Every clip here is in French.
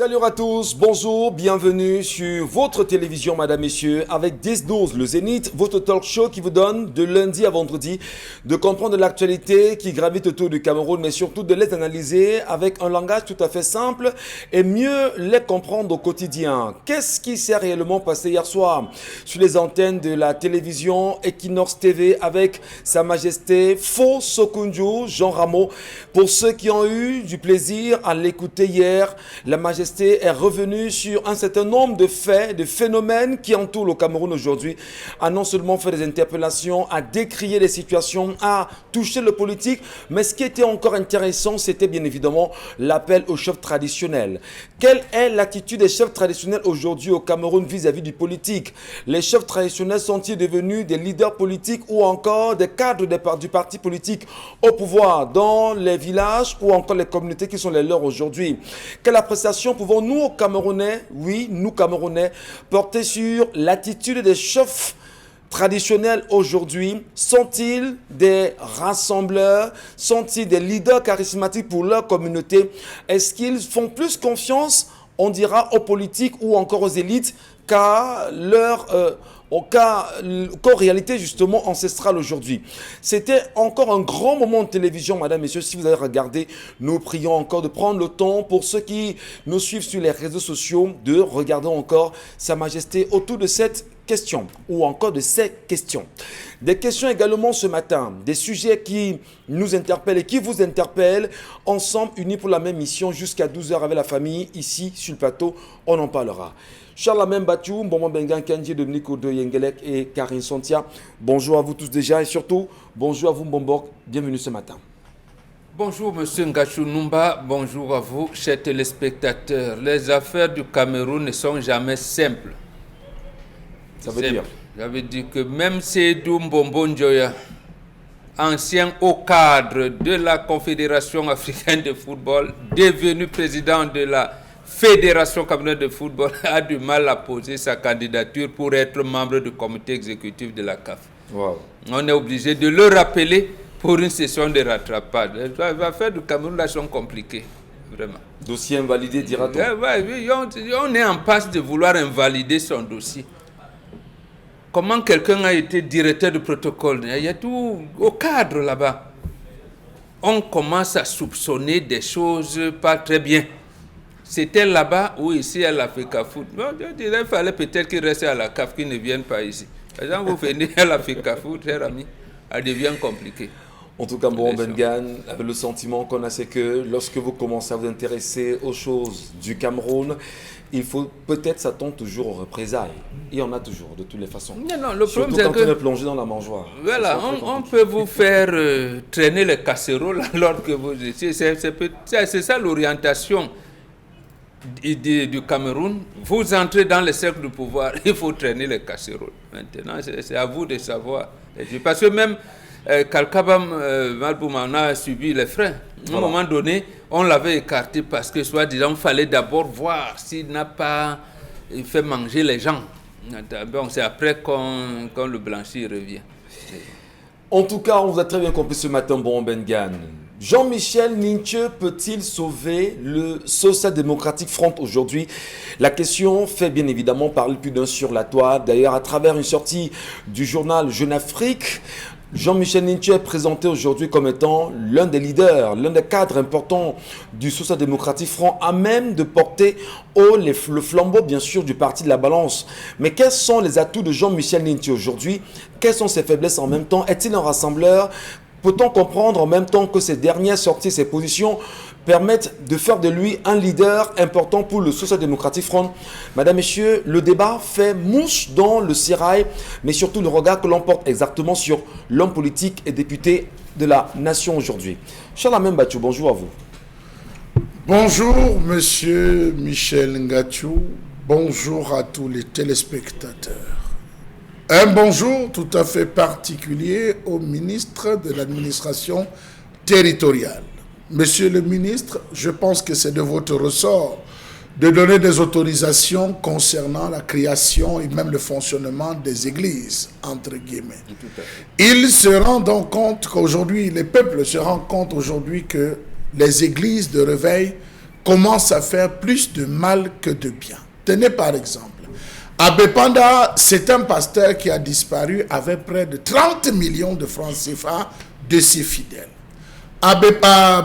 Salut à tous, bonjour, bienvenue sur votre télévision, madame, messieurs, avec 10-12, le Zénith, votre talk show qui vous donne de lundi à vendredi de comprendre l'actualité qui gravite autour du Cameroun, mais surtout de les analyser avec un langage tout à fait simple et mieux les comprendre au quotidien. Qu'est-ce qui s'est réellement passé hier soir sur les antennes de la télévision Equinox TV avec Sa Majesté Fo Sokunju, Jean Rameau. Pour ceux qui ont eu du plaisir à l'écouter hier, la Majesté est revenue sur un certain nombre de faits, de phénomènes qui entourent le Cameroun aujourd'hui, a non seulement fait des interpellations, a décrié les situations, a touché le politique, mais ce qui était encore intéressant, c'était bien évidemment l'appel aux chefs traditionnels. Quelle est l'attitude des chefs traditionnels aujourd'hui au Cameroun vis-à-vis du politique? Les chefs traditionnels sont-ils devenus des leaders politiques ou encore des cadres du parti politique au pouvoir dans les villages ou encore les communautés qui sont les leurs aujourd'hui? Quelle appréciation pouvons-nous, Camerounais, oui, nous Camerounais, porter sur l'attitude des chefs traditionnels aujourd'hui? Sont-ils des rassembleurs? Sont-ils des leaders charismatiques pour leur communauté? Est-ce qu'ils font plus confiance, on dira, aux politiques ou encore aux élites qu'à qu'en réalité justement ancestrale aujourd'hui? C'était encore un grand moment de télévision, madame, messieurs. Si vous avez regardé, nous prions encore de prendre le temps, pour ceux qui nous suivent sur les réseaux sociaux, de regarder encore Sa Majesté autour de cette question ou encore de ces questions. Des questions également ce matin, des sujets qui nous interpellent et qui vous interpellent, ensemble unis pour la même mission jusqu'à 12h avec la famille ici sur le plateau, on en parlera. Charles Amem Bachou, Mbombo Bengan Kenji, Dominique Odo Yengelek et Karine Sontia. Bonjour à vous tous déjà et surtout, bonjour à vous Mbombo, bienvenue ce matin. Bonjour Monsieur Ngachou Numba, bonjour à vous chers téléspectateurs. Les affaires du Cameroun ne sont jamais simples. Ça veut dire? Ça veut dire que même Seydou Mbombo Njoya, ancien haut cadre de la Confédération africaine de football, devenu président de la Fédération camerounaise de football, a du mal à poser sa candidature pour être membre du comité exécutif de la CAF. Wow. On est obligé de le rappeler pour une session de rattrapage. Les affaires du Cameroun là sont compliquées, vraiment. Dossier invalidé, dira-t-on? On est en passe de vouloir invalider son dossier. Comment quelqu'un a été directeur de protocole? Il y a tout au cadre là-bas. On commence à soupçonner des choses pas très bien. C'était là-bas ou ici à l'Africa Foot. Bon, je dirais qu'il fallait peut-être qu'il reste à la CAF, qu'il ne vienne pas ici. Par exemple, vous venez à l'Africa Foot, cher ami, ça devient compliqué. En tout cas, Mbombo Bengan, le sentiment qu'on a, c'est que lorsque vous commencez à vous intéresser aux choses du Cameroun, il faut peut-être s'attendre toujours aux représailles. Il y en a toujours, de toutes les façons. Non, le surtout problème, quand on est plongé dans la mangeoire. Voilà, on peut vous faire traîner les casseroles alors que vous... C'est ça l'orientation du Cameroun. Vous entrez dans le cercle du pouvoir, il faut traîner les casseroles. Maintenant, c'est à vous de savoir. Parce que même Kalkabam Malbouma a subi les freins. À un moment donné, on l'avait écarté parce que, soi-disant, il fallait d'abord voir s'il n'a pas fait manger les gens. Bon, c'est après quand le blanchi revient. En tout cas, on vous a très bien compris ce matin, Mbombo Bengan. Jean-Michel Ninche peut-il sauver le Social Democratic Front aujourd'hui? La question fait bien évidemment parler plus d'un sur la toile. D'ailleurs, à travers une sortie du journal Jeune Afrique, Jean-Michel Ninche est présenté aujourd'hui comme étant l'un des leaders, l'un des cadres importants du Social Democratic Front, à même de porter haut le flambeau, bien sûr, du parti de la balance. Mais quels sont les atouts de Jean-Michel Ninche aujourd'hui? Quelles sont ses faiblesses en même temps? Est-il un rassembleur? Peut-on comprendre en même temps que ces dernières sorties, ces positions permettent de faire de lui un leader important pour le Social Democratic Front? Madame, messieurs, le débat fait mouche dans le sérail, mais surtout le regard que l'on porte exactement sur l'homme politique et député de la nation aujourd'hui. Charles Amem Bachou, bonjour à vous. Bonjour, monsieur Michel Ngachou. Bonjour à tous les téléspectateurs. Un bonjour tout à fait particulier au ministre de l'administration territoriale. Monsieur le ministre, je pense que c'est de votre ressort de donner des autorisations concernant la création et même le fonctionnement des églises, entre guillemets. Ils se rendent compte qu'aujourd'hui, les peuples se rendent compte aujourd'hui que les églises de réveil commence à faire plus de mal que de bien. Tenez par exemple, Abbé Panda, c'est un pasteur qui a disparu avec près de 30 millions de francs CFA de ses fidèles. Abbé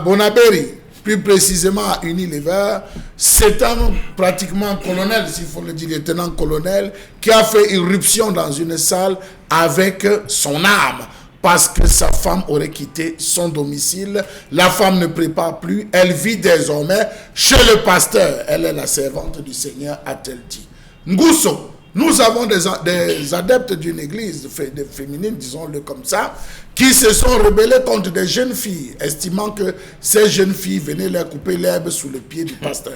Bonaberi, plus précisément à Unilever, c'est un pratiquement colonel, s'il faut le dire, lieutenant-colonel, qui a fait irruption dans une salle avec son arme, parce que sa femme aurait quitté son domicile. La femme ne prépare plus, elle vit désormais chez le pasteur. Elle est la servante du Seigneur, a-t-elle dit. Ngousso, nous avons des adeptes d'une église féminine, disons-le comme ça, qui se sont rebellés contre des jeunes filles, estimant que ces jeunes filles venaient leur couper l'herbe sous le pied du pasteur.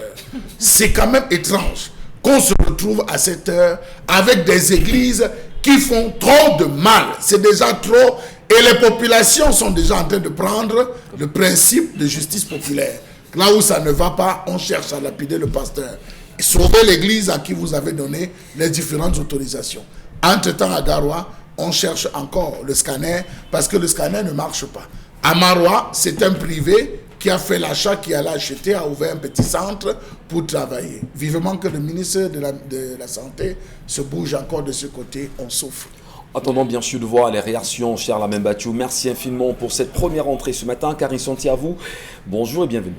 C'est quand même étrange qu'on se retrouve à cette heure avec des églises qui font trop de mal. C'est déjà trop, et les populations sont déjà en train de prendre le principe de justice populaire. Là où ça ne va pas, on cherche à lapider le pasteur. Sauver l'église à qui vous avez donné les différentes autorisations. Entre-temps, à Garoua, on cherche encore le scanner parce que le scanner ne marche pas. À Maroua, c'est un privé qui a fait l'achat, qui a acheté, a ouvert un petit centre pour travailler. Vivement que le ministre de la Santé se bouge encore de ce côté, on souffre. Attendons bien sûr de voir les réactions, cher Lamine Bachou. Merci infiniment pour cette première entrée ce matin. Karine Santi à vous. Bonjour et bienvenue.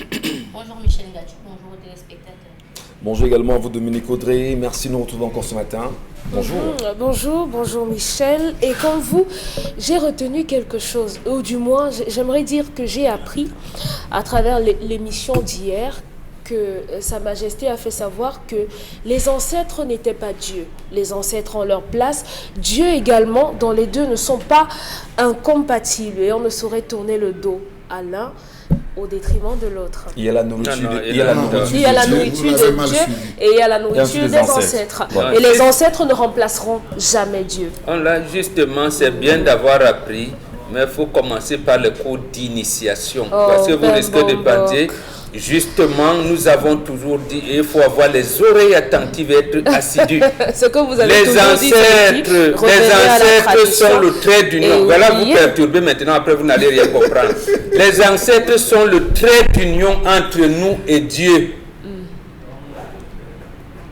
Bonjour Michel Ngachou, bonjour aux téléspectateurs. Bonjour également à vous Dominique Audrey. Merci de nous retrouver encore ce matin. Bonjour. Bonjour Michel. Et comme vous, j'ai retenu quelque chose, ou du moins j'aimerais dire que j'ai appris à travers l'émission d'hier que Sa Majesté a fait savoir que les ancêtres n'étaient pas Dieu. Les ancêtres ont leur place. Dieu également, dans les deux, ne sont pas incompatibles et on ne saurait tourner le dos à l'un au détriment de l'autre. Il y a la nourriture, il y a la nourriture de Dieu et il y a la nourriture des ancêtres. Voilà. Et les ancêtres ne remplaceront jamais Dieu. Là, justement, c'est bien d'avoir appris, mais il faut commencer par le cours d'initiation. Parce que vous risquez de bander. Justement, nous avons toujours dit il faut avoir les oreilles attentives et être assidu. Ce que vous avez les ancêtres sont le trait d'union. Voilà, vous perturbez maintenant, après vous n'allez rien comprendre. Les ancêtres sont le trait d'union entre nous et Dieu.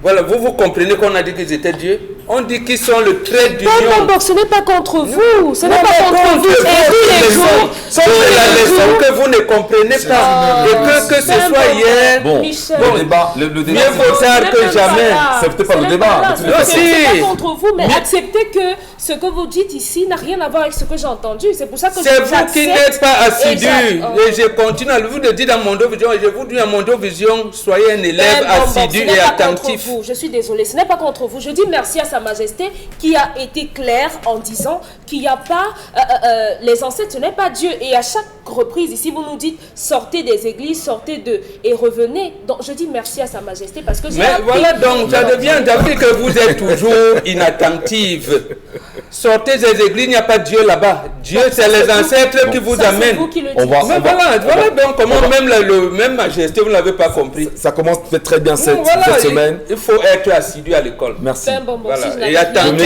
Voilà, vous comprenez qu'on a dit qu'ils étaient Dieu? On dit qu'ils sont le trait d'union. Non, ce n'est pas contre vous. Ce n'est pas contre vous. Et tous les jours. C'est la leçon que vous ne comprenez pas. Et que ce soit hier. Bon, le débat. Mieux vaut tard que jamais. C'est peut-être pas le débat. Ce n'est pas contre vous, mais acceptez que ce que vous dites ici n'a rien à voir avec ce que j'ai entendu. C'est pour ça que c'est vous qui n'êtes pas assidu. Et je continue à vous le dire dans Mondo Vision. Et je vous dis dans Mondo Vision, soyez un élève assidu et attentif. Je suis désolée, ce n'est pas contre vous. Je dis merci à Sa Majesté qui a été claire en disant qu'il n'y a pas les ancêtres, ce n'est pas Dieu. Et à chaque reprise, ici vous nous dites sortez des églises, sortez et revenez. Donc je dis merci à Sa Majesté parce que j'ai appris. Voilà, donc ça devient d'après que vous êtes toujours inattentive. Sortez des églises, il n'y a pas Dieu là-bas. Dieu, c'est les ancêtres qui vous amènent. Vous qui le dites. Voilà donc comment même Majesté, vous ne l'avez pas compris. Ça commence très bien cette semaine. Il faut être assidu à l'école. Merci. Et attendez.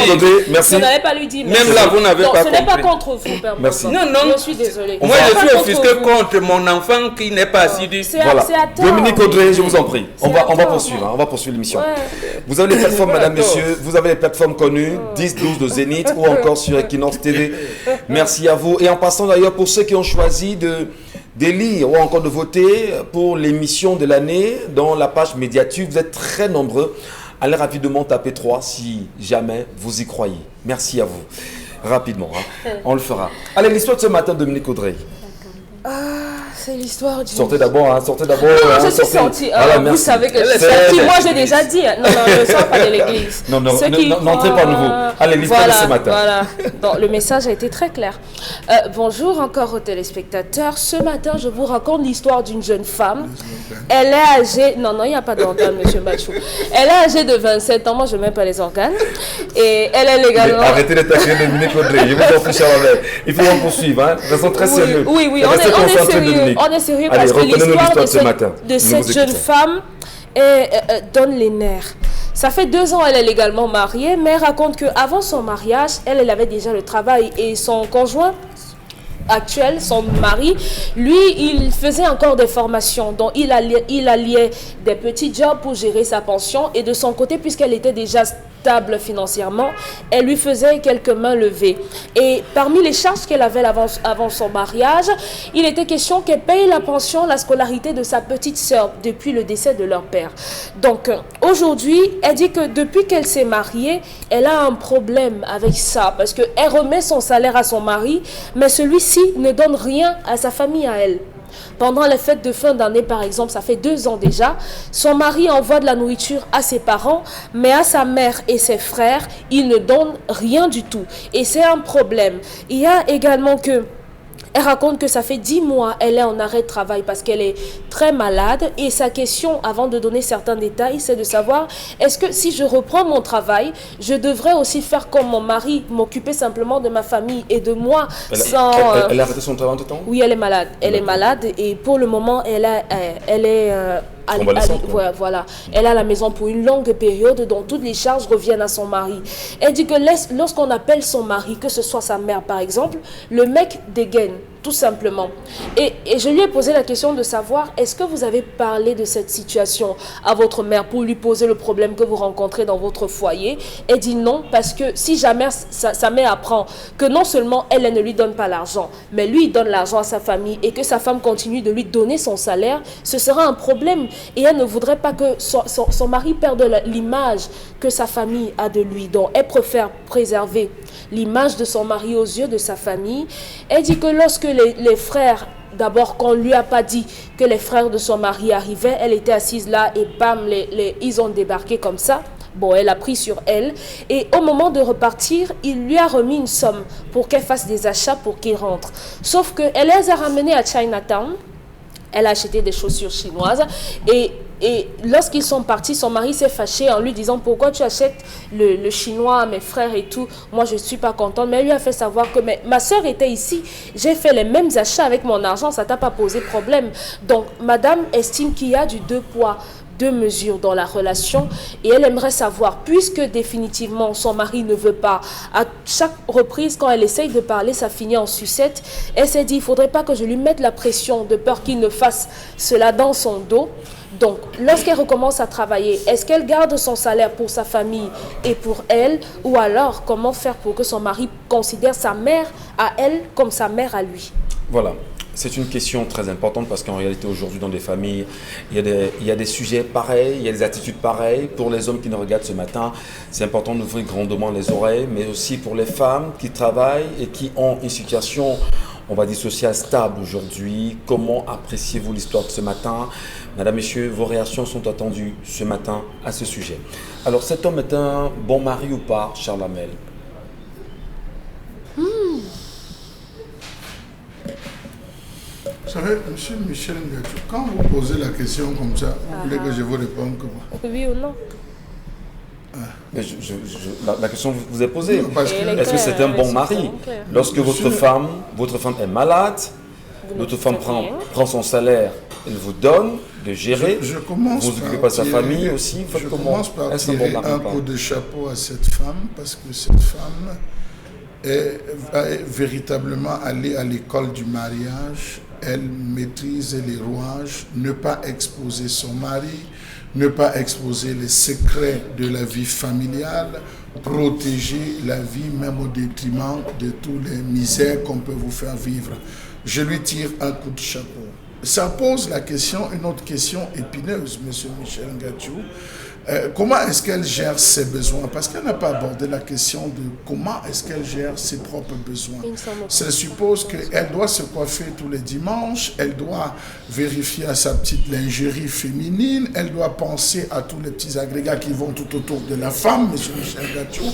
Merci. Vous n'avez pas lui dit. Même là, vous n'avez pas compris. Ce n'est pas contre vous, Père. Merci. Non. Je suis désolée. Moi, je suis offusqué contre mon enfant qui n'est pas assidu. Voilà. Dominique Audrey, je vous en prie. On va poursuivre. On va poursuivre l'émission. Vous avez les plateformes, madame, messieurs. Vous avez les plateformes connues. 10-12 de Zénith ou encore sur Equinox TV. Merci à vous. Et en passant d'ailleurs, pour ceux qui ont choisi d'élire ou encore de voter pour l'émission de l'année dans la page médiatique, vous êtes très nombreux. Allez rapidement taper 3 si jamais vous y croyez. Merci à vous. Rapidement, on le fera. Allez, l'histoire de ce matin, Dominique Audrey. C'est l'histoire du... Sortez d'abord, sortez d'abord. Non, je suis sortie. Vous savez que je suis sortie. Moi, j'ai déjà dit. Non, je ne sors pas de l'église. Non, n'entrez pas à nouveau. Allez, l'histoire de ce matin. Voilà. Donc, le message a été très clair. Bonjour encore aux téléspectateurs. Ce matin, je vous raconte l'histoire d'une jeune femme. Elle est âgée... Non, il n'y a pas d'organe, monsieur Bachou. Elle est âgée de 27 ans. Moi, je ne mets pas les organes. Et elle est légalement... Mais arrêtez de taquiner Dominique Audrey. Je vous en prie, Charles. Il faut en poursuivre. De façon très sérieuse. Oui, on est sérieux. On est sérieux parce que l'histoire de cette jeune femme donne les nerfs. Ça fait 2 ans elle est légalement mariée, mais elle raconte qu'avant son mariage, elle avait déjà le travail et son conjoint actuel, son mari, lui, il faisait encore des formations. Donc, il alliait des petits jobs pour gérer sa pension. Et de son côté, puisqu'elle était déjà stable financièrement, elle lui faisait quelques mains levées. Et parmi les charges qu'elle avait avant son mariage, il était question qu'elle paye la pension, la scolarité de sa petite sœur depuis le décès de leur père. Donc, aujourd'hui, elle dit que depuis qu'elle s'est mariée, elle a un problème avec ça parce qu'elle remet son salaire à son mari, mais celui-ci ne donne rien à sa famille, à elle. Pendant les fêtes de fin d'année, par exemple, ça fait 2 ans déjà, son mari envoie de la nourriture à ses parents, mais à sa mère et ses frères, il ne donne rien du tout. Et c'est un problème. Il y a également que... Elle raconte que ça fait 10 mois, elle est en arrêt de travail parce qu'elle est très malade. Et sa question, avant de donner certains détails, c'est de savoir, est-ce que si je reprends mon travail, je devrais aussi faire comme mon mari, m'occuper simplement de ma famille et de moi sans... Elle a arrêté son travail en tout temps? Oui, elle est malade. Elle est malade et pour le moment, elle est... voilà. Elle est à la maison pour une longue période dont toutes les charges reviennent à son mari. Elle dit que lorsqu'on appelle son mari, que ce soit sa mère par exemple, le mec dégaine, tout simplement. Et je lui ai posé la question de savoir, est-ce que vous avez parlé de cette situation à votre mère pour lui poser le problème que vous rencontrez dans votre foyer? Elle dit non, parce que si jamais sa mère apprend que non seulement elle ne lui donne pas l'argent, mais lui il donne l'argent à sa famille et que sa femme continue de lui donner son salaire, ce sera un problème. Et elle ne voudrait pas que son mari perde l'image que sa famille a de lui. Donc elle préfère préserver l'image de son mari aux yeux de sa famille. Elle dit que lorsque les frères, d'abord qu'on ne lui a pas dit que les frères de son mari arrivaient, elle était assise là et bam, ils ont débarqué comme ça. Bon, elle a pris sur elle et au moment de repartir, il lui a remis une somme pour qu'elle fasse des achats pour qu'il rentre. Sauf qu'elle les a ramenés à Chinatown. Elle a acheté des chaussures chinoises et lorsqu'ils sont partis, son mari s'est fâché en lui disant « Pourquoi tu achètes le chinois à mes frères et tout? Moi, je ne suis pas contente. » Mais elle lui a fait savoir que ma soeur était ici. J'ai fait les mêmes achats avec mon argent. Ça ne t'a pas posé problème. Donc, madame estime qu'il y a du 2 poids, 2 mesures dans la relation et elle aimerait savoir, puisque définitivement son mari ne veut pas, à chaque reprise quand elle essaye de parler, ça finit en sucette. Elle s'est dit, il ne faudrait pas que je lui mette la pression de peur qu'il ne fasse cela dans son dos. Donc, lorsqu'elle recommence à travailler, est-ce qu'elle garde son salaire pour sa famille et pour elle? Ou alors, comment faire pour que son mari considère sa mère à elle comme sa mère à lui? Voilà. C'est une question très importante parce qu'en réalité, aujourd'hui, dans des familles, il y a des sujets pareils, il y a des attitudes pareilles. Pour les hommes qui nous regardent ce matin, c'est important d'ouvrir grandement les oreilles, mais aussi pour les femmes qui travaillent et qui ont une situation, on va dire, sociale stable aujourd'hui. Comment appréciez-vous l'histoire de ce matin? Madame, Messieurs, vos réactions sont attendues ce matin à ce sujet. Alors, cet homme est un bon mari ou pas, Charles Hamel? Vous savez, monsieur Michel Ngatou, quand vous posez la question comme ça, vous voulez que je vous réponde comment? Oui ou non? Mais la question vous est posée. Est-ce que c'est un bon mari? Lorsque Monsieur, votre femme est malade, votre femme prend son salaire, elle vous donne de gérer, vous occupez pas sa famille aussi. Je commence par tirer un coup de chapeau à cette femme parce que cette femme est véritablement allée à l'école du mariage. Elle maîtrise les rouages, ne pas exposer son mari, ne pas exposer les secrets de la vie familiale, protéger la vie même au détriment de toutes les misères qu'on peut vous faire vivre. Je lui tire un coup de chapeau. Ça pose la question, une autre question épineuse, monsieur Michel Ngatou. Comment est-ce qu'elle gère ses besoins? Parce qu'elle n'a pas abordé la question de comment est-ce qu'elle gère ses propres besoins. Ça suppose qu'elle doit se coiffer tous les dimanches, elle doit vérifier à sa petite lingerie féminine, elle doit penser à tous les petits agrégats qui vont tout autour de la femme, M. Michel Ngatou.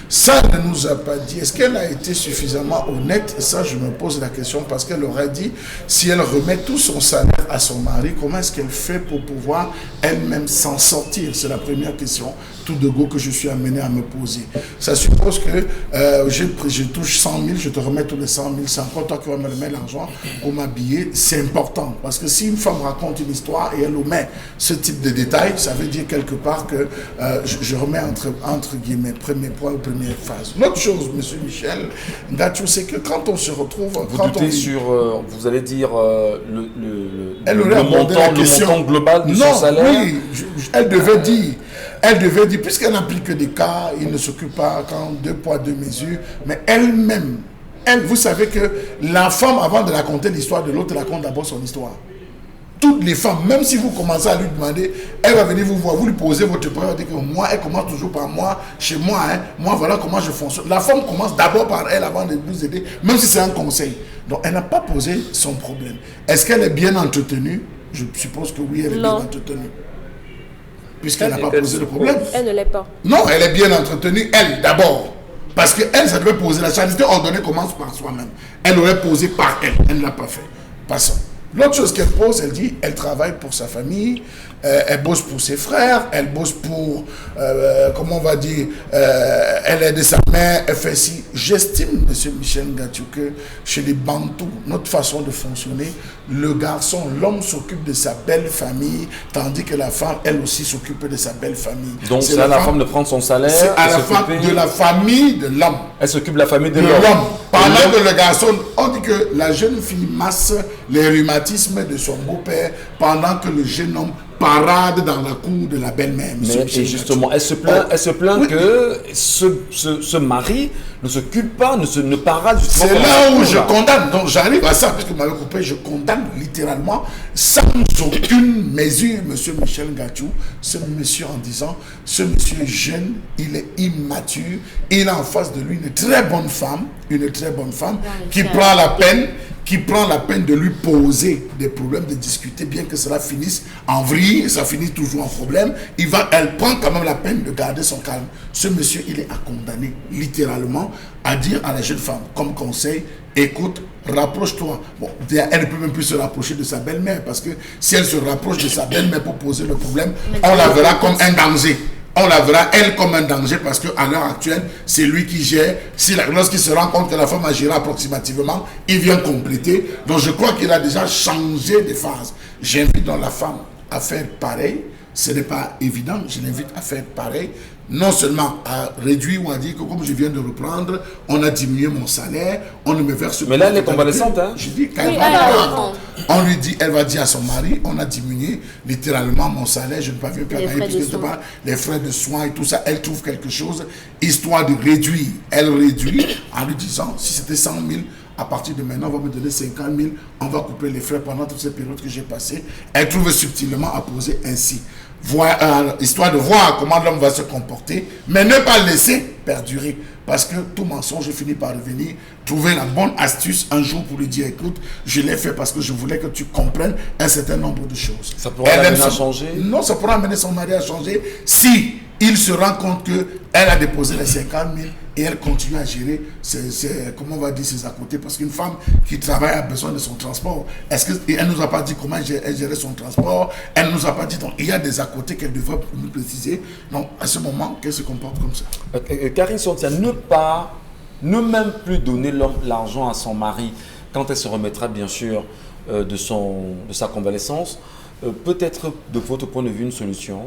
Ça ne nous a pas dit. Est-ce qu'elle a été suffisamment honnête? Et ça, je me pose la question parce qu'elle aurait dit, si elle remet tout son salaire à son mari, comment est-ce qu'elle fait pour pouvoir elle-même s'en sortir? C'est la première question, tout de go, que je suis amené à me poser. Ça suppose que je touche 100 000, je te remets tous les 100 000, c'est encore toi qui vas me remettre l'argent pour m'habiller. C'est important, parce que si une femme raconte une histoire et elle omet ce type de détails, ça veut dire quelque part que je remets entre guillemets, premier point ou première phase. L'autre chose, monsieur Michel Ngatsou, c'est que quand on se retrouve... Vous doutez sur, vous allez dire, Elle aurait abordé la question. montant global de son salaire? Oui, elle devait dire, puisqu'elle n'applique que des cas, il ne s'occupe pas quand 2 poids 2 mesures, mais elle-même, vous savez que la femme, avant de raconter l'histoire de l'autre, elle raconte d'abord son histoire. Toutes les femmes, même si vous commencez à lui demander, elle va venir vous voir, vous lui posez votre problème, elle dit que moi, elle commence toujours par moi, chez moi, moi voilà comment je fonctionne. La femme commence d'abord par elle avant de vous aider, même si c'est un conseil. Donc elle n'a pas posé son problème. Est-ce qu'elle est bien entretenue? Je suppose que oui, elle est bien entretenue. Puisqu'elle n'a pas posé le problème. Elle ne l'est pas. Non, elle est bien entretenue, elle d'abord. Parce qu'elle, ça devait poser. La charité ordonnée commence par soi-même. Elle aurait posé par elle. Elle ne l'a pas fait. Passons. L'autre chose qu'elle pose, elle dit, elle travaille pour sa famille, elle bosse pour ses frères, elle bosse pour, comment on va dire, elle aide sa mère, elle fait ci. J'estime, monsieur Michel Ngatsou, que chez les Bantous, notre façon de fonctionner, le garçon, l'homme s'occupe de sa belle famille, tandis que la femme, elle aussi s'occupe de sa belle famille. Donc c'est à la femme de prendre son salaire. C'est à la femme de la famille de l'homme. Elle s'occupe de la famille de l'homme. l'homme. Pendant que le garçon, on dit que la jeune fille masse les rhumatismes de son beau-père, pendant que le jeune homme parade dans la cour de la belle-mère. Mais justement, elle se plaint oui, que ce mari ne s'occupe pas, ne parade justement. C'est là où je condamne. Donc j'arrive à ça, puisque vous m'avez coupé, je condamne littéralement, sans aucune mesure, monsieur Michel Ngatsou, ce monsieur en disant, ce monsieur est jeune, il est immature, il a en face de lui une très bonne femme qui prend la peine de lui poser des problèmes, de discuter, bien que cela finisse en vrille, ça finit toujours en problème. Elle prend quand même la peine de garder son calme. Ce monsieur, il est à condamner, littéralement, à dire à la jeune femme, comme conseil, écoute, rapproche-toi. Bon, elle ne peut même plus se rapprocher de sa belle-mère, parce que si elle se rapproche de sa belle-mère pour poser le problème, on la verra comme un danger. On la verra, elle, comme un danger, parce qu'à l'heure actuelle, c'est lui qui gère. Lorsqu'il se rend compte que la femme a géré approximativement, il vient compléter. Donc je crois qu'il a déjà changé de phase. J'invite donc la femme à faire pareil. Ce n'est pas évident, je l'invite à faire pareil. Non seulement à réduire ou à dire que comme je viens de reprendre, on a diminué mon salaire, on ne me verse pas. Mais là, elle est convalescente, hein? Je dis qu'elle on lui dit, elle va dire à son mari, on a diminué littéralement mon salaire, je ne parviens plus à gagner plus que les frais de soins et tout ça. Elle trouve quelque chose, histoire de réduire. Elle réduit en lui disant, si c'était 100 000, à partir de maintenant, on va me donner 50 000, on va couper les frais pendant toutes ces périodes que j'ai passées. Elle trouve subtilement à poser ainsi. Histoire de voir comment l'homme va se comporter, mais ne pas laisser perdurer. Parce que tout mensonge finit par revenir. Trouver la bonne astuce un jour pour lui dire, écoute, je l'ai fait parce que je voulais que tu comprennes un certain nombre de choses. Ça pourra l'amener à changer? Non, ça pourra amener son mari à changer si il se rend compte qu'elle a déposé les 50 000 et elle continue à gérer comment on va dire, ses à côté. Parce qu'une femme qui travaille a besoin de son transport. Elle ne nous a pas dit comment elle gérait son transport. Elle ne nous a pas dit. Donc, il y a des à côté qu'elle devrait nous préciser. Donc, à ce moment, qu'elle se comporte comme ça. Karine Sontia, ne même plus donner l'argent à son mari quand elle se remettra, bien sûr, de sa convalescence, peut-être, de votre point de vue, une solution?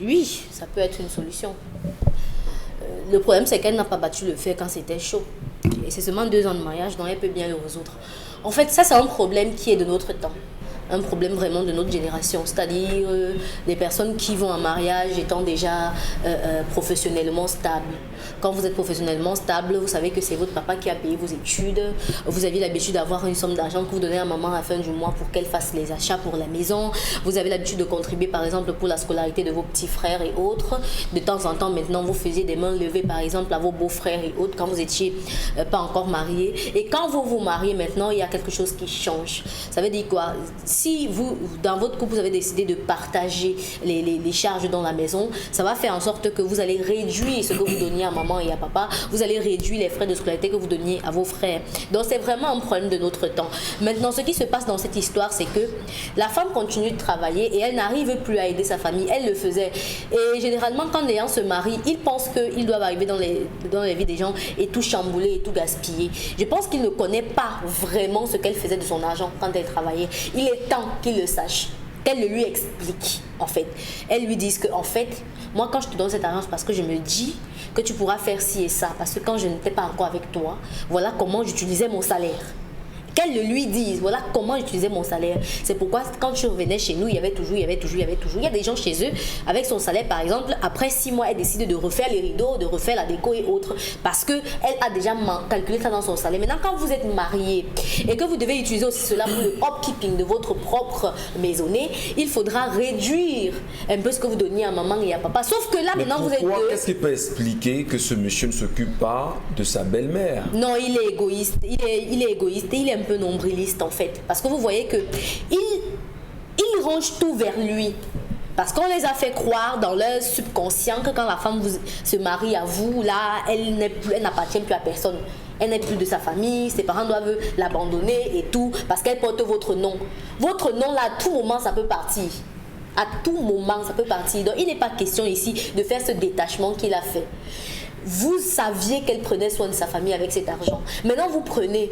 Oui, ça peut être une solution. Le problème, c'est qu'elle n'a pas battu le fer quand c'était chaud. Et c'est seulement 2 ans de mariage, donc elle peut bien le résoudre. En fait, ça, c'est un problème qui est de notre temps. Un problème vraiment de notre génération, c'est-à-dire des personnes qui vont en mariage étant déjà professionnellement stables. Quand vous êtes professionnellement stable, vous savez que c'est votre papa qui a payé vos études, vous avez l'habitude d'avoir une somme d'argent que vous donnez à maman à la fin du mois pour qu'elle fasse les achats pour la maison, vous avez l'habitude de contribuer par exemple pour la scolarité de vos petits frères et autres. De temps en temps maintenant, vous faisiez des mains levées par exemple à vos beaux-frères et autres quand vous n'étiez pas encore mariés. Et quand vous vous mariez maintenant, il y a quelque chose qui change. Ça veut dire quoi? si vous, dans votre couple, vous avez décidé de partager les charges dans la maison, ça va faire en sorte que vous allez réduire ce que vous donniez à maman et à papa, vous allez réduire les frais de scolarité que vous donniez à vos frères. Donc c'est vraiment un problème de notre temps. Maintenant, ce qui se passe dans cette histoire, c'est que la femme continue de travailler et elle n'arrive plus à aider sa famille. Elle le faisait. Et généralement, quand les gens se marient, ils pensent qu'ils doivent arriver dans les vies des gens et tout chambouler et tout gaspiller. Je pense qu'il ne connaît pas vraiment ce qu'elle faisait de son argent quand elle travaillait. Il est temps qu'il le sache, qu'elle le lui explique en fait. Elle lui dise que en fait, moi quand je te donne cet argent, c'est parce que je me dis que tu pourras faire ci et ça, parce que quand je n'étais pas encore avec toi, voilà comment j'utilisais mon salaire. Qu'elle le lui dise, voilà comment j'utilisais mon salaire. C'est pourquoi quand tu revenais chez nous, il y avait toujours. Il y a des gens chez eux, avec son salaire par exemple, après 6 mois, elle décide de refaire les rideaux, de refaire la déco et autres, parce qu'elle a déjà calculé ça dans son salaire. Maintenant, quand vous êtes marié et que vous devez utiliser aussi cela pour le upkeeping de votre propre maisonnée, il faudra réduire un peu ce que vous donniez à maman et à papa. Sauf que là, maintenant, vous êtes deux. Qu'est-ce qui peut expliquer que ce monsieur ne s'occupe pas de sa belle-mère? Non, il est égoïste. Il est égoïste et il est un peu nombriliste en fait, parce que vous voyez que il range tout vers lui, parce qu'on les a fait croire dans leur subconscient que quand la femme se marie à vous, là, elle n'appartient plus à personne. Elle n'est plus de sa famille, ses parents doivent l'abandonner et tout, parce qu'elle porte votre nom. Votre nom, là, à tout moment, ça peut partir. À tout moment, ça peut partir. Donc, il n'est pas question ici de faire ce détachement qu'il a fait. Vous saviez qu'elle prenait soin de sa famille avec cet argent. Maintenant, vous prenez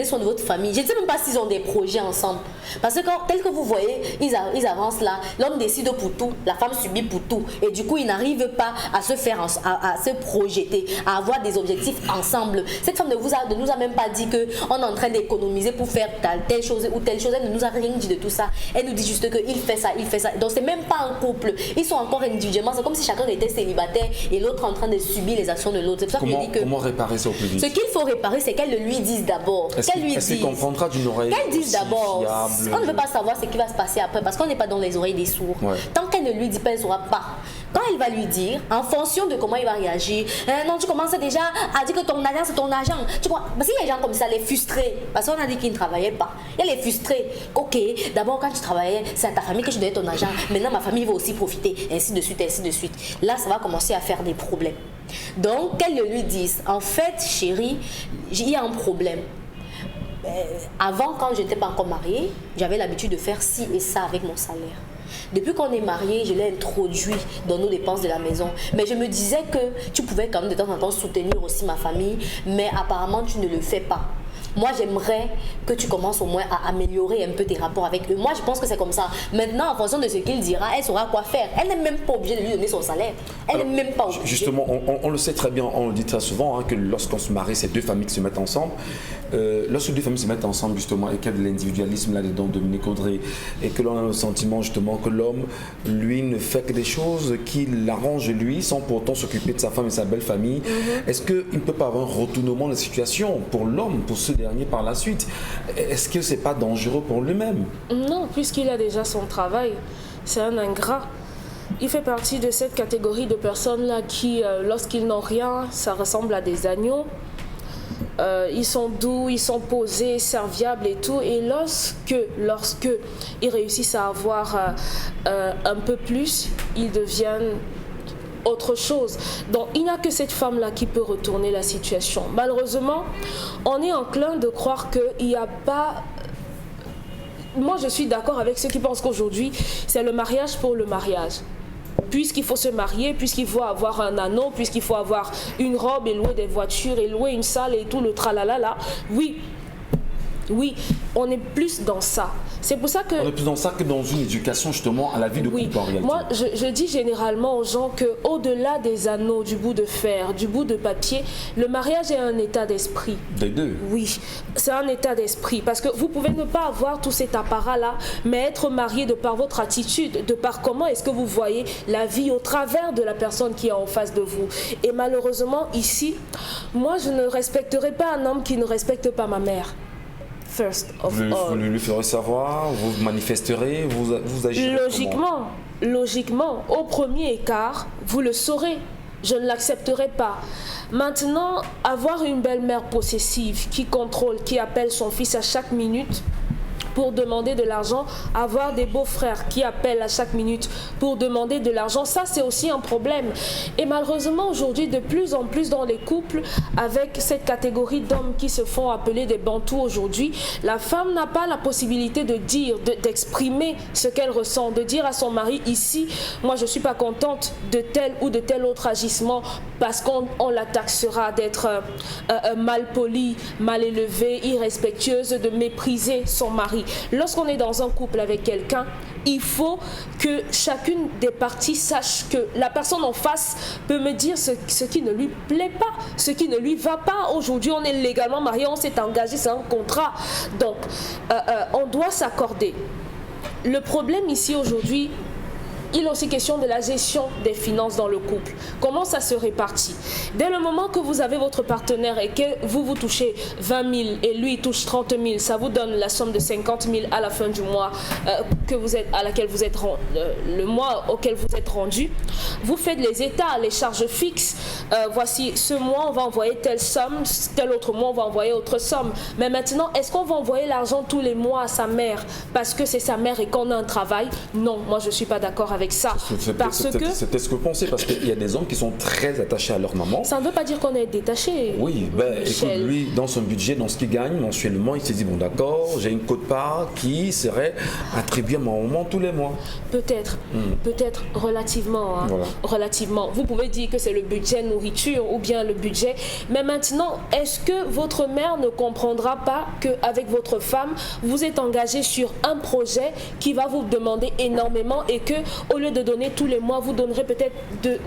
soin de votre famille. Je ne sais même pas s'ils ont des projets ensemble. Parce que tel que vous voyez, ils avancent là. L'homme décide pour tout, la femme subit pour tout. Et du coup, ils n'arrivent pas à se faire, à se projeter, à avoir des objectifs ensemble. Cette femme ne nous a même pas dit qu'on est en train d'économiser pour faire telle chose ou telle chose. Elle ne nous a rien dit de tout ça. Elle nous dit juste qu'il fait ça, il fait ça. Donc, c'est même pas un couple. Ils sont encore individuellement. C'est comme si chacun était célibataire et l'autre en train de subir les actions de l'autre. C'est pour ça que je dis que comment réparer ça au plus vite? Ce qu'il faut réparer, c'est qu'elle le lui dise d'abord. Est-ce qu'il comprendra d'une oreille? Qu'elle dise d'abord. On ne veut pas savoir ce qui va se passer après, parce qu'on n'est pas dans les oreilles des sourds. Ouais. Tant qu'elle ne lui dit pas, elle ne saura pas. Quand elle va lui dire, en fonction de comment il va réagir, non, tu commences déjà à dire que ton argent, c'est ton argent. Tu vois, parce qu'il y a des gens comme ça, les frustrés. Parce qu'on a dit qu'ils ne travaillaient pas. Il y a les frustrés. Ok, d'abord quand tu travaillais, c'est à ta famille que je donnais ton argent. Maintenant, ma famille va aussi profiter. Ainsi de suite, ainsi de suite. Là, ça va commencer à faire des problèmes. Donc, qu'elle le lui dise, en fait, chérie, il y a un problème. Avant, quand je n'étais pas encore mariée, j'avais l'habitude de faire ci et ça avec mon salaire. Depuis qu'on est mariés, je l'ai introduit dans nos dépenses de la maison. Mais je me disais que tu pouvais quand même de temps en temps soutenir aussi ma famille, mais apparemment, tu ne le fais pas. Moi, j'aimerais que tu commences au moins à améliorer un peu tes rapports avec eux. Moi, je pense que c'est comme ça. Maintenant, en fonction de ce qu'il dira, elle saura quoi faire. Elle n'est même pas obligée de lui donner son salaire. Elle n'est même pas obligée. Justement, on le sait très bien, on le dit très souvent, que lorsqu'on se marie, c'est deux familles qui se mettent ensemble. Lorsque deux familles se mettent ensemble, justement, et qu'il y a de l'individualisme là-dedans, Dominique Audrey, et que l'on a le sentiment, justement, que l'homme, lui, ne fait que des choses qui l'arrangent lui, sans pourtant s'occuper de sa femme et sa belle famille. Est-ce qu'il ne peut pas avoir un retournement de la situation pour l'homme, pour ce dernier par la suite? Est-ce que c'est pas dangereux pour lui-même? Non, puisqu'il a déjà son travail, c'est un ingrat. Il fait partie de cette catégorie de personnes-là qui, lorsqu'ils n'ont rien, ça ressemble à des agneaux. Ils sont doux, ils sont posés, serviables et tout. Et lorsque ils réussissent à avoir un peu plus, ils deviennent autre chose. Donc il n'y a que cette femme-là qui peut retourner la situation. Malheureusement, on est enclin de croire qu'il n'y a pas... Moi, je suis d'accord avec ceux qui pensent qu'aujourd'hui, c'est le mariage pour le mariage. Puisqu'il faut se marier, puisqu'il faut avoir un anneau, puisqu'il faut avoir une robe et louer des voitures et louer une salle et tout le tralala là. Oui, on est plus dans ça. C'est pour ça que... On est plus dans ça que dans une éducation justement à la vie de couple en réalité. Moi, je dis généralement aux gens qu'au-delà des anneaux, du bout de fer, du bout de papier, le mariage est un état d'esprit. Des deux. Oui, c'est un état d'esprit. Parce que vous pouvez ne pas avoir tout cet apparat-là, mais être marié de par votre attitude, de par comment est-ce que vous voyez la vie au travers de la personne qui est en face de vous. Et malheureusement, ici, moi, je ne respecterai pas un homme qui ne respecte pas ma mère. Vous lui ferez savoir, vous manifesterez, vous agirez Logiquement, au premier écart, vous le saurez. Je ne l'accepterai pas. Maintenant, avoir une belle-mère possessive qui contrôle, qui appelle son fils à chaque minute pour demander de l'argent, avoir des beaux-frères qui appellent à chaque minute pour demander de l'argent, ça c'est aussi un problème. Et malheureusement aujourd'hui, de plus en plus dans les couples, avec cette catégorie d'hommes qui se font appeler des bantous aujourd'hui, la femme n'a pas la possibilité de dire, d'exprimer ce qu'elle ressent, de dire à son mari, ici, moi je ne suis pas contente de tel ou de tel autre agissement parce qu'on la taxera d'être mal polie, mal élevée, irrespectueuse, de mépriser son mari. Lorsqu'on est dans un couple avec quelqu'un, il faut que chacune des parties sache que la personne en face peut me dire ce qui ne lui plaît pas, ce qui ne lui va pas. Aujourd'hui, on est légalement mariés, on s'est engagé, c'est un contrat. Donc, on doit s'accorder. Le problème ici aujourd'hui, il est aussi question de la gestion des finances dans le couple. Comment ça se répartit? Dès le moment que vous avez votre partenaire et que vous touchez 20 000 et lui il touche 30 000, ça vous donne la somme de 50 000 à la fin du mois le mois auquel vous êtes rendu. Vous faites les états, les charges fixes. Voici, ce mois on va envoyer telle somme, tel autre mois on va envoyer autre somme. Mais maintenant, est-ce qu'on va envoyer l'argent tous les mois à sa mère parce que c'est sa mère et qu'on a un travail? Non, moi je ne suis pas d'accord avec ça. C'était ce que vous pensez, parce qu'il y a des hommes qui sont très attachés à leur maman. Ça ne veut pas dire qu'on est détaché. Oui, écoute, lui, dans son budget, dans ce qu'il gagne mensuellement, il s'est dit, bon d'accord, j'ai une quote-part qui serait attribuée à ma maman tous les mois. Peut-être relativement. Voilà. Relativement. Vous pouvez dire que c'est le budget nourriture ou bien le budget, mais maintenant, est-ce que votre mère ne comprendra pas qu'avec votre femme, vous êtes engagé sur un projet qui va vous demander énormément et que au lieu de donner tous les mois, vous donnerez peut-être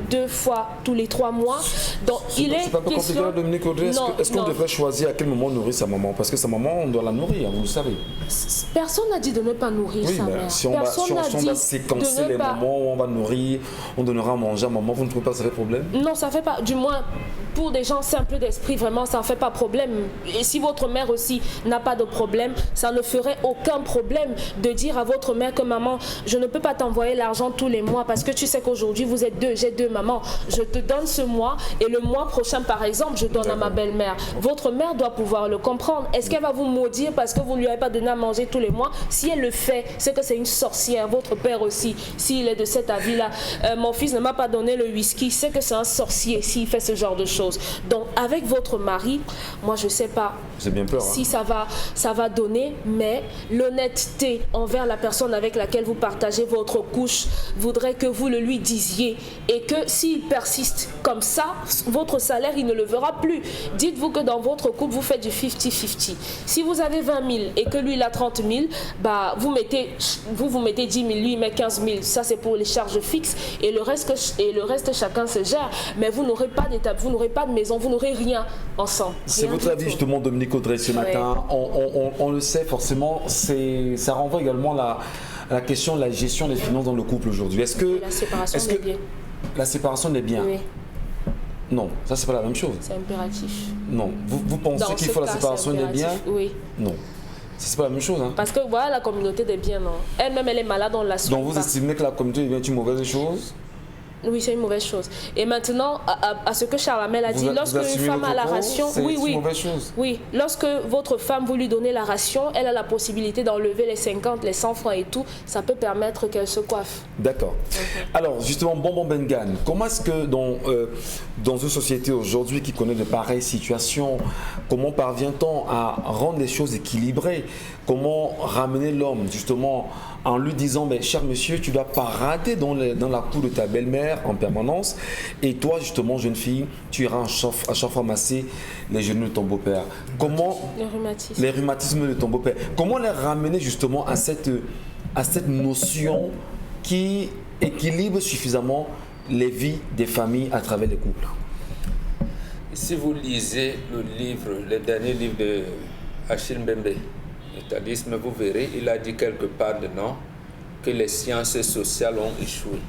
deux fois tous les 3 mois. Donc, c'est pas un peu compliqué, Dominique Audrey. Est-ce qu'on devrait choisir à quel moment nourrir sa maman? Parce que sa maman, on doit la nourrir, vous le savez. Personne n'a dit de ne pas nourrir sa mère. Si on va séquencer les moments où on va nourrir, on donnera à manger à maman, vous ne trouvez pas que ça fait problème? Non, ça fait pas. Du moins, pour des gens simples d'esprit, vraiment, ça ne fait pas problème. Et si votre mère aussi n'a pas de problème, ça ne ferait aucun problème de dire à votre mère que maman, je ne peux pas t'envoyer l'argent tous les mois parce que tu sais qu'aujourd'hui vous êtes deux, j'ai 2 mamans. Je te donne ce mois et le mois prochain, par exemple, je donne à ma belle-mère. Votre mère doit pouvoir le comprendre. Est-ce qu'elle va vous maudire parce que vous ne lui avez pas donné à manger tous les mois? Si elle le fait, c'est que c'est une sorcière. Votre père aussi, s'il est de cet avis-là, mon fils ne m'a pas donné le whisky, c'est que c'est un sorcier s'il fait ce genre de choses. Donc avec votre mari, moi je sais pas bien peur, si ça va donner, mais l'honnêteté envers la personne avec laquelle vous partagez votre couche voudrait que vous le lui disiez et que s'il persiste comme ça, votre salaire il ne le verra plus. Dites-vous que dans votre couple vous faites du 50-50. Si vous avez 20 000 et que lui il a 30 000, bah vous mettez 10 000, lui il met 15 000. Ça c'est pour les charges fixes et le reste chacun se gère. Mais vous n'aurez pas d'étape, vous n'aurez pas de maison, vous n'aurez rien ensemble. C'est votre avis justement, Dominique Audrey, ce matin. On le sait forcément, ça renvoie également à la question de la gestion des finances dans le couple aujourd'hui. Est-ce que la séparation des biens. La séparation des biens. Oui. Non, ça c'est pas la même chose. C'est impératif. Non, vous pensez qu'il faut la séparation des biens? Oui. Non. C'est pas la même chose. Hein. Parce que voilà, la communauté des biens, non. Elle-même, elle est malade, on la soigne. Donc vous estimez que la communauté des biens est une mauvaise chose? Oui, c'est une mauvaise chose. Et maintenant, à ce que Charles Hamel a dit, lorsque une femme a la ration, c'est une mauvaise chose. Oui, lorsque votre femme vous lui donnez la ration, elle a la possibilité d'enlever les 50, les 100 francs et tout, ça peut permettre qu'elle se coiffe. D'accord. Alors, justement, Bonbon Bengane, comment est-ce que dans une société aujourd'hui qui connaît de pareilles situations, comment parvient-on à rendre les choses équilibrées? Comment ramener l'homme, justement, en lui disant, mais cher monsieur, tu ne dois pas rater dans la cour de ta belle-mère en permanence. Et toi, justement, jeune fille, tu iras à chaque fois masser les genoux de ton beau-père. Comment les rhumatismes de ton beau-père. Comment les ramener justement à cette notion qui équilibre suffisamment les vies des familles à travers les couples? Si vous lisez le dernier livre de Achille Mbembe, L'étadisme, vous verrez, il a dit quelque part dedans que les sciences sociales ont échoué.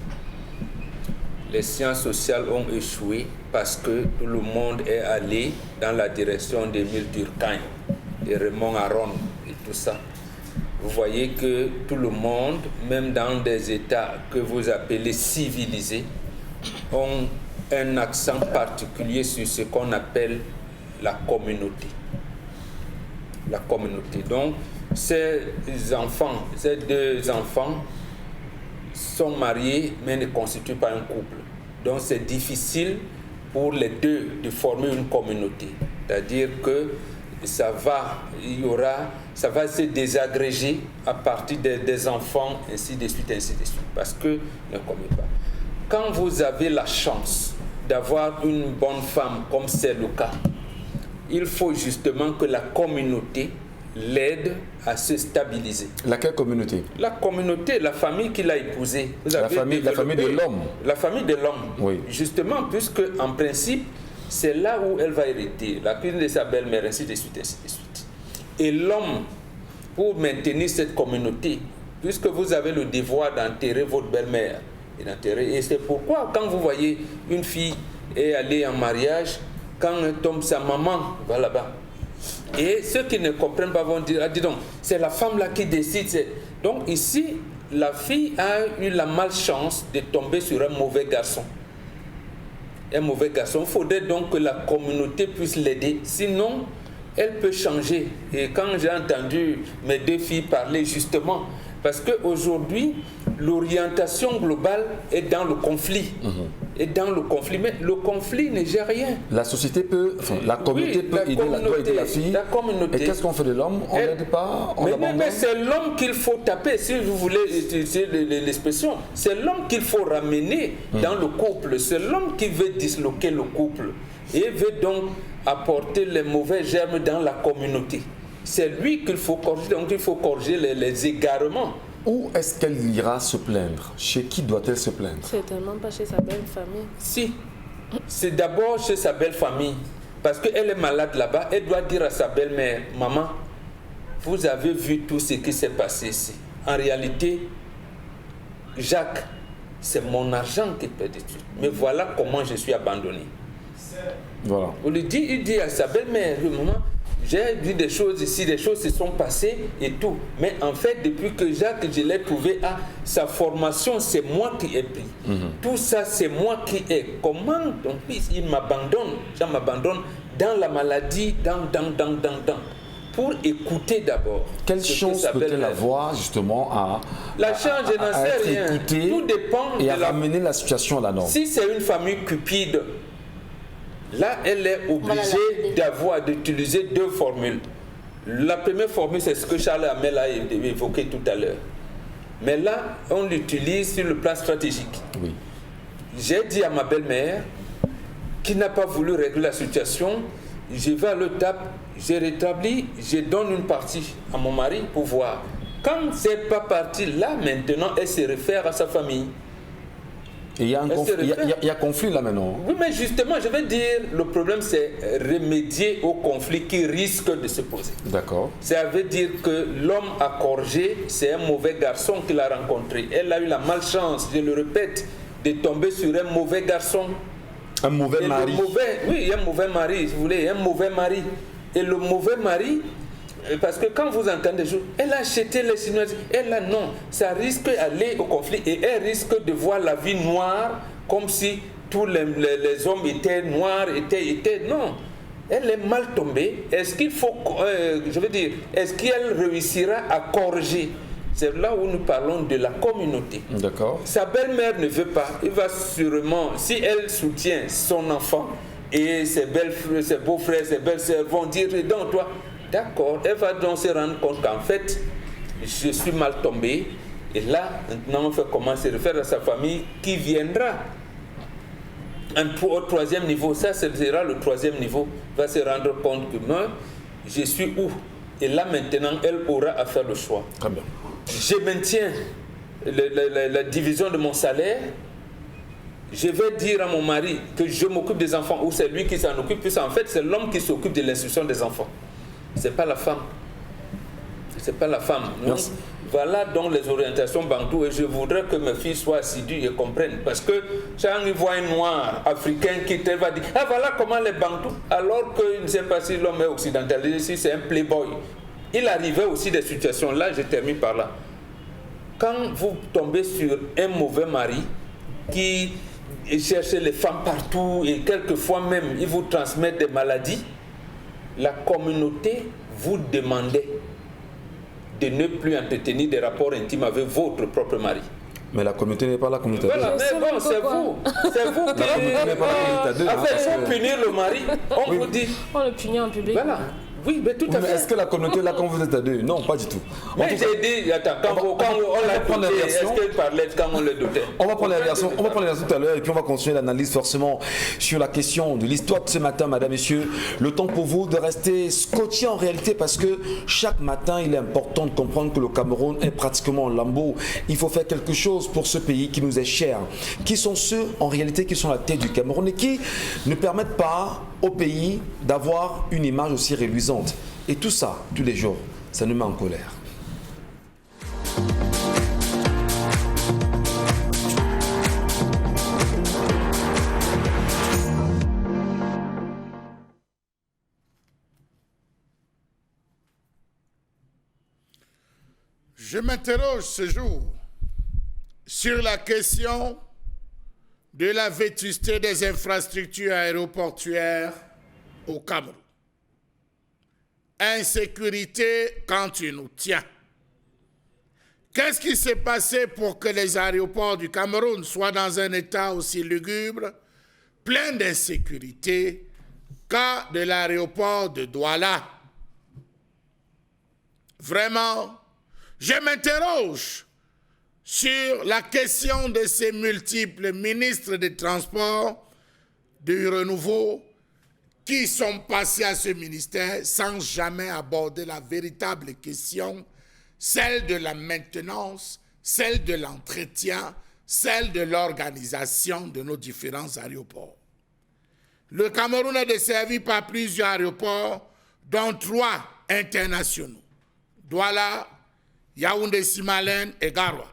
Les sciences sociales ont échoué parce que tout le monde est allé dans la direction d'Émile Durkheim, de Raymond Aron et tout ça. Vous voyez que tout le monde, même dans des États que vous appelez civilisés, ont un accent particulier sur ce qu'on appelle la communauté. La communauté. Donc, ces deux enfants sont mariés mais ne constituent pas un couple. Donc c'est difficile pour les deux de former une communauté. C'est-à-dire que ça va se désagréger à partir des enfants, ainsi de suite, parce que ne connaît pas. Quand vous avez la chance d'avoir une bonne femme, comme c'est le cas, il faut justement que la communauté l'aide à se stabiliser. Laquelle communauté? La communauté, la famille qu'il a épousée. La famille de l'homme. La famille de l'homme. Oui. Justement, puisque en principe, c'est là où elle va hériter, la cuisine de sa belle-mère, ainsi de suite, ainsi de suite. Et l'homme, pour maintenir cette communauté, puisque vous avez le devoir d'enterrer votre belle-mère, et c'est pourquoi, quand vous voyez une fille est allée en mariage, quand elle tombe, sa maman va là-bas. Et ceux qui ne comprennent pas vont dire, ah, dis donc, c'est la femme là qui décide. Donc ici, la fille a eu la malchance de tomber sur un mauvais garçon. Un mauvais garçon. Il faudrait donc que la communauté puisse l'aider. Sinon, elle peut changer. Et quand j'ai entendu mes deux filles parler justement, parce qu'aujourd'hui, l'orientation globale est dans le conflit. Est dans le conflit. Mais le conflit ne gère rien. La société peut, enfin, la communauté peut aider la fille. La communauté. Et qu'est-ce qu'on fait de l'homme? On n'aide pas, on abandonne. Mais c'est l'homme qu'il faut taper, si vous voulez utiliser l'expression. C'est l'homme qu'il faut ramener dans le couple. C'est l'homme qui veut disloquer le couple. Et veut donc apporter les mauvais germes dans la communauté. C'est lui qu'il faut corriger, donc il faut corriger les égarements. Où est-ce qu'elle ira se plaindre? Chez qui doit-elle se plaindre? Certainement pas chez sa belle famille. Si, c'est d'abord chez sa belle famille. Parce qu'elle est malade là-bas, elle doit dire à sa belle-mère, maman, vous avez vu tout ce qui s'est passé ici. En réalité, Jacques, c'est mon argent qui peut détruire. Mais voilà comment je suis abandonné. Voilà. Il dit à sa belle-mère, maman, j'ai vu des choses ici, des choses se sont passées et tout. Mais en fait, depuis que Jacques, je l'ai trouvé à sa formation, c'est moi qui ai pris. Tout ça, c'est moi qui ai. Comment ton fils, il m'abandonne, je m'abandonne dans la maladie, dans. Pour écouter d'abord. Quelle chance peut-elle avoir justement à être écoutée? Tout dépend et à ramener la situation à la norme. Si c'est une famille cupide, là, elle est obligée d'utiliser deux formules. La première formule, c'est ce que Charles Hamel a évoqué tout à l'heure. Mais là, on l'utilise sur le plan stratégique. Oui. J'ai dit à ma belle-mère, qui n'a pas voulu régler la situation, je vais à l'étape, je rétablis, je donne une partie à mon mari pour voir. Quand c'est pas parti, là, maintenant, elle se réfère à sa famille. Et il y a conflit là maintenant. Oui, mais justement, je vais dire, le problème c'est remédier au conflit qui risque de se poser. D'accord. Ça veut dire que l'homme à Corgé, c'est un mauvais garçon qu'il a rencontré. Elle a eu la malchance, je le répète, de tomber sur un mauvais garçon. Un mauvais mari. Oui, un mauvais mari, si vous voulez, un mauvais mari. Et le mauvais mari, parce que quand vous entendez des choses, elle a acheté les Chinoises, elle a non, ça risque d'aller au conflit et elle risque de voir la vie noire comme si tous les hommes étaient noirs, non. Elle est mal tombée. Est-ce qu'il faut, est-ce qu'elle réussira à corriger? C'est là où nous parlons de la communauté. D'accord. Sa belle-mère ne veut pas. Il va sûrement, si elle soutient son enfant et ses beaux-frères, ses belles-sœurs vont dire, donc toi, d'accord, elle va donc se rendre compte qu'en fait, je suis mal tombé. Et là, maintenant, on fait commencer à faire à sa famille qui viendra. Au troisième niveau, ça sera le troisième niveau, va se rendre compte que moi, je suis où? Et là, maintenant, elle aura à faire le choix. Très bien. Je maintiens la division de mon salaire. Je vais dire à mon mari que je m'occupe des enfants ou c'est lui qui s'en occupe, puisque en fait, c'est l'homme qui s'occupe de l'instruction des enfants. C'est pas la femme. C'est pas la femme. Donc, voilà donc les orientations bantou et je voudrais que mes filles soient assidues et comprennent. Parce que quand ils voient un noir africain qui va dire ah voilà comment les bantous, alors que je ne sais pas si l'homme est occidentalisé, si c'est un playboy. Il arrivait aussi des situations, là je termine par là. Quand vous tombez sur un mauvais mari qui cherche les femmes partout et quelquefois même il vous transmet des maladies, la communauté vous demandait de ne plus entretenir des rapports intimes avec votre propre mari. Mais la communauté n'est pas la communauté. Voilà, mais bon, c'est vous. C'est vous qui... faut punir le mari, on vous dit... On le punit en public. Voilà. Oui, mais tout à fait. Est-ce que la communauté, là, quand vous êtes à deux? Non, pas du tout. Mais j'ai dit, attends, quand on l'a doté, est-ce qu'elle parlait quand on le dotait? On va prendre la version tout à l'heure et puis on va continuer l'analyse forcément sur la question de l'histoire de ce matin, madame, messieurs. Le temps pour vous de rester scotché en réalité parce que chaque matin, il est important de comprendre que le Cameroun est pratiquement en lambeaux. Il faut faire quelque chose pour ce pays qui nous est cher. Qui sont ceux, en réalité, qui sont à la tête du Cameroun et qui ne permettent pas au pays d'avoir une image aussi réluisante. Et tout ça, tous les jours, ça nous met en colère. Je m'interroge ce jour sur la question de la vétusté des infrastructures aéroportuaires au Cameroun. Insécurité quand tu nous tiens. Qu'est-ce qui s'est passé pour que les aéroports du Cameroun soient dans un état aussi lugubre, plein d'insécurité, qu'à de l'aéroport de Douala? Vraiment, je m'interroge sur la question de ces multiples ministres des Transports, du renouveau, qui sont passés à ce ministère sans jamais aborder la véritable question, celle de la maintenance, celle de l'entretien, celle de l'organisation de nos différents aéroports. Le Cameroun est desservi par plusieurs aéroports, dont 3 internationaux, Douala, Yaoundé-Simalène et Garoua,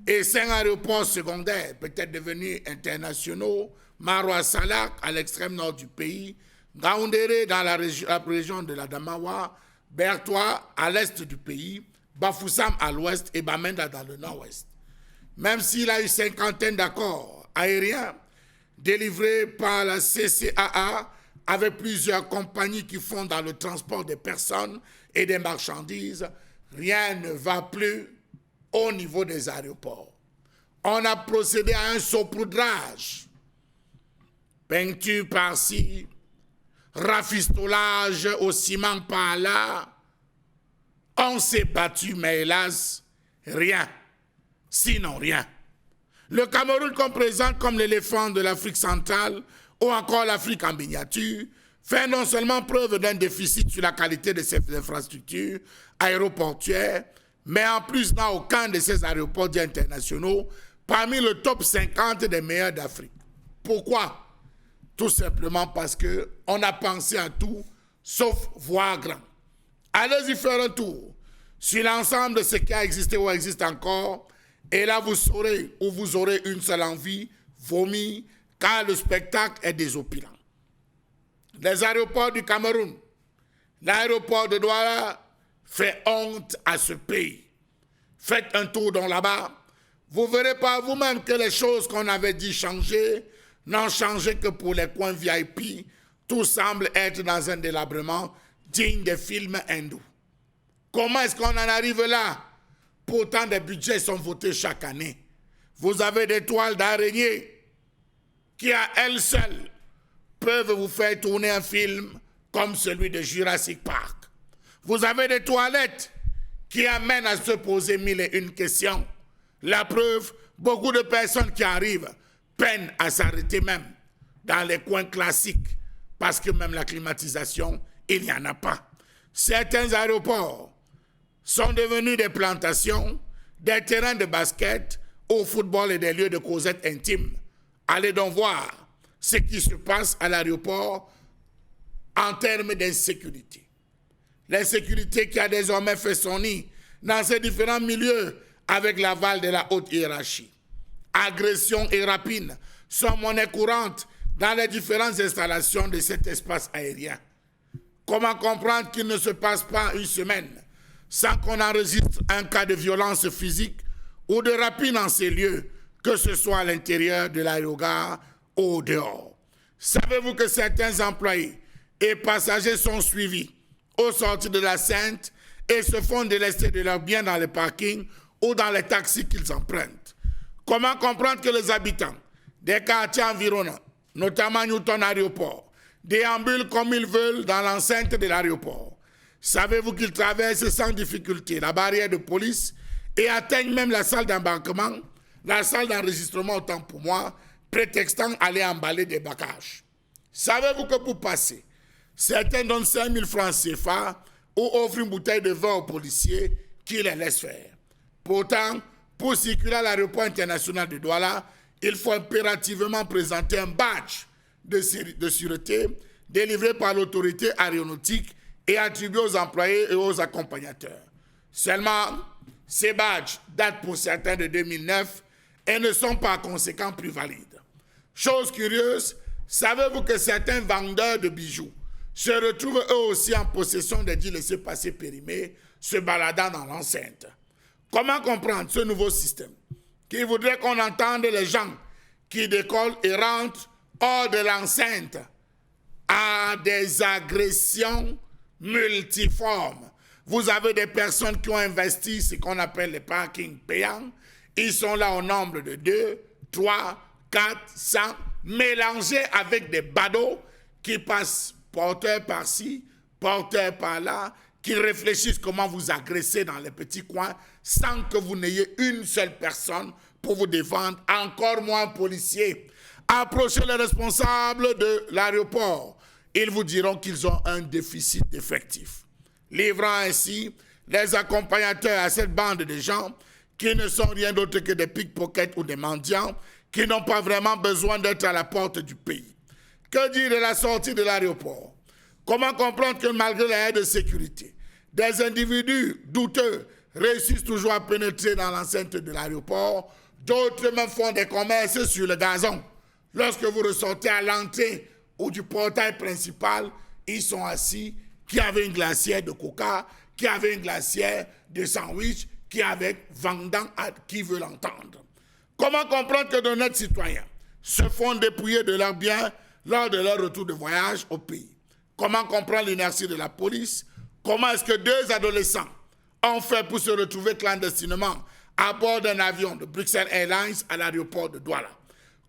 et 5 aéroports secondaires, peut-être devenus internationaux, Maroua-Salak à l'extrême nord du pays, Gaoundéré dans la région de la Damawa, Bertois à l'est du pays, Bafoussam à l'ouest et Bamenda dans le nord-ouest. Même s'il a eu 50 d'accords aériens délivrés par la CCAA avec plusieurs compagnies qui font dans le transport des personnes et des marchandises, rien ne va plus au niveau des aéroports. On a procédé à un saupoudrage. Peinture par-ci, rafistolage au ciment par-là. On s'est battu, mais hélas, rien. Sinon rien. Le Cameroun qu'on présente comme l'éléphant de l'Afrique centrale ou encore l'Afrique en miniature fait non seulement preuve d'un déficit sur la qualité de ses infrastructures aéroportuaires, mais en plus n'a aucun de ces aéroports dits internationaux parmi le top 50 des meilleurs d'Afrique. Pourquoi? Tout simplement parce qu'on a pensé à tout, sauf voir grand. Allez-y faire un tour sur l'ensemble de ce qui a existé ou existe encore, et là vous saurez où vous aurez une seule envie, vomir, car le spectacle est désopilant. Les aéroports du Cameroun, l'aéroport de Douala fait honte à ce pays. Faites un tour dans là-bas, vous verrez par vous-même que les choses qu'on avait dit changer n'ont changé que pour les coins VIP. Tout semble être dans un délabrement digne des films hindous. Comment est-ce qu'on en arrive là? Pourtant, des budgets sont votés chaque année. Vous avez des toiles d'araignée qui, à elles seules, peuvent vous faire tourner un film comme celui de Jurassic Park. Vous avez des toilettes qui amènent à se poser 1001 questions. La preuve, beaucoup de personnes qui arrivent peinent à s'arrêter même dans les coins classiques parce que même la climatisation, il n'y en a pas. Certains aéroports sont devenus des plantations, des terrains de basket, au football et des lieux de causette intimes. Allez donc voir ce qui se passe à l'aéroport en termes d'insécurité. L'insécurité qui a désormais fait son nid dans ces différents milieux avec l'aval de la haute hiérarchie. Agressions et rapines sont monnaie courante dans les différentes installations de cet espace aérien. Comment comprendre qu'il ne se passe pas une semaine sans qu'on enregistre un cas de violence physique ou de rapine en ces lieux, que ce soit à l'intérieur de l'aérogare ou au dehors? Savez-vous que certains employés et passagers sont suivis au sortir de la Sainte et se font délester de leurs biens dans les parkings ou dans les taxis qu'ils empruntent. Comment comprendre que les habitants des quartiers environnants, notamment Newton Aéroport, déambulent comme ils veulent dans l'enceinte de l'aéroport? Savez-vous qu'ils traversent sans difficulté la barrière de police et atteignent même la salle d'embarquement, la salle d'enregistrement autant pour moi, prétextant aller emballer des bagages? Savez-vous que pour passer, certains donnent 5 000 francs CFA ou offrent une bouteille de vin aux policiers qui les laissent faire? Pourtant, pour circuler à l'aéroport international de Douala, il faut impérativement présenter un badge de sûreté délivré par l'autorité aéronautique et attribué aux employés et aux accompagnateurs. Seulement, ces badges datent pour certains de 2009 et ne sont par conséquent plus valides. Chose curieuse, savez-vous que certains vendeurs de bijoux se retrouvent eux aussi en possession des dits laissez-passer périmés, se baladant dans l'enceinte? Comment comprendre ce nouveau système qui voudrait qu'on entende les gens qui décollent et rentrent hors de l'enceinte à des agressions multiformes? Vous avez des personnes qui ont investi ce qu'on appelle les parkings payants. Ils sont là au nombre de 2, 3, 4, 100, mélangés avec des badauds qui passent porteurs par-ci, porteurs par-là, qui réfléchissent comment vous agresser dans les petits coins sans que vous n'ayez une seule personne pour vous défendre, encore moins policiers. Approchez les responsables de l'aéroport. Ils vous diront qu'ils ont un déficit d'effectifs, livrant ainsi les accompagnateurs à cette bande de gens qui ne sont rien d'autre que des pickpockets ou des mendiants qui n'ont pas vraiment besoin d'être à la porte du pays. Que dire de la sortie de l'aéroport? Comment comprendre que malgré la aide de sécurité, des individus douteux réussissent toujours à pénétrer dans l'enceinte de l'aéroport, d'autres même font des commerces sur le gazon. Lorsque vous ressortez à l'entrée ou du portail principal, ils sont assis, qui avaient une glacière de coca, qui avaient une glacière de sandwich, qui avaient vendant à qui veut l'entendre. Comment comprendre que d'honnêtes citoyens se font dépouiller de leurs biens lors de leur retour de voyage au pays? Comment comprendre l'inertie de la police? Comment est-ce que 2 adolescents ont fait pour se retrouver clandestinement à bord d'un avion de Bruxelles Airlines à l'aéroport de Douala?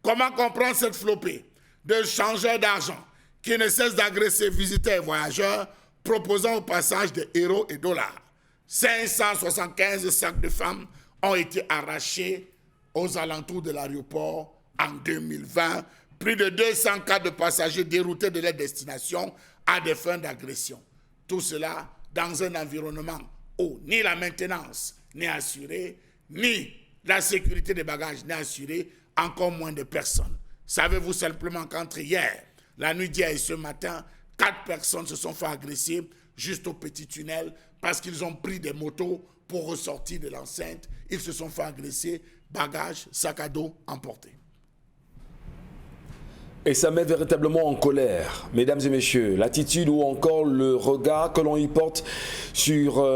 Comment comprendre cette flopée de changeurs d'argent qui ne cessent d'agresser visiteurs et voyageurs, proposant au passage des euros et dollars? 575 sacs de femmes ont été arrachés aux alentours de l'aéroport en 2020. Plus de 200 cas de passagers déroutés de leur destination à des fins d'agression. Tout cela dans un environnement où ni la maintenance n'est assurée, ni la sécurité des bagages n'est assurée, encore moins de personnes. Savez-vous simplement qu'entre hier, la nuit d'hier et ce matin, 4 personnes se sont fait agresser juste au petit tunnel parce qu'ils ont pris des motos pour ressortir de l'enceinte. Ils se sont fait agresser, bagages, sacs à dos emportés. Et ça met véritablement en colère, mesdames et messieurs, l'attitude ou encore le regard que l'on y porte sur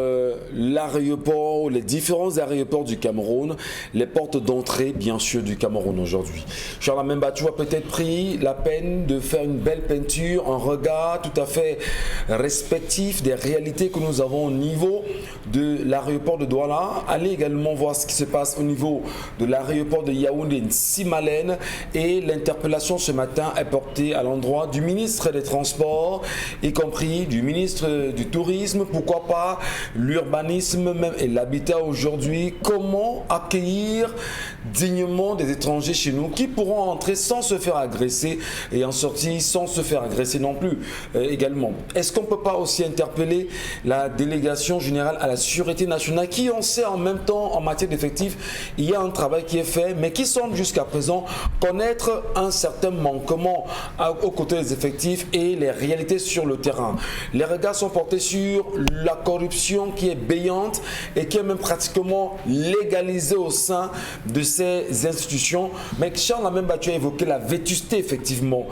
l'aéroport, les différents aéroports du Cameroun, les portes d'entrée bien sûr du Cameroun aujourd'hui. Charles Membachou a peut-être pris la peine de faire une belle peinture, un regard tout à fait respectif des réalités que nous avons au niveau de l'aéroport de Douala. Allez également voir ce qui se passe au niveau de l'aéroport de Yaoundé-Nsimalène et l'interpellation ce matin est porté à l'endroit du ministre des Transports, y compris du ministre du Tourisme, pourquoi pas l'urbanisme même et l'habitat aujourd'hui. Comment accueillir dignement des étrangers chez nous qui pourront entrer sans se faire agresser et en sortir sans se faire agresser non plus également. Est-ce qu'on ne peut pas aussi interpeller la délégation générale à la sûreté nationale qui en sait en même temps en matière d'effectifs, il y a un travail qui est fait mais qui semble jusqu'à présent connaître un certain manquement aux côtés des effectifs et les réalités sur le terrain. Les regards sont portés sur la corruption qui est béante et qui est même pratiquement légalisée au sein de ces institutions. Mais Charles a même battu à évoquer la vétusté effectivement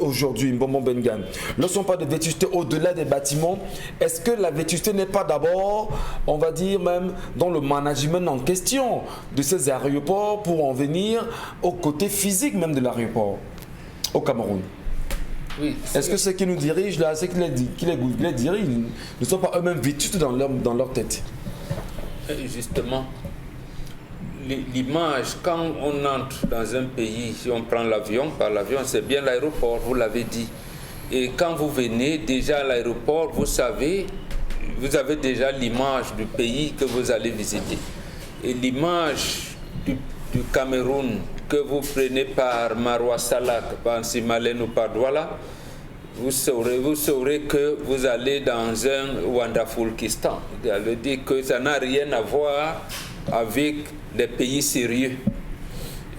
aujourd'hui, Mbombo Bengan. Lorsqu'on parle de vétusté au-delà des bâtiments, est-ce que la vétusté n'est pas d'abord, on va dire même, dans le management en question de ces aéroports pour en venir au côté physique même de l'aéroport au Cameroun? Oui. Est-ce que ceux qui nous dirigent, là, ceux qui les dirigent, ne sont pas eux-mêmes vêtus dans leur tête? Justement, l'image, quand on entre dans un pays, si on prend l'avion, par l'avion, c'est bien l'aéroport, vous l'avez dit. Et quand vous venez déjà à l'aéroport, vous avez déjà l'image du pays que vous allez visiter. Et l'image du Cameroun que vous prenez par Marwa Salak, par Simalène ou par Douala, vous saurez que vous allez dans un Wonderfulkistan. Ça veut dire que ça n'a rien à voir avec des pays sérieux.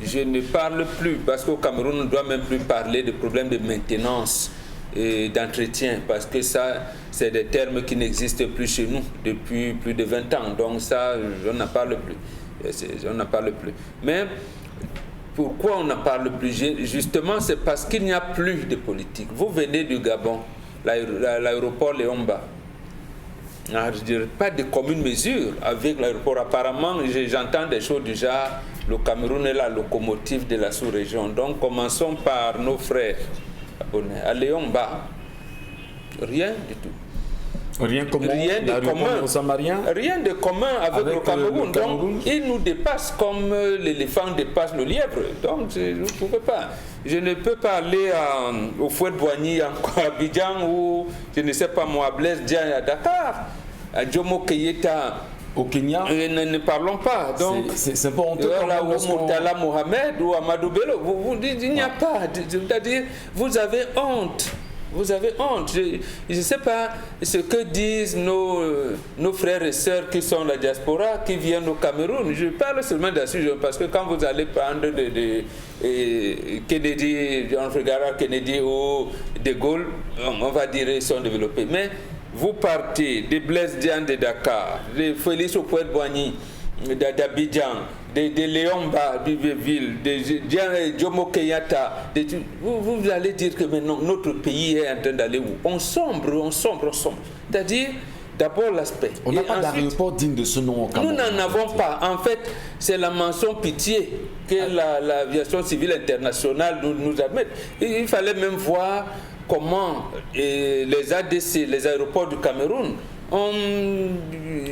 Je ne parle plus, parce qu'au Cameroun, on ne doit même plus parler de problèmes de maintenance et d'entretien, parce que ça, c'est des termes qui n'existent plus chez nous depuis plus de 20 ans. Donc ça, on n'en parle plus. On n'en parle plus. Mais pourquoi on n'en parle plus? Justement, c'est parce qu'il n'y a plus de politique. Vous venez du Gabon, l'aéroport Léomba. Je dirais pas de commune mesure avec l'aéroport. Apparemment, j'entends des choses du genre, le Cameroun est la locomotive de la sous-région. Donc, commençons par nos frères abonnés. À Léomba, rien du tout. Rien de commun. Rien de commun avec le Cameroun. Donc, il nous dépasse comme l'éléphant dépasse le lièvre. Donc, je ne pouvais pas. Je ne peux pas aller au Fouet de Boigny, à Abidjan, ou je ne sais pas moi, à Blaise Diagne, à Dakar, à Jomo Keyeta. Au Kenya. Ne parlons pas. Donc, c'est pas honteux. Ou Murtala Mohamed ou Amadou Bello. Vous dites, il n'y a pas. C'est-à-dire, vous avez honte. Vous avez honte. Je ne sais pas ce que disent nos frères et sœurs qui sont la diaspora, qui viennent au Cameroun. Je parle seulement de ce parce que quand vous allez prendre Kennedy, John Fregara Kennedy ou De Gaulle, on va dire qu'ils sont développés. Mais vous partez de Blaise Diagne de Dakar, de Félix Houphouët-Boigny d'Abidjan, de Léomba, Bibéville, de Jomo Kenyatta, vous allez dire que maintenant notre pays est en train d'aller où? On sombre. C'est-à-dire, d'abord l'aspect. On n'a pas d'aéroport digne de ce nom au Cameroun. Nous n'en avons pas. En fait, c'est la mention pitié que l'aviation civile internationale nous admet. Il fallait même voir comment les ADC, les aéroports du Cameroun,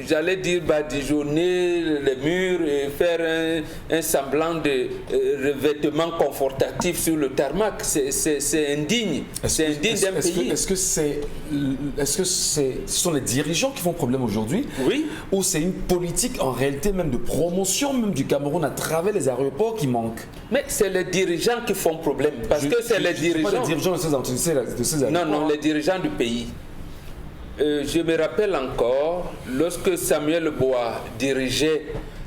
j'allais dire badigeonner les murs et faire un semblant de revêtement confortatif sur le tarmac. C'est indigne. C'est indigne d'un pays. Est-ce que ce sont les dirigeants qui font problème aujourd'hui? Oui. Ou c'est une politique en réalité même de promotion même du Cameroun à travers les aéroports qui manquent? Mais c'est les dirigeants qui font problème. Parce que c'est les dirigeants. Pas les dirigeants de ces aéroports. Non, les dirigeants du pays. Je me rappelle encore, lorsque Samuel Bois dirigeait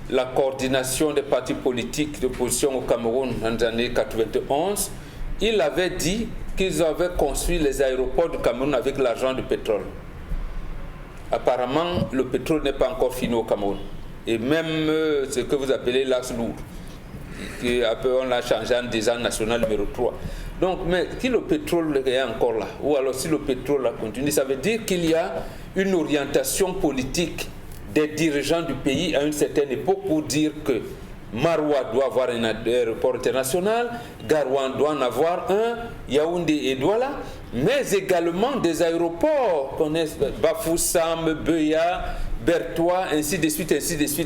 la coordination des partis politiques d'opposition au Cameroun en les années 91, il avait dit qu'ils avaient construit les aéroports du Cameroun avec l'argent du pétrole. Apparemment, le pétrole n'est pas encore fini au Cameroun. Et même ce que vous appelez l'axe lourd, on l'a changé en disant national numéro 3. Donc, mais si le pétrole est encore là, ou alors si le pétrole a continué, ça veut dire qu'il y a une orientation politique des dirigeants du pays à une certaine époque pour dire que Marwa doit avoir un aéroport international, Garouane doit en avoir un, Yaoundé et Douala, mais également des aéroports, qu'on est Bafoussam, Beya, Bertois, ainsi de suite,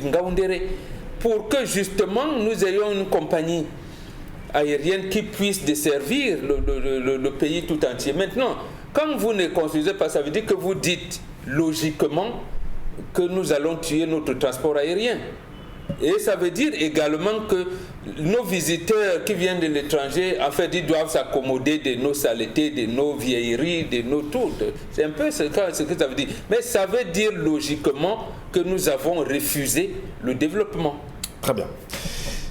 Ngaoundéré, pour que justement nous ayons une compagnie aérienne qui puisse desservir le pays tout entier. Maintenant, quand vous ne construisez pas, ça veut dire que vous dites logiquement que nous allons tuer notre transport aérien. Et ça veut dire également que nos visiteurs qui viennent de l'étranger, en fait, ils doivent s'accommoder de nos saletés, de nos vieilleries, de nos tout. C'est un peu ce que ça veut dire. Mais ça veut dire logiquement que nous avons refusé le développement. Très bien.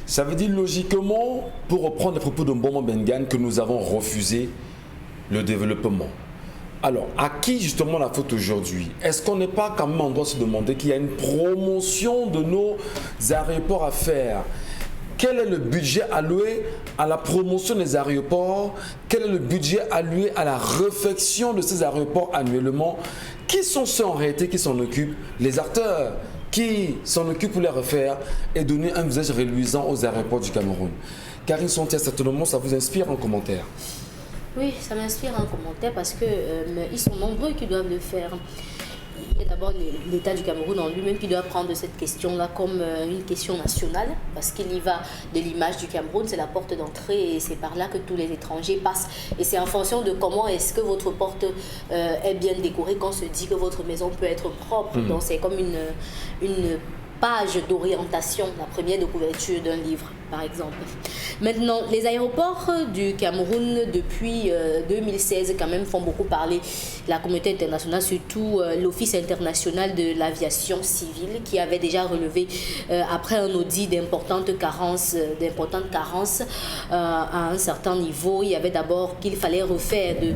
Ça veut dire logiquement, pour reprendre les propos de Mboma Bengan, que nous avons refusé le développement. Alors, à qui justement la faute aujourd'hui? Est-ce qu'on n'est pas quand même en droit de se demander qu'il y a une promotion de nos aéroports à faire? Quel est le budget alloué à la promotion des aéroports? Quel est le budget alloué à la réfection de ces aéroports annuellement? Qui sont ceux en réalité qui s'en occupent? Les acteurs qui s'en occupent pour les refaire et donner un visage reluisant aux aéroports du Cameroun. Karine Sontia, certainement, ça vous inspire en commentaire. Oui, ça m'inspire un commentaire parce que ils sont nombreux qui doivent le faire. Il y a d'abord l'État du Cameroun en lui-même qui doit prendre cette question-là comme une question nationale parce qu'il y va de l'image du Cameroun, c'est la porte d'entrée et c'est par là que tous les étrangers passent. Et c'est en fonction de comment est-ce que votre porte est bien décorée qu'on se dit que votre maison peut être propre. Donc c'est comme une page d'orientation, la première de couverture d'un livre, par exemple. Maintenant, les aéroports du Cameroun, depuis 2016, quand même, font beaucoup parler la communauté internationale, surtout l'Office international de l'aviation civile, qui avait déjà relevé, après un audit d'importantes carences à un certain niveau. Il y avait d'abord qu'il fallait refaire de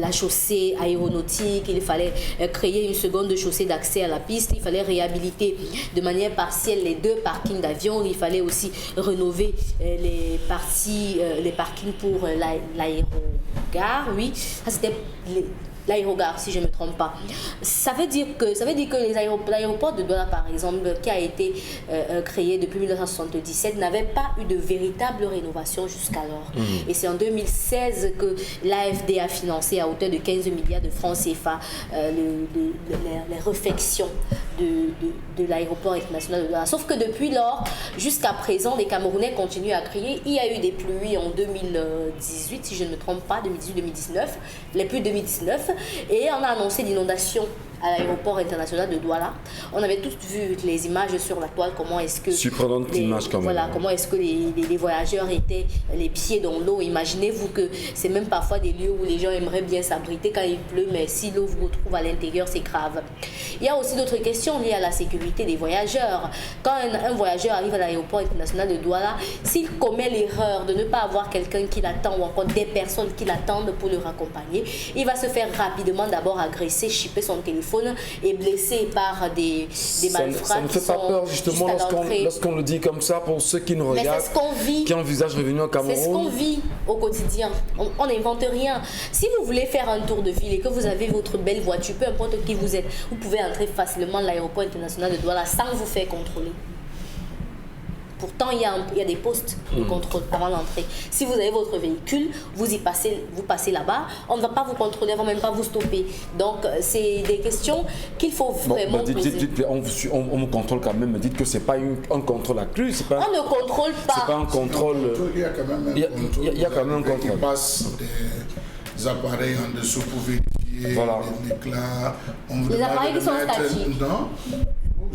la chaussée aéronautique, il fallait créer une seconde chaussée d'accès à la piste, il fallait réhabiliter de manière partielle les 2 parkings d'avions, il fallait aussi rénover les parkings pour l'aérogare, oui, ça c'était l'aérogare si je ne me trompe pas. Ça veut dire que l'aéroport de Douala par exemple, qui a été créé depuis 1977, n'avait pas eu de véritable rénovation jusqu'alors. Et c'est en 2016 que l'AFD a financé à hauteur de 15 milliards de francs CFA les réfections de l'aéroport international de Douala. Sauf que depuis lors, jusqu'à présent, les Camerounais continuent à crier. Il y a eu des pluies en 2018, si je ne me trompe pas, 2018-2019, les pluies 2019, et on a annoncé l'inondation à l'aéroport international de Douala. On avait tous vu les images sur la toile, comment est-ce que comment est-ce que les voyageurs étaient les pieds dans l'eau. Imaginez-vous que c'est même parfois des lieux où les gens aimeraient bien s'abriter quand il pleut, mais si l'eau vous retrouve à l'intérieur, c'est grave. Il y a aussi d'autres questions liées à la sécurité des voyageurs. Quand un voyageur arrive à l'aéroport international de Douala, s'il commet l'erreur de ne pas avoir quelqu'un qui l'attend ou encore des personnes qui l'attendent pour le raccompagner, il va se faire rapidement d'abord agresser, chipper son téléphone et blessé par des malfrats. Ça ne fait pas peur justement lorsqu'on le dit comme ça pour ceux qui nous regardent, qui ont le visage revenu au Cameroun. C'est ce qu'on vit au quotidien. On n'invente rien. Si vous voulez faire un tour de ville et que vous avez votre belle voiture, peu importe qui vous êtes, vous pouvez entrer facilement à l'aéroport international de Douala sans vous faire contrôler. Pourtant, il y a des postes de contrôle avant l'entrée. Si vous avez votre véhicule, vous passez là-bas, on ne va pas vous contrôler, on ne va même pas vous stopper. Donc, c'est des questions qu'il faut vraiment poser. On me contrôle quand même, mais dites que ce n'est pas un contrôle accru. On ne contrôle pas. C'est pas un contrôle. Il y a quand même un contrôle. Il passe des appareils en dessous pour vérifier l'éclat. Les appareils qui sont statiques. Non.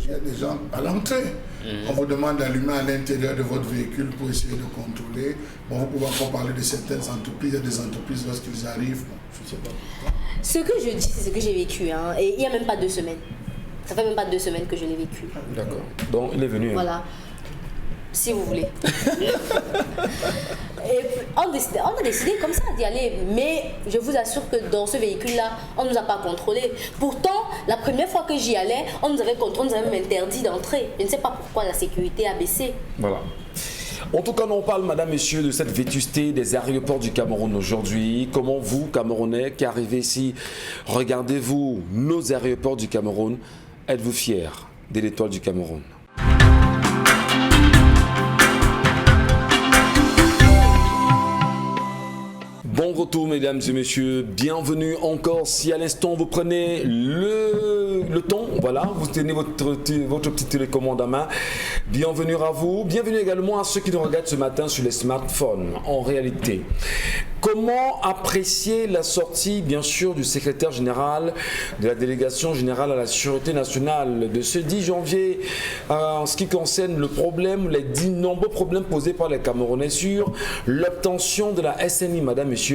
Il y a des gens à l'entrée. On vous demande d'allumer à l'intérieur de votre véhicule pour essayer de contrôler. Bon, vous pouvez encore parler de certaines entreprises. Il y a des entreprises, lorsqu'ils arrivent, je ne sais pas pourquoi. Ce que je dis, c'est ce que j'ai vécu. Hein. Et il n'y a même pas 2 semaines. Ça fait même pas 2 semaines que je l'ai vécu. D'accord. Donc, il est venu. Voilà. Si vous voulez. Et on a décidé comme ça d'y aller. Mais je vous assure que dans ce véhicule-là, on ne nous a pas contrôlés. Pourtant, la première fois que j'y allais, on nous avait contrôlé, on nous avait même interdit d'entrer. Je ne sais pas pourquoi la sécurité a baissé. Voilà. En tout cas, on parle, madame, messieurs, de cette vétusté des aéroports du Cameroun aujourd'hui. Comment vous, Camerounais, qui arrivez ici, regardez-vous nos aéroports du Cameroun? Êtes-vous fiers de l'étoile du Cameroun? Bon retour mesdames et messieurs, bienvenue encore. Si à l'instant vous prenez le temps, voilà, vous tenez votre petite télécommande à main, bienvenue à vous. Bienvenue également à ceux qui nous regardent ce matin sur les smartphones. En réalité, comment apprécier la sortie bien sûr du secrétaire général de la délégation générale à la sûreté nationale de ce 10 janvier en ce qui concerne le problème, les nombreux problèmes posés par les Camerounais sur l'obtention de la SNI, madame, messieurs.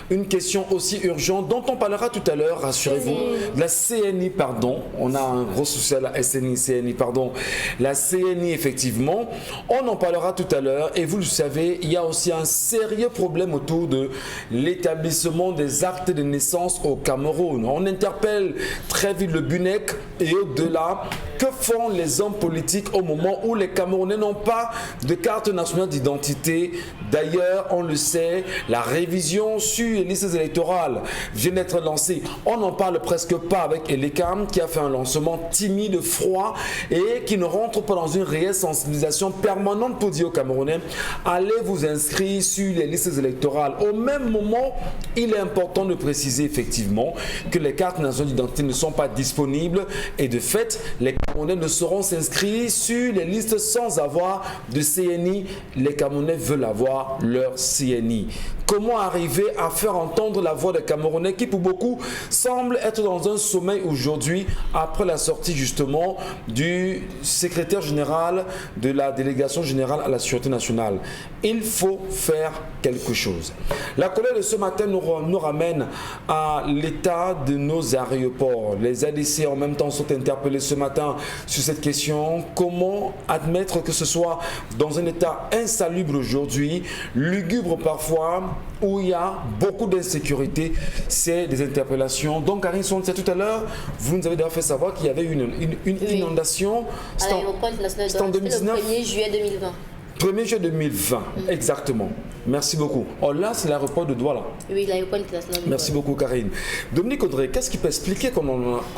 Une question aussi urgente dont on parlera tout à l'heure, rassurez-vous. La CNI, pardon. On a un gros souci à la SNI, CNI, pardon. La CNI, effectivement. On en parlera tout à l'heure. Et vous le savez, il y a aussi un sérieux problème autour de l'établissement des actes de naissance au Cameroun. On interpelle très vite le BUNEC et au-delà, que font les hommes politiques au moment où les Camerounais n'ont pas de carte nationale d'identité? D'ailleurs, on le sait, la révision sur les listes électorales vient d'être lancée. On n'en parle presque pas avec Elekam qui a fait un lancement timide, froid et qui ne rentre pas dans une réelle sensibilisation permanente pour dire aux Camerounais, allez vous inscrire sur les listes électorales. Au même moment, il est important de préciser effectivement que les cartes nationales d'identité ne sont pas disponibles et de fait, les Camerounais ne sauront s'inscrire sur les listes sans avoir de CNI. Les Camerounais veulent avoir leur CNI. Comment arriver à faire entendre la voix des Camerounais qui pour beaucoup semblent être dans un sommeil aujourd'hui après la sortie justement du secrétaire général de la délégation générale à la sûreté nationale. Il faut faire quelque chose. La colère de ce matin nous ramène à l'état de nos aéroports. Les ADC en même temps sont interpellés ce matin sur cette question. Comment admettre que ce soit dans un état insalubre aujourd'hui, lugubre parfois, où il y a beaucoup d'insécurité? C'est des interpellations. Donc Karine Sontia, tout à l'heure, vous nous avez d'ailleurs fait savoir qu'il y avait une inondation. À l'aéroport international de Douala, c'était le 1er juillet 2020. 1er juillet 2020, exactement. Merci beaucoup. Oh là, c'est l'aéroport de Douala. Oui, l'aéroport international de Douala. Merci beaucoup, Karine. Dominique Audrey, qu'est-ce qui peut expliquer que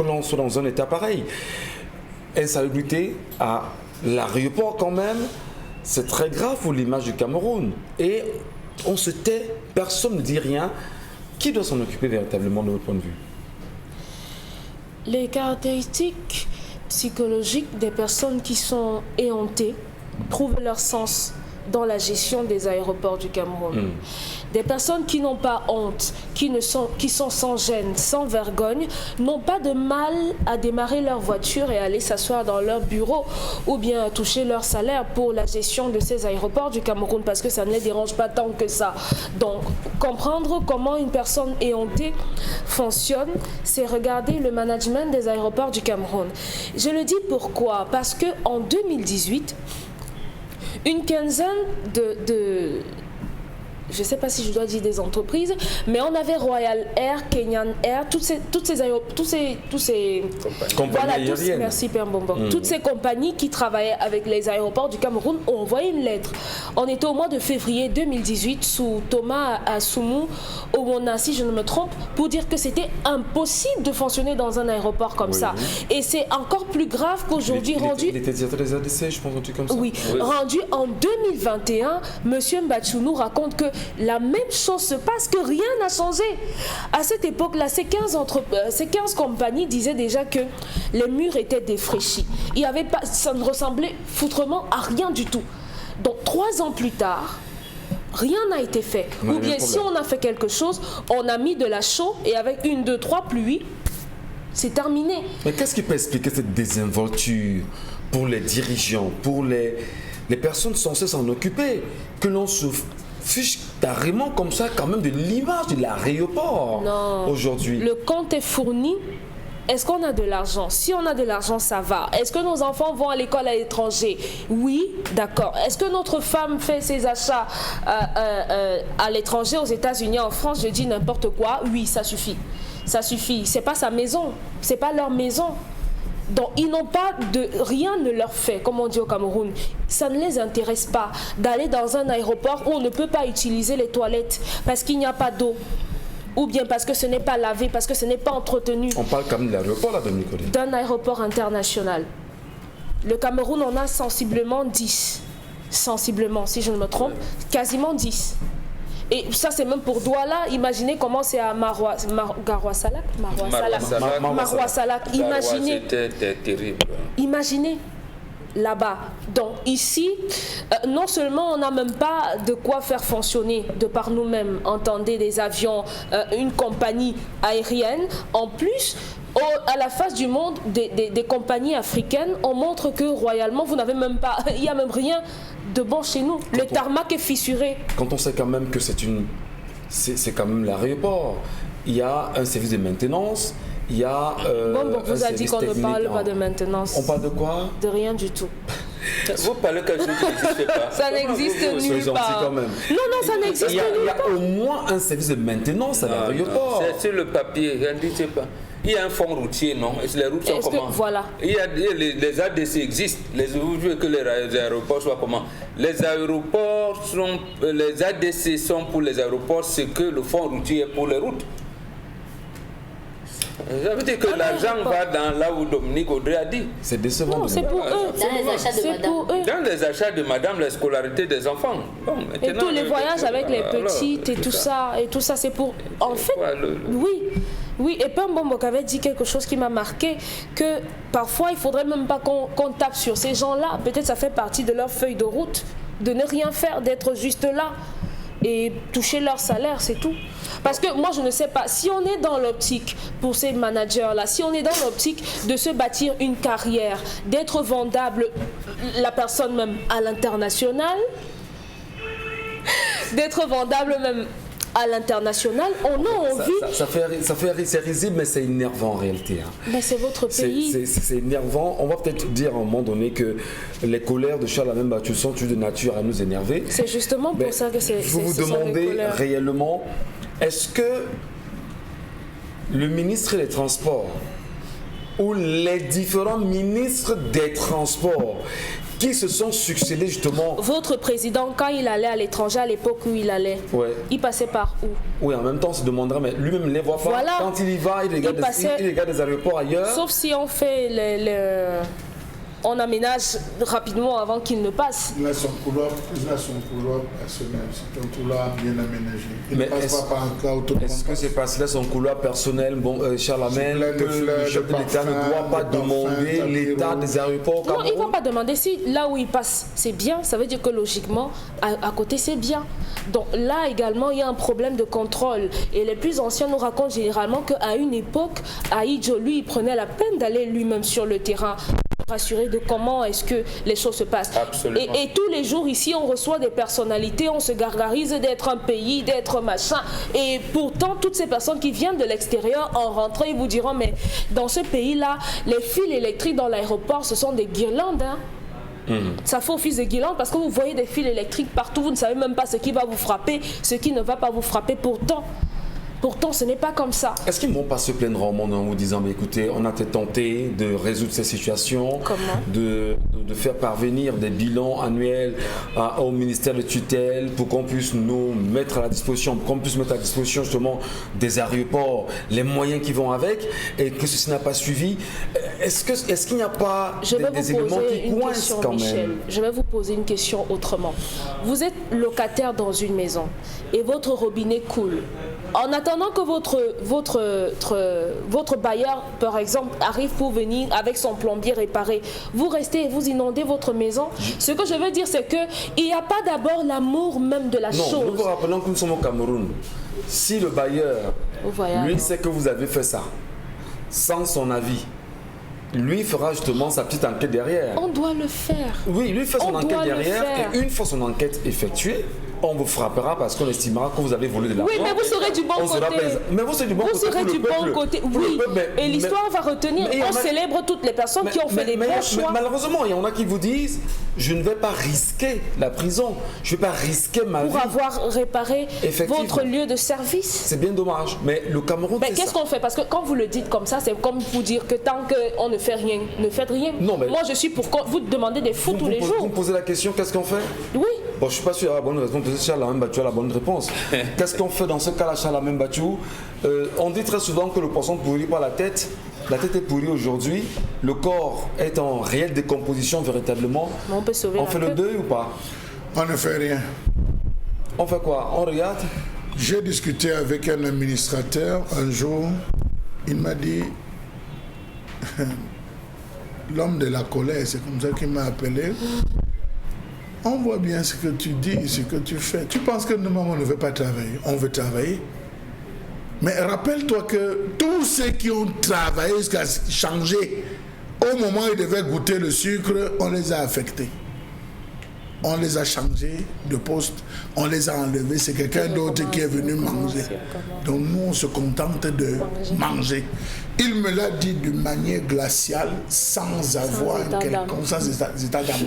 l'on soit dans un état pareil? Insalubrité à l'aéroport quand même, c'est très grave pour l'image du Cameroun. Et on se tait, personne ne dit rien. Qui doit s'en occuper véritablement de votre point de vue? Les caractéristiques psychologiques des personnes qui sont éhontées trouvent leur sens dans la gestion des aéroports du Cameroun. Des personnes qui n'ont pas honte, qui sont sans gêne, sans vergogne, n'ont pas de mal à démarrer leur voiture et aller s'asseoir dans leur bureau ou bien à toucher leur salaire pour la gestion de ces aéroports du Cameroun parce que ça ne les dérange pas tant que ça. Donc, comprendre comment une personne éhontée fonctionne, c'est regarder le management des aéroports du Cameroun. Je le dis pourquoi? Parce qu'en 2018, une quinzaine je ne sais pas si je dois dire des entreprises, mais on avait Royal Air, Kenyan Air, toutes ces compagnies aériennes. Merci Père Bonbon. Toutes ces compagnies qui travaillaient avec les aéroports du Cameroun ont envoyé une lettre. On était au mois de février 2018 sous Thomas Assoumou au Mona, si je ne me trompe, pour dire que c'était impossible de fonctionner dans un aéroport comme ça. Et c'est encore plus grave qu'aujourd'hui rendu... Il était directeur des ADC, je pense, un truc comme ça. Oui, rendu en 2021, M. Mbachou nous raconte que la même chose se passe, que rien n'a changé. À cette époque-là, ces 15 compagnies disaient déjà que les murs étaient défraîchis. Ça ne ressemblait foutrement à rien du tout. Donc 3 ans plus tard, rien n'a été fait. Ou bien si on a fait quelque chose, on a mis de la chaux et avec 1, 2, 3 pluies, c'est terminé. Mais qu'est-ce qui peut expliquer cette désinvolture pour les dirigeants, pour les personnes censées s'en occuper, que l'on se fiche carrément comme ça quand même de l'image de l'aéroport aujourd'hui? Le compte est fourni. Est-ce qu'on a de l'argent? Si on a de l'argent, ça va. Est-ce que nos enfants vont à l'école à l'étranger? Oui, d'accord. Est-ce que notre femme fait ses achats à l'étranger, aux États-Unis, en France? Je dis n'importe quoi. Oui, ça suffit. Ça suffit. C'est pas sa maison. C'est pas leur maison. Donc, ils n'ont pas rien ne leur fait, comme on dit au Cameroun. Ça ne les intéresse pas d'aller dans un aéroport où on ne peut pas utiliser les toilettes parce qu'il n'y a pas d'eau. Ou bien parce que ce n'est pas lavé, parce que ce n'est pas entretenu. On parle quand même de l'aéroport là, Dominique Audrey. D'un aéroport international. Le Cameroun en a sensiblement 10. Sensiblement, si je ne me trompe, quasiment 10. Et ça, c'est même pour Douala. Imaginez comment c'est à Marwa Salak. Imaginez. C'était terrible. Imaginez là-bas. Donc ici, non seulement on n'a même pas de quoi faire fonctionner de par nous-mêmes, entendez, des avions, une compagnie aérienne. En plus, à la face du monde, des compagnies africaines, on montre que royalement, vous n'avez même pas, il n'y a même rien de bon chez nous. Le tarmac est fissuré. Quand on sait quand même que c'est quand même l'aéroport, il y a un service de maintenance, il y a vous a dit qu'on ne parle pas de maintenance. On parle de quoi? De rien du tout. Vous parlez quelque chose qui n'existe pas. Ça n'existe nulle part. Quand même. Non, ça n'existe nulle part. Il y a au moins un service de maintenance à l'aéroport. C'est sur le papier, je ne sais pas. Il y a un fonds routier, non? Les routes sont comment? Voilà. Il y a, les ADC existent. Vous voulez que les aéroports soient comment? Les ADC sont pour les aéroports, c'est que le fonds routier est pour les routes. Ça veut dire que l'argent va dans là où Dominique Audrey a dit. C'est décevant. Non, c'est pour eux. Dans les achats de C'est madame. pour eux. Dans les achats de madame, la scolarité des enfants. Bon, Et maintenant, tous les voyages avec les alors, petites et tout ça, c'est pour... En fait, oui, et Pam Bombok avait dit quelque chose qui m'a marqué, que parfois il faudrait même pas qu'on tape sur ces gens-là. Peut-être ça fait partie de leur feuille de route, de ne rien faire, d'être juste là et toucher leur salaire, c'est tout. Parce que moi, je ne sais pas, si on est dans l'optique, pour ces managers-là, si on est dans l'optique de se bâtir une carrière, d'être vendable, la personne même à l'international, d'être vendable même à l'international, on a envie... C'est risible, mais c'est énervant en réalité. Hein. Mais c'est votre pays. C'est énervant. On va peut-être dire à un moment donné que les colères de Charles Lamine Bachou sont de nature à nous énerver. C'est justement pour ça que c'est... Je vous demander réellement, est-ce que le ministre des Transports ou les différents ministres des Transports qui se sont succédés justement... Votre président, quand il allait à l'étranger, à l'époque où il allait, il passait par où? Oui, en même temps, on se demandera, mais lui-même ne les voit pas. Voilà. Quand il y va, il regarde des aéroports ailleurs. Sauf si on fait on aménage rapidement avant qu'il ne passe. Il a son couloir personnel, c'est un couloir bien aménagé. Il ne passe pas par un cas autonome. Est-ce que c'est parce qu'il a son couloir personnel, Charles Lamine, que le chef de l'État ne doit pas demander l'état des aéroports au Cameroun? Non, il ne va pas demander. Si là où il passe, c'est bien, ça veut dire que logiquement, à côté, c'est bien. Donc là également, il y a un problème de contrôle. Et les plus anciens nous racontent généralement qu'à une époque, Aïdjo, lui, il prenait la peine d'aller lui-même sur le terrain, rassurer de comment est-ce que les choses se passent. Et tous les jours ici, on reçoit des personnalités, on se gargarise d'être un pays, d'être machin. Et pourtant, toutes ces personnes qui viennent de l'extérieur, en rentrant, ils vous diront, mais dans ce pays-là, les fils électriques dans l'aéroport, ce sont des guirlandes. Hein. Ça fait office de guirlande parce que vous voyez des fils électriques partout, vous ne savez même pas ce qui va vous frapper, ce qui ne va pas vous frapper. Pourtant, ce n'est pas comme ça. Est-ce qu'ils ne vont pas se plaindre au monde en vous disant, mais écoutez, on a tenté de résoudre ces situations, de faire parvenir des bilans annuels au ministère de tutelle pour qu'on puisse nous mettre à la disposition, justement des aéroports, les moyens qui vont avec, et que ceci n'a pas suivi. Est-ce qu'il n'y a pas des éléments qui coincent quand même? Je vais vous poser une question autrement. Vous êtes locataire dans une maison et votre robinet coule. En attendant que votre bailleur, par exemple, arrive pour venir avec son plombier réparer, vous restez et vous inondez votre maison. Ce que je veux dire, c'est qu'il n'y a pas d'abord l'amour même de la chose. Non, nous vous rappelons que nous sommes au Cameroun. Si le bailleur, lui, sait que vous avez fait ça, sans son avis, lui fera justement sa petite enquête derrière. On doit le faire. Oui, lui fait son enquête derrière, et une fois son enquête effectuée, on vous frappera parce qu'on estimera que vous avez volé de l'argent. Oui, mais vous serez du bon côté. Mais vous serez du bon côté. Vous serez du bon côté. Oui. Et l'histoire va retenir. On célèbre toutes les personnes qui ont fait des bons choix. Malheureusement, il y en a qui vous disent, je ne vais pas risquer la prison. Je ne vais pas risquer ma vie. Pour avoir réparé votre lieu de service. C'est bien dommage. Mais le Cameroun, mais qu'est-ce qu'on fait? Parce que quand vous le dites comme ça, c'est comme vous dire que tant qu'on ne fait rien, ne faites rien. Non, mais moi, je suis pour vous demander des fous tous les jours. Vous me posez la question, qu'est-ce qu'on fait? Oui. Bon, je ne suis pas sûr à la bonne réponse. Peut-être Charles Lamine Bachou a la bonne réponse. Qu'est-ce qu'on fait dans ce cas-là, Charles Lamine Bachou? On dit très souvent que le poisson pourrit par la tête. La tête est pourrie aujourd'hui. Le corps est en réelle décomposition véritablement. Mais on peut sauver on fait le deuil ou pas? On ne fait rien. On fait quoi? On regarde? J'ai discuté avec un administrateur un jour. Il m'a dit, l'homme de la colère, c'est comme ça qu'il m'a appelé. On voit bien ce que tu dis, ce que tu fais. Tu penses que nous, on ne veut pas travailler. On veut travailler. Mais rappelle-toi que tous ceux qui ont travaillé jusqu'à changer, au moment où ils devaient goûter le sucre, on les a affectés. On les a changés de poste, on les a enlevés. C'est quelqu'un d'autre qui est venu manger. Donc nous, on se contente de manger. Il me l'a dit d'une manière glaciale, sans avoir quelconque état d'âme.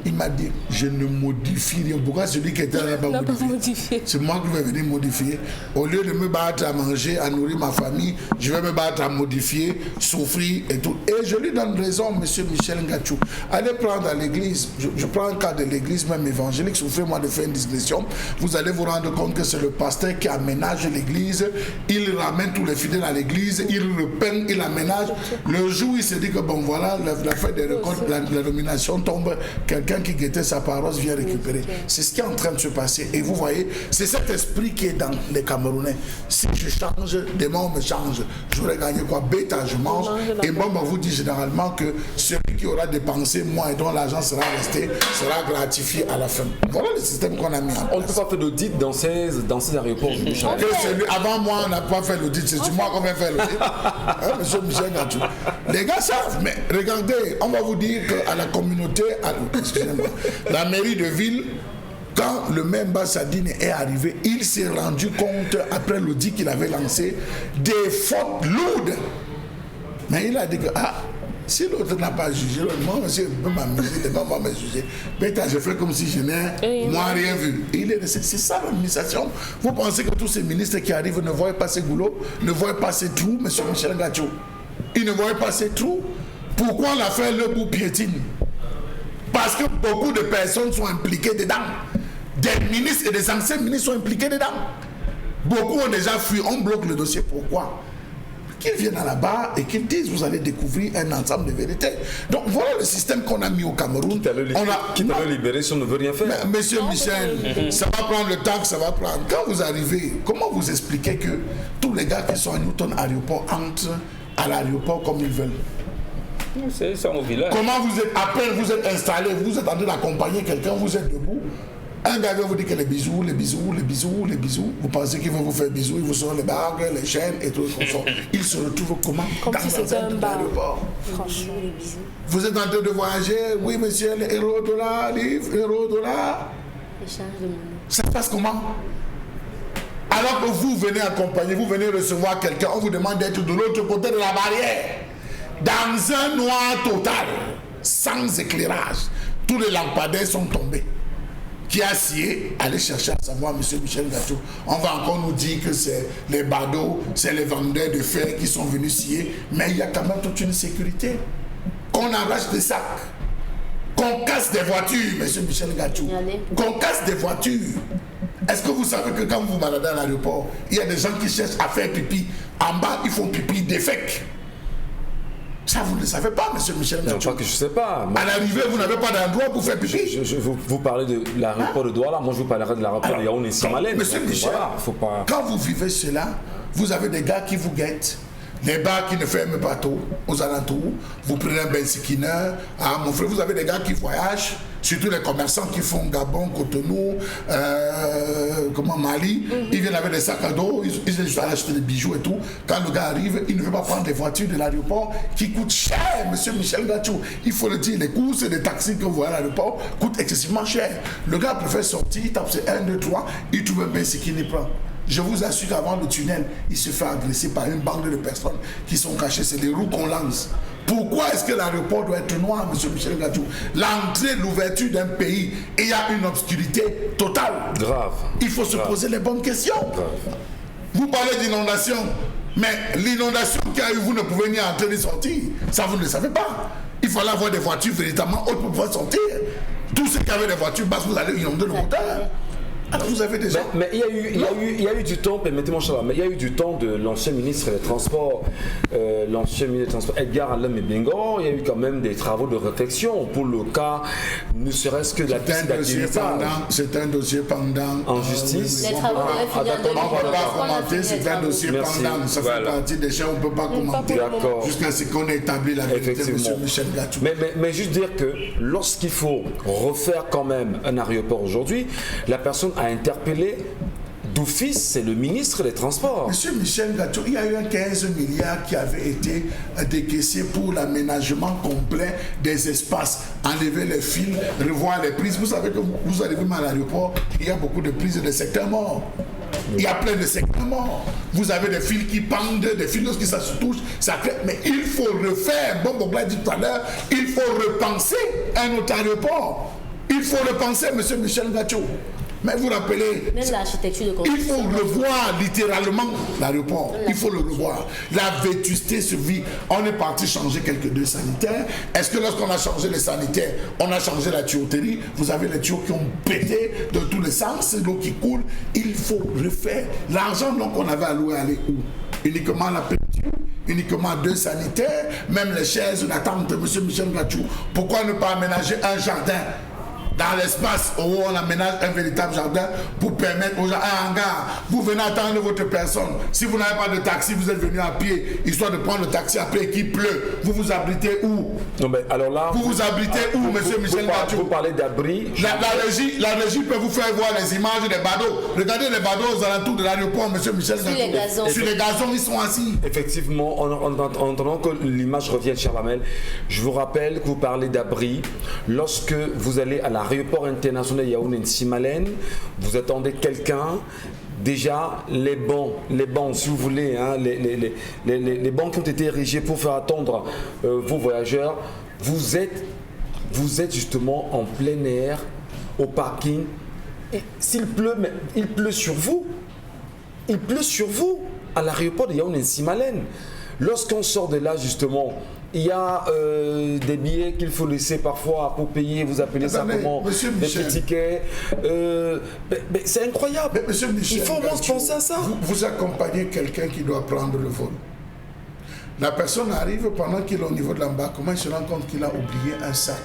Il m'a dit, je ne modifie rien. Pourquoi celui qui était là n'a pas modifié? C'est moi qui vais venir modifier. Au lieu de me battre à manger, à nourrir ma famille, je vais me battre à modifier, souffrir et tout. Et je lui donne raison, monsieur Michel Ngachou. Allez prendre à l'église, je prends un cas de l'église église même évangélique, souffrez-moi de faire une digression, vous allez vous rendre compte que c'est le pasteur qui aménage l'église, il ramène tous les fidèles à l'église, il repeint, il aménage. Le jour où il se dit que bon voilà, la fête des récoltes, la nomination tombe, quelqu'un qui guettait sa paroisse vient récupérer. C'est ce qui est en train de se passer. Et vous voyez, c'est cet esprit qui est dans les Camerounais. Si je change, demain on me change. J'aurais gagné quoi? Bêta, je mange. Et moi, on vous dit généralement que celui qui aura dépensé moins et dont l'argent sera resté, sera gratifié à la fin. Voilà le système qu'on a mis en place. On ne peut pas faire d'audit dans ces aéroports, Michel. Avant moi, on n'a pas fait l'audit. C'est moi qu'on vient faire l'audit. Monsieur Michel Gachou. Les gars savent, mais regardez, on va vous dire qu'à la communauté, excusez-moi, la mairie de ville, quand le même Bassadine est arrivé, il s'est rendu compte, après l'audit qu'il avait lancé, des fautes lourdes. Mais il a dit que, si l'autre n'a pas jugé, moi, monsieur, peut m'amuser, moi, me juger. Mais je fais comme si je n'ai moi rien vu. C'est ça l'administration. Vous pensez que tous ces ministres qui arrivent ne voient pas ces goulots, ne voient pas ces trous, monsieur Michel Gachou? Ils ne voient pas ces trous. Pourquoi l'affaire Le Bout piétine? Parce que beaucoup de personnes sont impliquées dedans. Des ministres et des anciens ministres sont impliqués dedans. Beaucoup ont déjà fui. On bloque le dossier. Pourquoi? Qu'ils viennent à la barre et qu'ils disent vous allez découvrir un ensemble de vérités. Donc voilà le système qu'on a mis au Cameroun. Qui t'a libéré si on ne veut rien faire. Mais, monsieur Michel, ça va prendre le temps que ça va prendre. Quand vous arrivez, comment vous expliquez que tous les gars qui sont à Newton Aéroport entrent à l'aéroport comme ils veulent? C'est ça au village. Comment vous êtes, après vous êtes installé, vous êtes en train d'accompagner quelqu'un, vous êtes debout. Un gars vous dit que les bisous, vous pensez qu'il va vous faire bisous, il vous sort les bagues, les chaînes et tout. Il se retrouve comment? Comme si c'était un bar. Franchement, les bisous. Vous êtes en train de voyager, oui monsieur, les héros de là, livre, héros de là. Échange de monnaie. Ça se passe comment? Alors que vous venez accompagner, vous venez recevoir quelqu'un, on vous demande d'être de l'autre côté de la barrière. Dans un noir total, sans éclairage, tous les lampadaires sont tombés. Qui a scié, allez chercher à savoir, monsieur Michel Gachou. On va encore nous dire que c'est les badauds, c'est les vendeurs de fer qui sont venus scier, mais il y a quand même toute une sécurité. Qu'on arrache des sacs, qu'on casse des voitures, monsieur Michel Gachou, qu'on casse des voitures. Est-ce que vous savez que quand vous baladez à l'aéroport, il y a des gens qui cherchent à faire pipi. En bas, ils font pipi défect. Ça, vous ne le savez pas, monsieur Michel Gachou. Non, pas que je ne sais pas. Moi, à l'arrivée, vous n'avez pas d'endroit pour faire pipi. Vous parlez de l'aéroport de Douala, moi je vous parlerai de l'aéroport de Yaoundé-Simalène. Monsieur Michel, voilà, faut pas... quand vous vivez cela, vous avez des gars qui vous guettent, des bars qui ne ferment pas tôt, aux alentours. Vous prenez un bensikiner. Mon frère, vous avez des gars qui voyagent, surtout les commerçants qui font Gabon, Cotonou, Mali. Ils viennent avec des sacs à dos, ils viennent juste acheter des bijoux et tout. Quand le gars arrive, il ne veut pas prendre des voitures de l'aéroport qui coûtent cher, monsieur Michel Gachou. Il faut le dire, les courses et les taxis que vous voyez à l'aéroport coûtent excessivement cher. Le gars préfère sortir, il tape ses 1, 2, 3, il trouve un bensikiner, il prend. Je vous assure qu'avant le tunnel, il se fait agresser par une bande de personnes qui sont cachées. C'est des roues qu'on lance. Pourquoi est-ce que l'aéroport doit être noir, monsieur Michel Gachou? L'entrée, l'ouverture d'un pays, il y a une obscurité totale. Grave. Il faut se poser les bonnes questions. Grave. Vous parlez d'inondation, mais l'inondation qu'il y a eu, vous ne pouvez ni entrer ni sortir. Ça, vous ne le savez pas. Il fallait avoir des voitures véritablement hautes pour pouvoir sortir. Tous ceux qui avaient des voitures basses, vous allez inonder le moteur. Alors vous avez déjà... Mais il y a eu du temps, permettez-moi, mais il y a eu du temps de l'ancien ministre des Transports, Edgar Alain Bengo. Il y a eu quand même des travaux de réflexion pour le cas, ne serait-ce que de la piste d'administration. C'est un dossier pendant en justice. Les travaux on ne peut pas commenter, c'est un dossier pendant. Ça fait partie des choses, on ne peut pas commenter jusqu'à ce qu'on ait établi la vérité, M. Michel Gachou. Mais juste dire que lorsqu'il faut refaire quand même un aéroport aujourd'hui, la personne a interpellé d'office, c'est le ministre des Transports. Monsieur Michel Gachou, il y a eu un 15 milliards qui avait été décaissé pour l'aménagement complet des espaces, enlever les fils, revoir les prises. Vous savez que vous arrivez à l'aéroport, il y a beaucoup de prises de secteurs morts. Il y a plein de secteurs morts. Vous avez des fils qui pendent, des fils lorsque ça se touche, ça crée. Mais il faut refaire, bon, l'a dit tout à l'heure, il faut repenser un autre aéroport. Il faut repenser, monsieur Michel Gachou. Mais vous rappelez, Même l'architecture de il construction. faut revoir littéralement l'aéroport. Il faut le revoir. La vétusté se vit. On est parti changer quelques deux sanitaires. Est-ce que lorsqu'on a changé les sanitaires, on a changé la tuyauterie? Vous avez les tuyaux qui ont pété de tous les sens, c'est l'eau qui coule. Il faut refaire. L'argent donc qu'on avait alloué aller où? Uniquement la peinture, uniquement deux sanitaires, même les chaises d'attente de M. Michel Ngachou. Pourquoi ne pas aménager un jardin dans l'espace où on aménage un véritable jardin pour permettre aux gens, un hangar, vous venez attendre votre personne. Si vous n'avez pas de taxi, vous êtes venu à pied, histoire de prendre le taxi après qu'il pleut. Vous vous abritez où? Non, mais alors là, Vous vous abritez où, monsieur Michel Ngachou? Vous parlez d'abri. La régie peut vous faire voir les images des badauds. Regardez les badauds aux alentours de l'aéroport, monsieur Michel Ngachou. les gazons. Sur les gazons, ils sont assis. Effectivement, en attendant que l'image revienne, cher Lamel, je vous rappelle que vous parlez d'abri. Lorsque vous allez à l'aéroport international Yaoundé-Nsimalen, vous attendez quelqu'un. Déjà, les bancs, si vous voulez, hein, les bancs qui ont été érigés pour faire attendre vos voyageurs, vous êtes justement en plein air, au parking. Et s'il pleut, mais il pleut sur vous. Il pleut sur vous à l'aéroport de Yaoundé-Nsimalen. Lorsqu'on sort de là, justement, il y a des billets qu'il faut laisser parfois pour payer. Vous appelez ça comment? Des petits tickets. Mais c'est incroyable. Mais monsieur Michel, il faut au moins penser à ça. Vous accompagnez quelqu'un qui doit prendre le vol. La personne arrive pendant qu'il est au niveau de l'embarquement, il se rend compte qu'il a oublié un sac.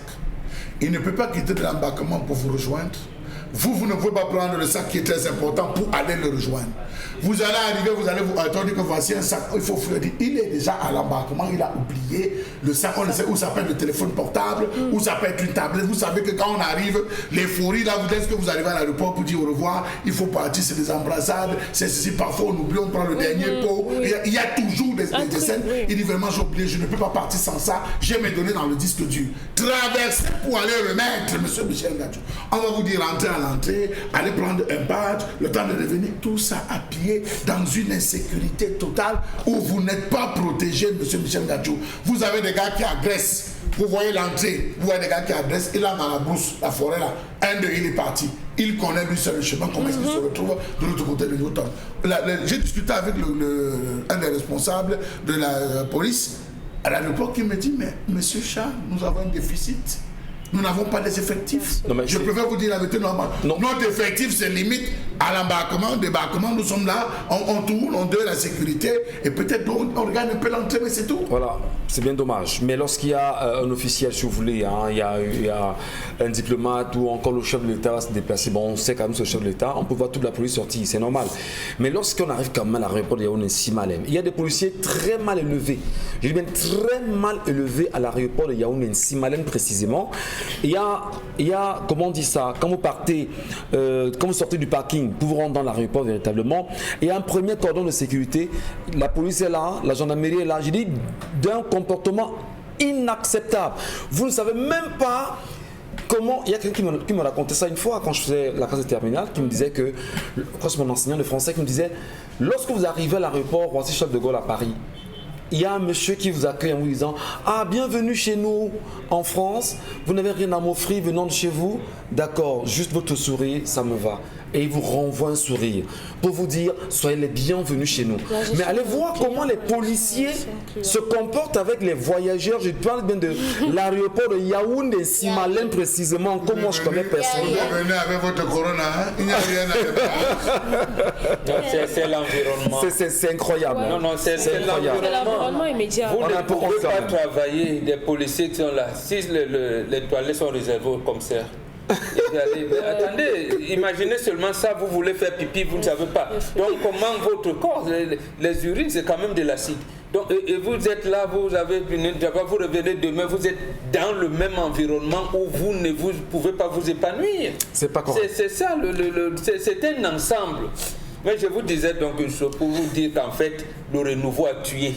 Il ne peut pas quitter de l'embarquement pour vous rejoindre. Vous ne pouvez pas prendre le sac qui est très important pour aller le rejoindre. Vous allez arriver, vous allez vous attendre que voici un sac. Il faut le dire. Il est déjà à l'embarquement, il a oublié le sac. On ne sait où ça peut être le téléphone portable, où ça peut être une tablette. Vous savez que quand on arrive, l'euphorie, là, vous dites que vous arrivez à l'aéroport pour dire au revoir, il faut partir, c'est des embrassades, c'est ceci. Parfois, on oublie, on prend le dernier pot. Il y a toujours des scènes. Il dit vraiment, j'ai oublié, je ne peux pas partir sans ça. J'ai mes données dans le disque dur. Traverser pour aller remettre, monsieur Michel Ngachou. On va vous dire, rentrer à l'entrée, aller prendre un badge, le temps de revenir, tout ça à pied dans une insécurité totale où vous n'êtes pas protégé, monsieur Michel Ngachou. Vous avez des gars qui agressent. Vous voyez l'entrée, vous voyez des gars qui agressent. Il a dans la brousse, la forêt là. Un d'eux, il est parti. Il connaît lui seul le chemin. Comment est-ce qu'il se retrouve de l'autre côté de Newton? J'ai discuté avec un des responsables de la police à l'aéroport qui me dit, mais monsieur Chat, nous avons un déficit. Nous n'avons pas des effectifs. Non, je préfère vous dire la vérité normale. Notre effectif, c'est limite à l'embarquement, débarquement. Nous sommes là, on tourne, on donne la sécurité et peut-être on regarde un peu l'entrée, mais c'est tout. Voilà, c'est bien dommage. Mais lorsqu'il y a un officiel, si vous voulez, hein, il y a un diplomate ou encore le chef de l'État va se déplacer, bon, on sait quand même ce chef de l'État, on peut voir toute la police sortir, c'est normal. Mais lorsqu'on arrive quand même à l'aéroport de Yaoundé-Nsimalen, il y a des policiers très mal élevés. Je dis bien très mal élevés à l'aéroport de Yaoundé-Nsimalen précisément. Il y a, comment on dit ça, quand vous partez, quand vous sortez du parking pour vous rendre dans l'aéroport véritablement, il y a un premier cordon de sécurité, la police est là, la gendarmerie est là, j'ai dit d'un comportement inacceptable. Vous ne savez même pas comment, il y a quelqu'un qui me racontait ça une fois quand je faisais la classe de terminale, qui me disait que, c'est mon enseignant de français qui me disait, lorsque vous arrivez à l'aéroport Roissy-Charles de Gaulle à Paris, il y a un monsieur qui vous accueille en vous disant « Ah, bienvenue chez nous en France, vous n'avez rien à m'offrir venant de chez vous, d'accord, juste votre sourire, ça me va. » Et il vous renvoie un sourire pour vous dire « Soyez les bienvenus chez nous. » Mais allez voir comment les policiers se comportent avec les voyageurs. Je parle bien de l'aéroport de Yaoundé-Nsimalen précisément, comme moi je connais personne. Vous venez avec votre corona, hein? Il n'y a rien à C'est l'environnement. C'est incroyable. Ouais. Non, c'est l'environnement immédiat. Vous ne pouvez pas travailler, des policiers qui sont là. Si les toilettes sont réservées aux commissaires. Attendez, imaginez seulement ça, vous voulez faire pipi, vous ne savez pas. Donc comment votre corps, les urines, c'est quand même de l'acide. Donc, et vous êtes là, vous revenez demain, vous êtes dans le même environnement où vous ne pouvez pas vous épanouir. C'est pas correct. C'est ça, c'est un ensemble. Mais je vous disais donc une chose pour vous dire qu'en fait, le renouveau a tué.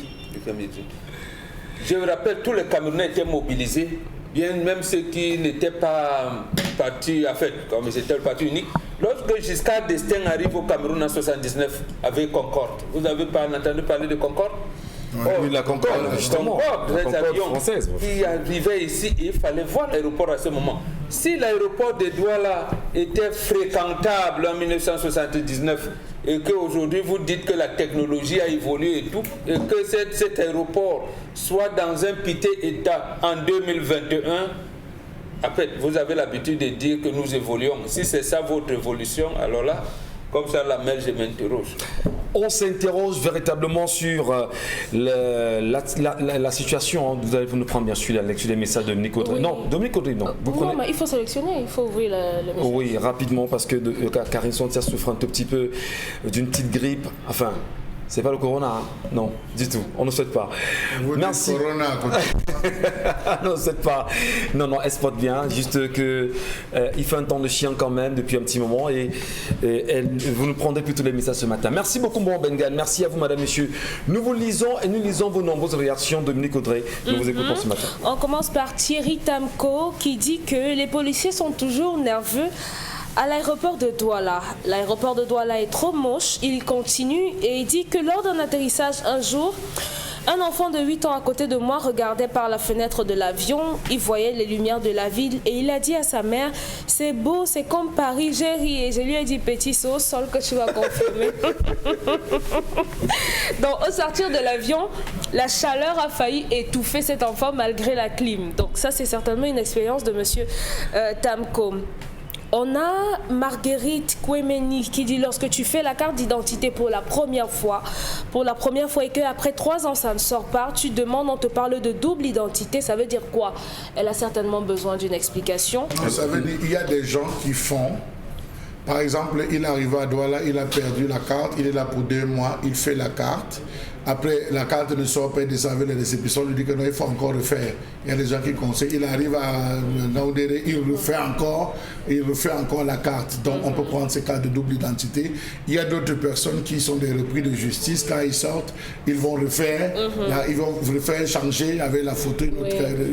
Je vous rappelle, tous les Camerounais étaient mobilisés. Bien même ceux qui n'étaient pas partis, en fait, comme c'était le parti unique, lorsque Giscard d'Estaing arrive au Cameroun en 1979 avec Concorde, vous n'avez pas entendu parler de Concorde? Oui, la Concorde, justement. Concorde, les avions qui arrivaient ici, et il fallait voir l'aéroport à ce moment. Si l'aéroport de Douala était fréquentable en 1979 et qu'aujourd'hui vous dites que la technologie a évolué et tout, et que cet aéroport soit dans un piteux état en 2021, après vous avez l'habitude de dire que nous évoluons. Si c'est ça votre évolution, alors là, comme ça la mail, je m'interroge. On s'interroge véritablement sur la situation. Vous allez nous prendre bien sûr la lecture des messages de Dominique Audrey. Oui. Non, Dominique Audrey, non. Vous prenez... Non, mais il faut sélectionner, il faut ouvrir le message. Oui, rapidement, parce que Karine Sontia souffre un tout petit peu d'une petite grippe. Enfin, c'est pas le corona, hein? Non, du tout. On ne souhaite pas. Vous Merci. dites corona, Non, c'est pas. Non, elle se porte bien. Juste que il fait un temps de chien quand même depuis un petit moment et vous nous prendrez plutôt les messages ce matin. Merci beaucoup, bon Bengan. Merci à vous, madame, monsieur. Nous vous lisons et nous lisons vos nombreuses réactions. Dominique Audrey, nous vous écoutons ce matin. On commence par Thierry Tamko qui dit que les policiers sont toujours nerveux à l'aéroport de Douala. L'aéroport de Douala est trop moche. Il continue et il dit que lors d'un atterrissage un jour, un enfant de 8 ans à côté de moi regardait par la fenêtre de l'avion. Il voyait les lumières de la ville et il a dit à sa mère, c'est beau, c'est comme Paris. J'ai ri et je lui ai dit, petit saut, sol que tu vas confirmer. Donc au sortir de l'avion, la chaleur a failli étouffer cet enfant malgré la clim. Donc ça c'est certainement une expérience de monsieur Tamko. On a Marguerite Kwemeni qui dit lorsque tu fais la carte d'identité pour la première fois et qu'après 3 ans ça ne sort pas, tu demandes, on te parle de double identité, ça veut dire quoi? Elle a certainement besoin d'une explication. Non, ça veut dire qu'il y a des gens qui font, par exemple, il arrive à Douala, il a perdu la carte, il est là pour 2 mois, il fait la carte. Après, la carte ne sort pas, il descend avec les récépissons, lui dit que non, il faut encore refaire. Il y a des gens qui conseillent, il arrive à Naoudéré, il refait encore la carte. Donc, on peut prendre ces cartes de double identité. Il y a d'autres personnes qui sont des repris de justice. Quand ils sortent, ils vont refaire, là, ils vont refaire changer avec la photo,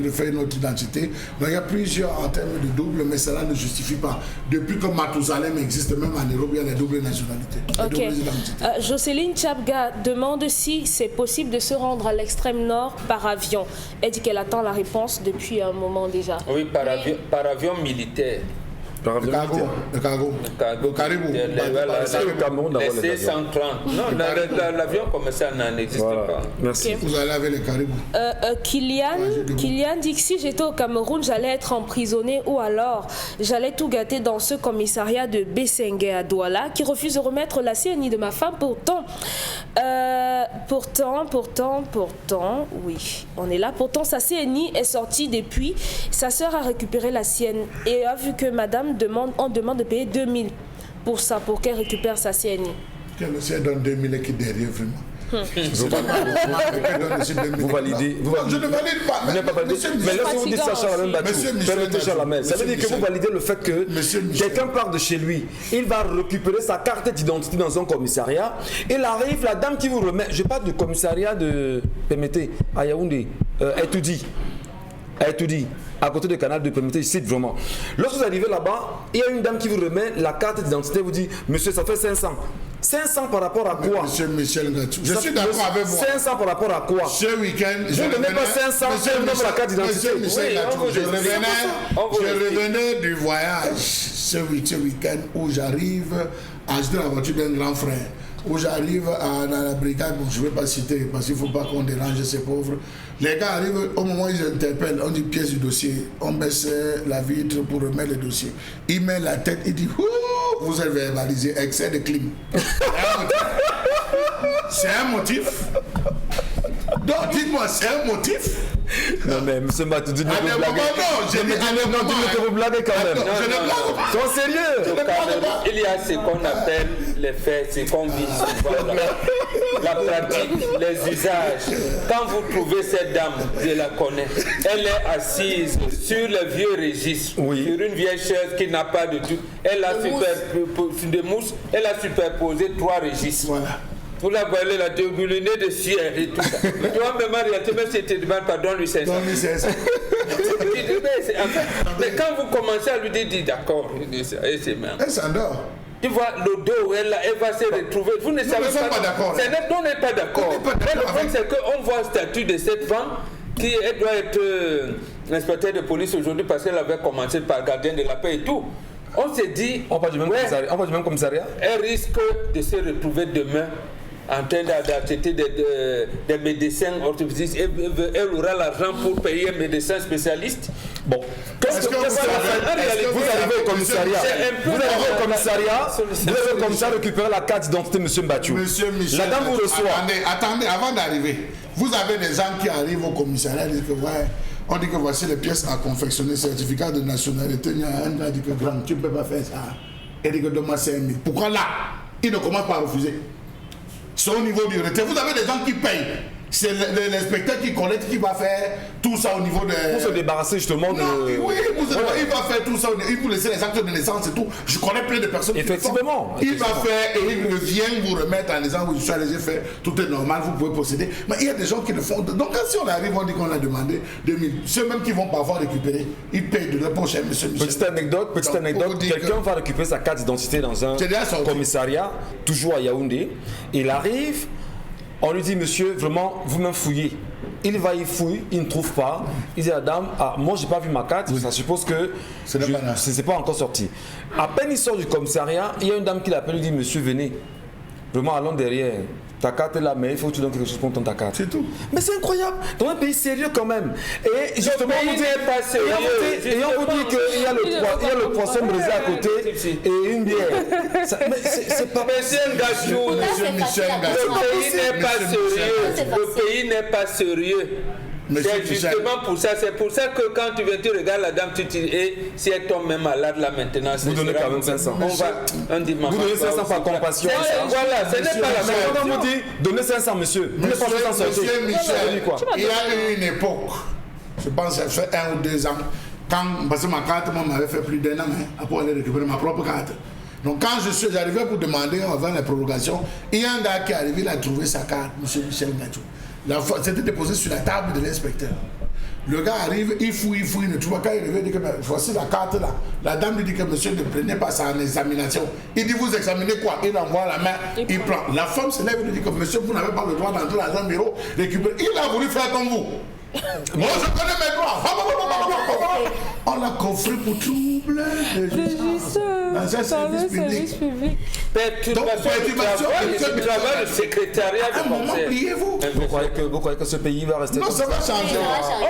refaire une autre identité. Donc, il y a plusieurs en termes de double, mais cela ne justifie pas. Depuis que Matousalem existe, même en Europe, il y a les doubles nationalités. Ok. Doubles identités. Jocelyne Chapga demande si c'est possible de se rendre à l'extrême nord par avion. Elle dit qu'elle attend la réponse depuis un moment déjà. Oui, par avion militaire. Le cargo. Le caribou. Le Cameroun, les C-130. Non, l'avion comme ça n'existe pas. Merci. Ok. Vous allez avec les caribous. Kylian dit que si j'étais au Cameroun, j'allais être emprisonné ou alors j'allais tout gâter dans ce commissariat de Bessengue à Douala qui refuse de remettre la CNI de ma femme. Pourtant, oui, on est là. Pourtant, sa CNI est sortie depuis. Sa sœur a récupéré la sienne et a vu que madame on demande de payer 2000 pour ça, pour qu'elle récupère sa CNI. Que le ciel donne 2000 et qui derrière vraiment. Vous validez. Je ne valide pas. Vous n'avez pas validé. Mais là, si vous dites ça, Charles permettez Charles, ça veut dire que vous validez le fait que quelqu'un part de chez lui, il va récupérer sa carte d'identité dans un commissariat. Il arrive, la dame qui vous remet, je parle du commissariat de Permettez, à Yaoundé, Etoudi, à côté du canal de Permettez, je cite vraiment. Lorsque vous arrivez là-bas, il y a une dame qui vous remet la carte d'identité, vous dit, monsieur, ça fait 500. 500 par rapport à quoi? Monsieur Michel Ngatou, je suis d'accord avec vous. 500 par rapport à quoi? Ce week-end, je ne mets pas 500 pour la carte d'identité. Monsieur Michel Ngatou, je revenais du voyage ce week-end où j'arrive à acheter la voiture d'un grand frère. Où j'arrive dans la brigade, bon, je ne vais pas citer parce qu'il ne faut pas qu'on dérange ces pauvres. Les gars arrivent, au moment où ils interpellent, on dit pièce du dossier, on baisse la vitre pour remettre le dossier. Il met la tête, il dit, vous avez verbalisé, excès de clim. C'est un motif. Donc dites-moi, c'est un motif. Non mais M. Matou, dites-le que vous blaguez. Non, que vous blaguez quand même. Je ne blague pas. Sois sérieux. Il y a ce qu'on appelle les faits, ce qu'on vit, la pratique, les usages. Quand vous trouvez cette dame, je la connais, elle est assise sur le vieux registre, sur une vieille chaise qui n'a pas de tout. Elle a superposé 3 registres. Voilà. Vous la voyez, la déboulinée de cire et tout ça. Toi-même, même si tu demandes pardon, lui, c'est ça. Mais quand vous commencez à lui dire, d'accord, et c'est même. Elle s'endort. Tu vois le dos, elle va se retrouver. Vous ne savez pas d'accord. On n'est pas d'accord. Mais le problème, c'est qu'on voit le statut de cette femme qui elle doit être inspecteur de police aujourd'hui parce qu'elle avait commencé par gardien de la paix et tout. On s'est dit, On parle du même commissariat. elle risque de se retrouver demain en train d'acheter des médecins orthopédistes. Elle aura l'argent pour payer un médecin spécialiste. Bon, Est-ce que vous vous arrivez au commissariat, vous avez au commissariat récupérer la carte d'identité, monsieur Mbathiou. Monsieur Michel, La dame vous reçoit. Attendez, avant d'arriver, vous avez des gens qui arrivent au commissariat et disent que on dit que voici les pièces à confectionner, certificat de nationalité. Il y a un gars qui dit que grand, tu ne peux pas faire ça. Et dit que demande 5 000. Pourquoi là, il ne commence pas à refuser? C'est au niveau du retrait. Vous avez des gens qui payent. C'est l'inspecteur qui collecte, qui va faire tout ça au niveau de... Pour se débarrasser justement de... Oui, il va faire tout ça, il vous laisser les actes de naissance et tout. Je connais plein de personnes Effectivement. qui le font. Il va faire et il vient vous remettre en disant, oui, je suis allé faire, tout est normal, vous pouvez procéder. Mais il y a des gens qui le font. Donc si on arrive, on dit qu'on a demandé 2000. Ceux même qui vont parfois récupérer, ils payent de leur poche, monsieur Michel. Petite anecdote, quelqu'un va récupérer sa carte d'identité dans un commissariat, toujours à Yaoundé. Il arrive... On lui dit, monsieur, vraiment, vous-même fouillez. Il va y fouiller, il ne trouve pas. Il dit à la dame, moi, je n'ai pas vu ma carte, ça suppose que ce n'est pas encore sorti. À peine il sort du commissariat, il y a une dame qui l'appelle, lui dit, monsieur, venez. Vraiment, allons derrière. Ta carte est là, mais il faut que tu donnes quelque chose pour ton ta carte. C'est tout. Mais c'est incroyable. Dans un pays sérieux quand même. Et justement, on vous dit, et on vous dit qu'il y a le poisson brisé à côté et une bière. C'est pas Monsieur Ngachou, le pays n'est pas sérieux. C'est justement pour ça. C'est pour ça que quand tu viens, tu regardes la dame, tu te dis, et si elle tombe même malade là maintenant, vous donnez quand même 500. On dit, vous donnez 500 par compassion. Voilà, ce n'est pas la même. Quand on vous dit, donnez 500, monsieur. Vous ne pouvez pas s'en sortir. Monsieur Michel, il y a eu une époque, je pense que ça fait 1 ou 2 ans, parce que ma carte, moi, m'avait fait plus d'1 an, après aller récupérer ma propre carte. Donc quand je suis arrivé pour demander avant la prorogation, il y a un gars qui est arrivé, il a trouvé sa carte, monsieur Michel Ngachou. C'était déposé sur la table de l'inspecteur. Le gars arrive, il fouille, il ne trouve pas. Quand il revient, il dit que voici la carte là. La dame lui dit que monsieur ne prenait pas sa examination. Il dit, vous examinez quoi? Il envoie la main, il prend. La femme se lève et lui dit que monsieur, vous n'avez pas le droit d'entrer dans un bureau, récupérer. Il a voulu faire comme vous. Moi, je connais mes droits. On l'a coffré pour trouble de justice dans un service public. Perturbation du travail du secrétariat de conseil. Pliez-vous. Vous croyez que ce pays va rester Non, ça va changer.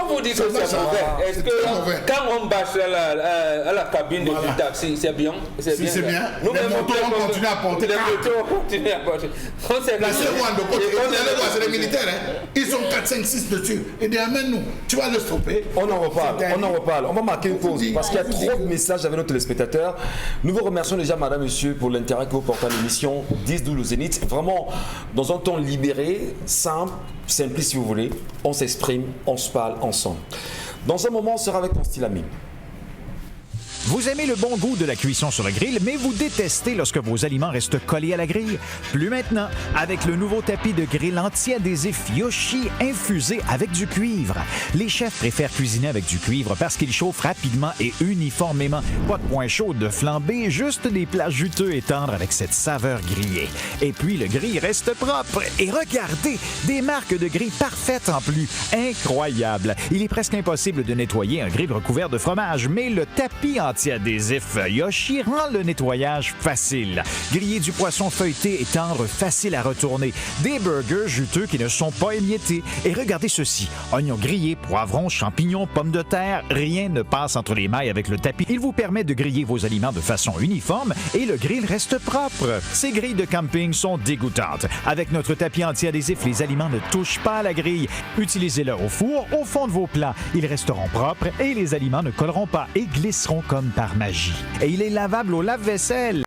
On vous dit que c'est mauvais. Est-ce que quand on bâche à la cabine du taxi, c'est bien? C'est bien. Les motos vont continuer à porter. Les motos vont continuer à porter. C'est les militaires. Ils sont 4, 5, 6 dessus. Et des amène-nous. Tu vas le stopper. On en reparle. On va marquer une pause parce qu'il y a trop de messages avec nos téléspectateurs. Nous vous remercions déjà, madame, monsieur, pour l'intérêt que vous portez à l'émission 10-12 le Zénith. Vraiment, dans un ton libéré, simple, si vous voulez, on s'exprime, on se parle ensemble. Dans un moment, on sera avec Constilamine. Vous aimez le bon goût de la cuisson sur le grill, mais vous détestez lorsque vos aliments restent collés à la grille? Plus maintenant, avec le nouveau tapis de grill anti-adhésif Yoshi infusé avec du cuivre. Les chefs préfèrent cuisiner avec du cuivre parce qu'il chauffe rapidement et uniformément. Pas de point chaud de flambée, juste des plats juteux et tendres avec cette saveur grillée. Et puis, le grill reste propre. Et regardez, des marques de grill parfaites en plus. Incroyable! Il est presque impossible de nettoyer un grill recouvert de fromage, mais le tapis anti-adhésif Yoshi rend le nettoyage facile. Griller du poisson feuilleté et tendre, facile à retourner. Des burgers juteux qui ne sont pas émiettés. Et regardez ceci. Oignons grillés, poivrons, champignons, pommes de terre, rien ne passe entre les mailles avec le tapis. Il vous permet de griller vos aliments de façon uniforme et le grill reste propre. Ces grilles de camping sont dégoûtantes. Avec notre tapis anti-adhésif, les aliments ne touchent pas à la grille. Utilisez-le au four, au fond de vos plats. Ils resteront propres et les aliments ne colleront pas et glisseront comme par magie. Et il est lavable au lave-vaisselle.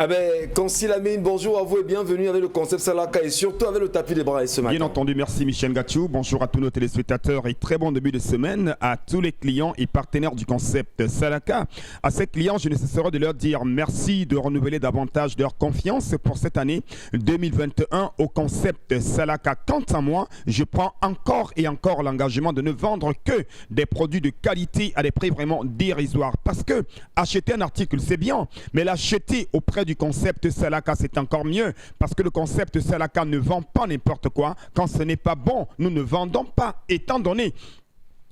Ah ben, Constilamine, bonjour à vous et bienvenue avec le concept Salaka et surtout avec le tapis des bras ce matin. Bien entendu, merci Michel Ngachou. Bonjour à tous nos téléspectateurs et très bon début de semaine à tous les clients et partenaires du concept Salaka. À ces clients, je ne cesserai de leur dire merci de renouveler davantage leur confiance pour cette année 2021 au concept Salaka. Quant à moi, je prends encore et encore l'engagement de ne vendre que des produits de qualité à des prix vraiment dérisoires. Parce que acheter un article, c'est bien, mais l'acheter auprès du concept Salaka, c'est encore mieux parce que le concept Salaka ne vend pas n'importe quoi. Quand ce n'est pas bon, nous ne vendons pas. Étant donné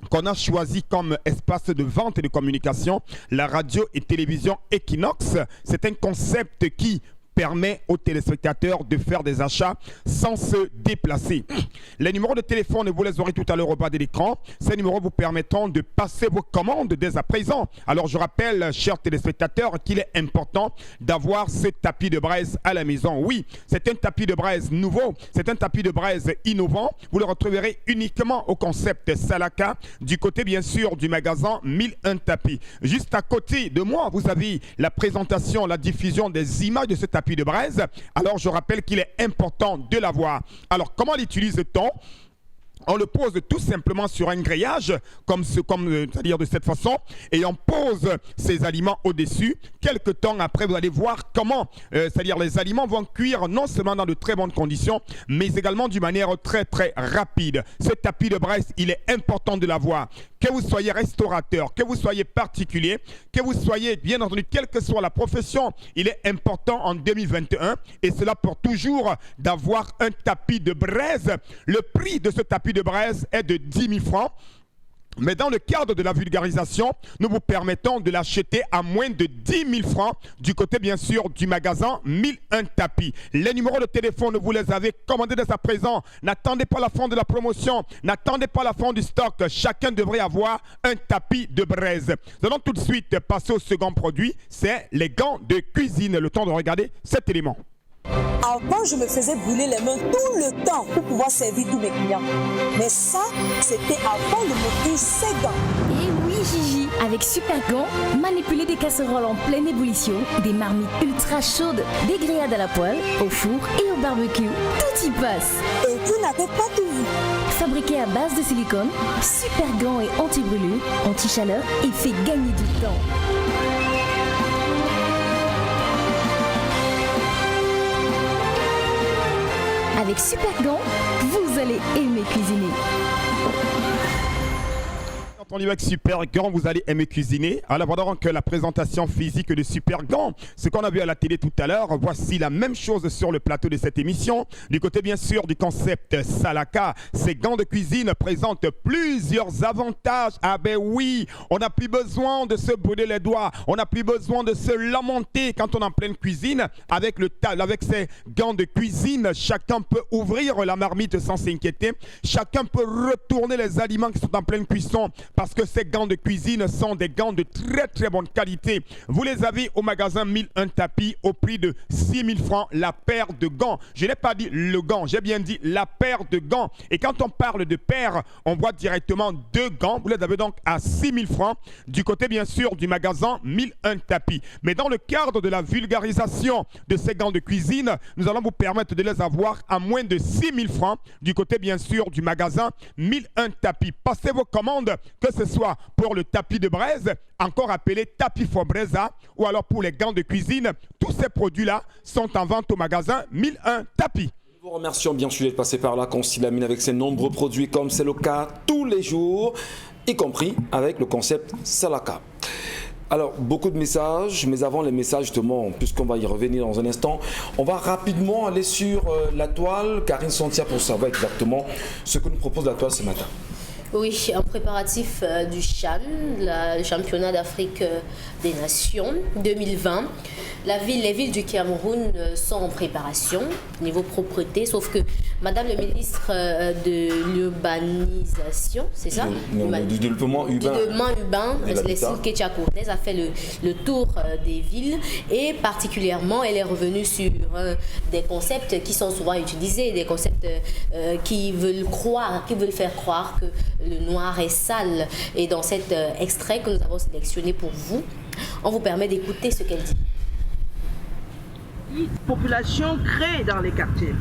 qu'on a choisi comme espace de vente et de communication la radio et télévision Equinox. C'est un concept qui permet aux téléspectateurs de faire des achats sans se déplacer. Les numéros de téléphone, vous les aurez tout à l'heure au bas de l'écran. Ces numéros vous permettront de passer vos commandes dès à présent. Alors je rappelle, chers téléspectateurs, qu'il est important d'avoir ce tapis de braise à la maison. Oui, c'est un tapis de braise nouveau, c'est un tapis de braise innovant. Vous le retrouverez uniquement au concept Salaka, du côté bien sûr du magasin 1001 tapis. Juste à côté de moi, vous avez la présentation, la diffusion des images de ce tapis de braise. Alors je rappelle qu'il est important de l'avoir. Alors comment l'utilise-t-on? On le pose tout simplement sur un grillage, c'est-à-dire de cette façon, et on pose ces aliments au-dessus. Quelque temps après, vous allez voir comment, c'est-à-dire les aliments vont cuire non seulement dans de très bonnes conditions, mais également d'une manière très très rapide. Ce tapis de braise, il est important de l'avoir. Que vous soyez restaurateur, que vous soyez particulier, que vous soyez, bien entendu, quelle que soit la profession, il est important en 2021, et cela pour toujours, d'avoir un tapis de braise. Le prix de ce tapis de braise est de 10 000 francs. Mais dans le cadre de la vulgarisation, nous vous permettons de l'acheter à moins de 10 000 francs du côté, bien sûr, du magasin 1001 tapis. Les numéros de téléphone, vous les avez commandés dès à présent. N'attendez pas la fin de la promotion. N'attendez pas la fin du stock. Chacun devrait avoir un tapis de braise. Nous allons tout de suite passer au second produit. C'est les gants de cuisine. Le temps de regarder cet élément. Avant, je me faisais brûler les mains tout le temps pour pouvoir servir tous mes clients. Mais ça, c'était avant de m'offrir ces gants. Et oui, Gigi, avec Super Gants, manipuler des casseroles en pleine ébullition, des marmites ultra chaudes, des grillades à la poêle, au four et au barbecue, tout y passe. Et vous n'avez pas tout vu. Fabriqué à base de silicone, Super Gants est anti-brûlure, anti-chaleur et fait gagner du temps. Avec Super Gants, vous allez aimer cuisiner. Avec Super Gants, vous allez aimer cuisiner. Alors pendant que la présentation physique de Super Gants, ce qu'on a vu à la télé tout à l'heure, voici la même chose sur le plateau de cette émission. Du côté bien sûr du concept Salaka, ces gants de cuisine présentent plusieurs avantages. Ah ben oui, on n'a plus besoin de se brûler les doigts, on n'a plus besoin de se lamenter quand on est en pleine cuisine. Avec ces gants de cuisine, chacun peut ouvrir la marmite sans s'inquiéter. Chacun peut retourner les aliments qui sont en pleine cuisson, parce que ces gants de cuisine sont des gants de très très bonne qualité. Vous les avez au magasin 1001 tapis au prix de 6 000 francs la paire de gants. Je n'ai pas dit le gant, j'ai bien dit la paire de gants. Et quand on parle de paire, on voit directement deux gants. Vous les avez donc à 6 000 francs du côté bien sûr du magasin 1001 tapis. Mais dans le cadre de la vulgarisation de ces gants de cuisine, nous allons vous permettre de les avoir à moins de 6 000 francs du côté bien sûr du magasin 1001 tapis. Passez vos commandes, que ce soit pour le tapis de braise, encore appelé tapis Fobreza, ou alors pour les gants de cuisine. Tous ces produits-là sont en vente au magasin 1001 tapis. Nous vous remercions bien sûr d'être passé par là, Consilamine, avec ses nombreux produits, comme c'est le cas tous les jours, y compris avec le concept Salaka. Alors, beaucoup de messages, mais avant les messages, justement, puisqu'on va y revenir dans un instant, on va rapidement aller sur la toile. Karine Santia pour savoir exactement ce que nous propose la toile ce matin. Oui, en préparatif du CHAN, le championnat d'Afrique des Nations 2020. Les villes du Cameroun sont en préparation niveau propreté, sauf que Madame le ministre de l'urbanisation, c'est ça? Du développement urbain, Cécile Ketcha-Cortez, a fait le tour des villes et particulièrement elle est revenue sur des concepts qui sont souvent utilisés, des concepts qui veulent faire croire que le noir est sale. Et dans cet extrait que nous avons sélectionné pour vous, on vous permet d'écouter ce qu'elle dit. Population crée dans les quartiers.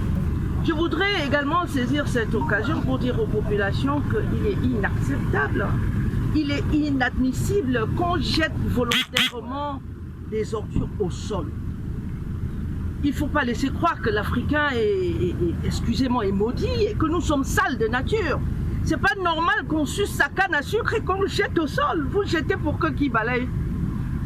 Je voudrais également saisir cette occasion pour dire aux populations qu'il est inacceptable, il est inadmissible qu'on jette volontairement des ordures au sol. Il ne faut pas laisser croire que l'Africain est maudit et que nous sommes sales de nature. C'est pas normal qu'on suce sa canne à sucre et qu'on le jette au sol. Vous jetez pour que qui balaye.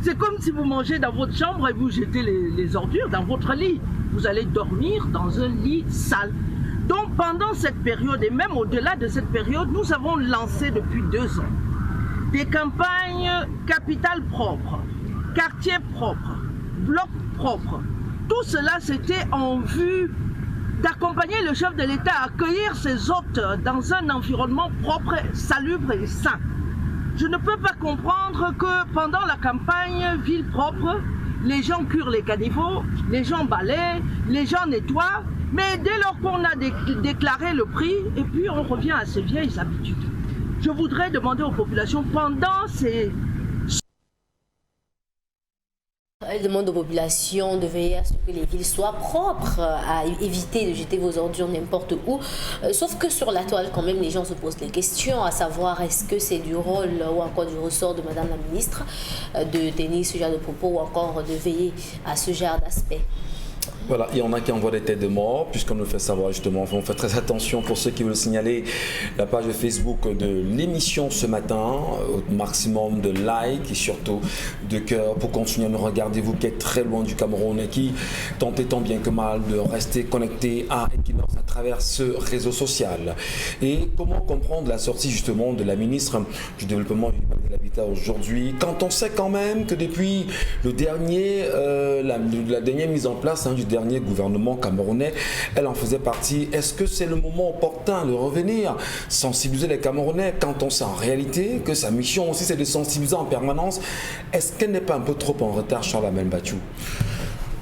C'est comme si vous mangez dans votre chambre et vous jetez les ordures dans votre lit. Vous allez dormir dans un lit sale. Donc pendant cette période et même au-delà de cette période, nous avons lancé depuis 2 ans des campagnes capitales propres, quartiers propres, blocs propres. Tout cela, c'était en vue d'accompagner le chef de l'État à accueillir ses hôtes dans un environnement propre, salubre et sain. Je ne peux pas comprendre que pendant la campagne Ville propre, les gens curent les caniveaux, les gens balayent, les gens nettoient, mais dès lors qu'on a déclaré le prix, et puis on revient à ses vieilles habitudes. Je voudrais demander aux populations pendant ces... Elle demande aux populations de veiller à ce que les villes soient propres, à éviter de jeter vos ordures n'importe où. Sauf que sur la toile, quand même, les gens se posent des questions, à savoir est-ce que c'est du rôle ou encore du ressort de Madame la Ministre de tenir ce genre de propos ou encore de veiller à ce genre d'aspect. Voilà, il y en a qui envoient des têtes de mort, puisqu'on nous fait savoir justement, on fait très attention pour ceux qui veulent signaler la page de Facebook de l'émission ce matin, au maximum de likes et surtout de cœur pour continuer à nous regarder, vous qui êtes très loin du Cameroun et qui tentez tant bien que mal de rester connecté à Equinox à travers ce réseau social. Et comment comprendre la sortie justement de la ministre du Développement et de l'Habitat aujourd'hui, quand on sait quand même que depuis le dernier, la dernière mise en place du dernier gouvernement camerounais, elle en faisait partie. Est-ce que c'est le moment opportun de revenir sensibiliser les Camerounais quand on sait en réalité que sa mission aussi c'est de sensibiliser en permanence? Est-ce qu'elle n'est pas un peu trop en retard, Charles-Amel Bachou?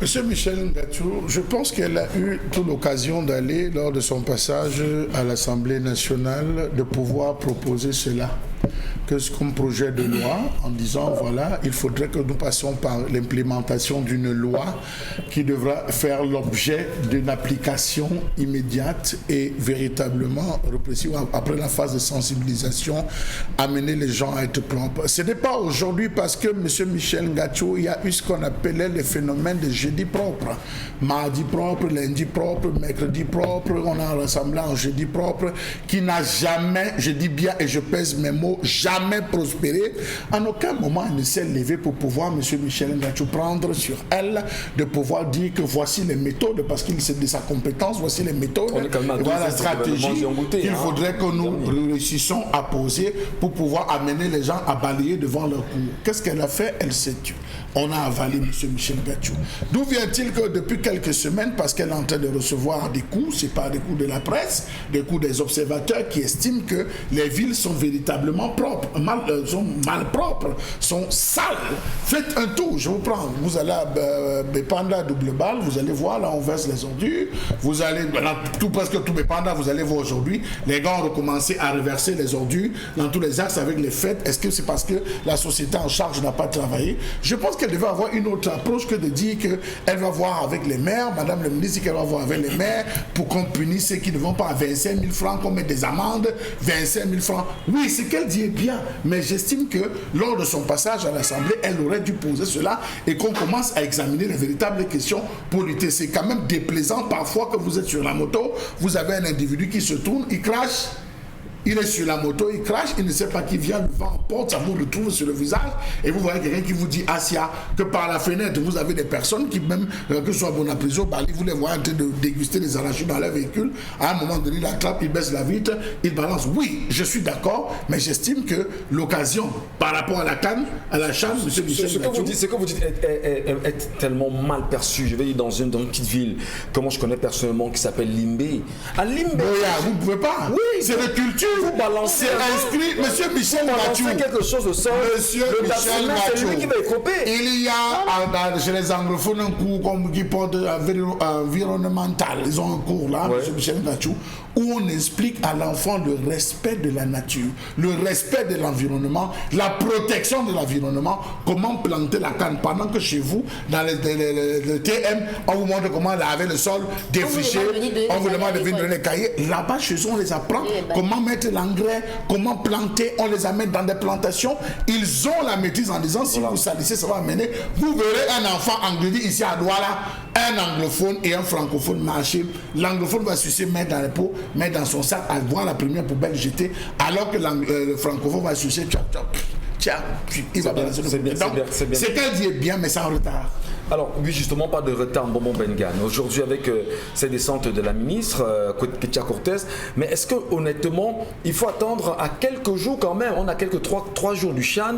Monsieur Michel Ngachou, je pense qu'elle a eu toute l'occasion d'aller, lors de son passage à l'Assemblée nationale, de pouvoir proposer cela comme projet de loi, en disant voilà, il faudrait que nous passions par l'implémentation d'une loi qui devra faire l'objet d'une application immédiate et véritablement répressive après la phase de sensibilisation, amener les gens à être propres. Ce n'est pas aujourd'hui parce que M. Michel Ngachou, il y a eu ce qu'on appelait le phénomène de jeudi propre, mardi propre, lundi propre, mercredi propre, on a rassemblé en jeudi propre, qui n'a jamais, je dis bien et je pèse mes mots, jamais prospéré. En aucun moment elle ne s'est levée pour pouvoir, M. Michel Ngachou, prendre sur elle de pouvoir dire que voici les méthodes, parce qu'il sait de sa compétence, voici les méthodes, voilà la stratégie qu'il faudrait que nous réussissions à poser pour pouvoir amener les gens à balayer devant leur cour. Qu'est-ce qu'elle a fait? Elle s'est tue. On a avalé M. Michel Ngachou. D'où vient-il que depuis quelques semaines, parce qu'elle est en train de recevoir des coups, c'est pas des coups de la presse, des coups des observateurs qui estiment que les villes sont véritablement propres, sont malpropres, sont sales. Faites un tour, je vous prends. Vous allez à Bépanda double balle, vous allez voir, là on verse les ordures. Vous allez, presque tout Bépanda, vous allez voir aujourd'hui, les gars ont recommencé à reverser les ordures dans tous les axes avec les fêtes. Est-ce que c'est parce que la société en charge n'a pas travaillé? Je pense qu'elle devait avoir une autre approche que de dire qu'elle va voir avec les maires, Madame le ministre dit qu'elle va voir avec les maires pour qu'on punisse ceux qui ne vont pas à 25 000 francs, qu'on mette des amendes, 25 000 francs. Oui, ce qu'elle dit est bien, mais j'estime que lors de son passage à l'Assemblée, elle aurait dû poser cela et qu'on commence à examiner les véritables questions pour lutter. C'est quand même déplaisant parfois que vous êtes sur la moto, vous avez un individu qui se tourne, il crache. Il est sur la moto, il crache, il ne sait pas qui vient, le vent porte, ça vous retrouve sur le visage et vous voyez quelqu'un qui vous dit Asia, que par la fenêtre vous avez des personnes qui même, que ce soit Bonapriso, Bali, vous les voyez en train de déguster des arachides dans leur véhicule, à un moment donné, la clappe, il baisse la vitre, il balance. Oui, je suis d'accord, mais j'estime que l'occasion par rapport à la canne, à la chaîne, M. Michel Ngachou, ce que vous dites est tellement mal perçu. Je vais dire dans une petite ville, comment je connais personnellement, qui s'appelle Limbé. À Limbé, vous ne pouvez pas. Oui, c'est de culture. Vous balancez inscrit, M. Michel Ngachou. Quelque chose au sol. Monsieur Michel Ngachou. C'est lui qui va écoper. Il y a chez les anglophones un cours qui porte environnemental. Ils ont un cours là, M. Michel Ngachou, où on explique à l'enfant le respect de la nature, le respect de l'environnement, la protection de l'environnement, comment planter la canne pendant que chez vous, dans le TM, on vous montre comment laver le sol, défricher, on vous demande de venir donner les cahiers. Là-bas, chez eux, on les apprend comment mettre l'engrais, comment planter, on les amène dans des plantations. Ils ont la maîtrise en disant si vous salissez, ça va amener. Vous verrez un enfant anglais ici à Douala, un anglophone et un francophone marcher. L'anglophone va sucer, mettre dans les pots, mettre dans son sac, à voir la première poubelle jetée, alors que le francophone va sucer, tiens, il va balancer le poubelle. C'est qu'elle dit bien, mais c'est en retard. Alors, oui, justement, pas de retard en Bonbon Bengan. Aujourd'hui, avec ces descentes de la ministre, Ketia Cortez, mais est-ce que, honnêtement, il faut attendre à quelques jours quand même, on a quelques 3 jours du Chan,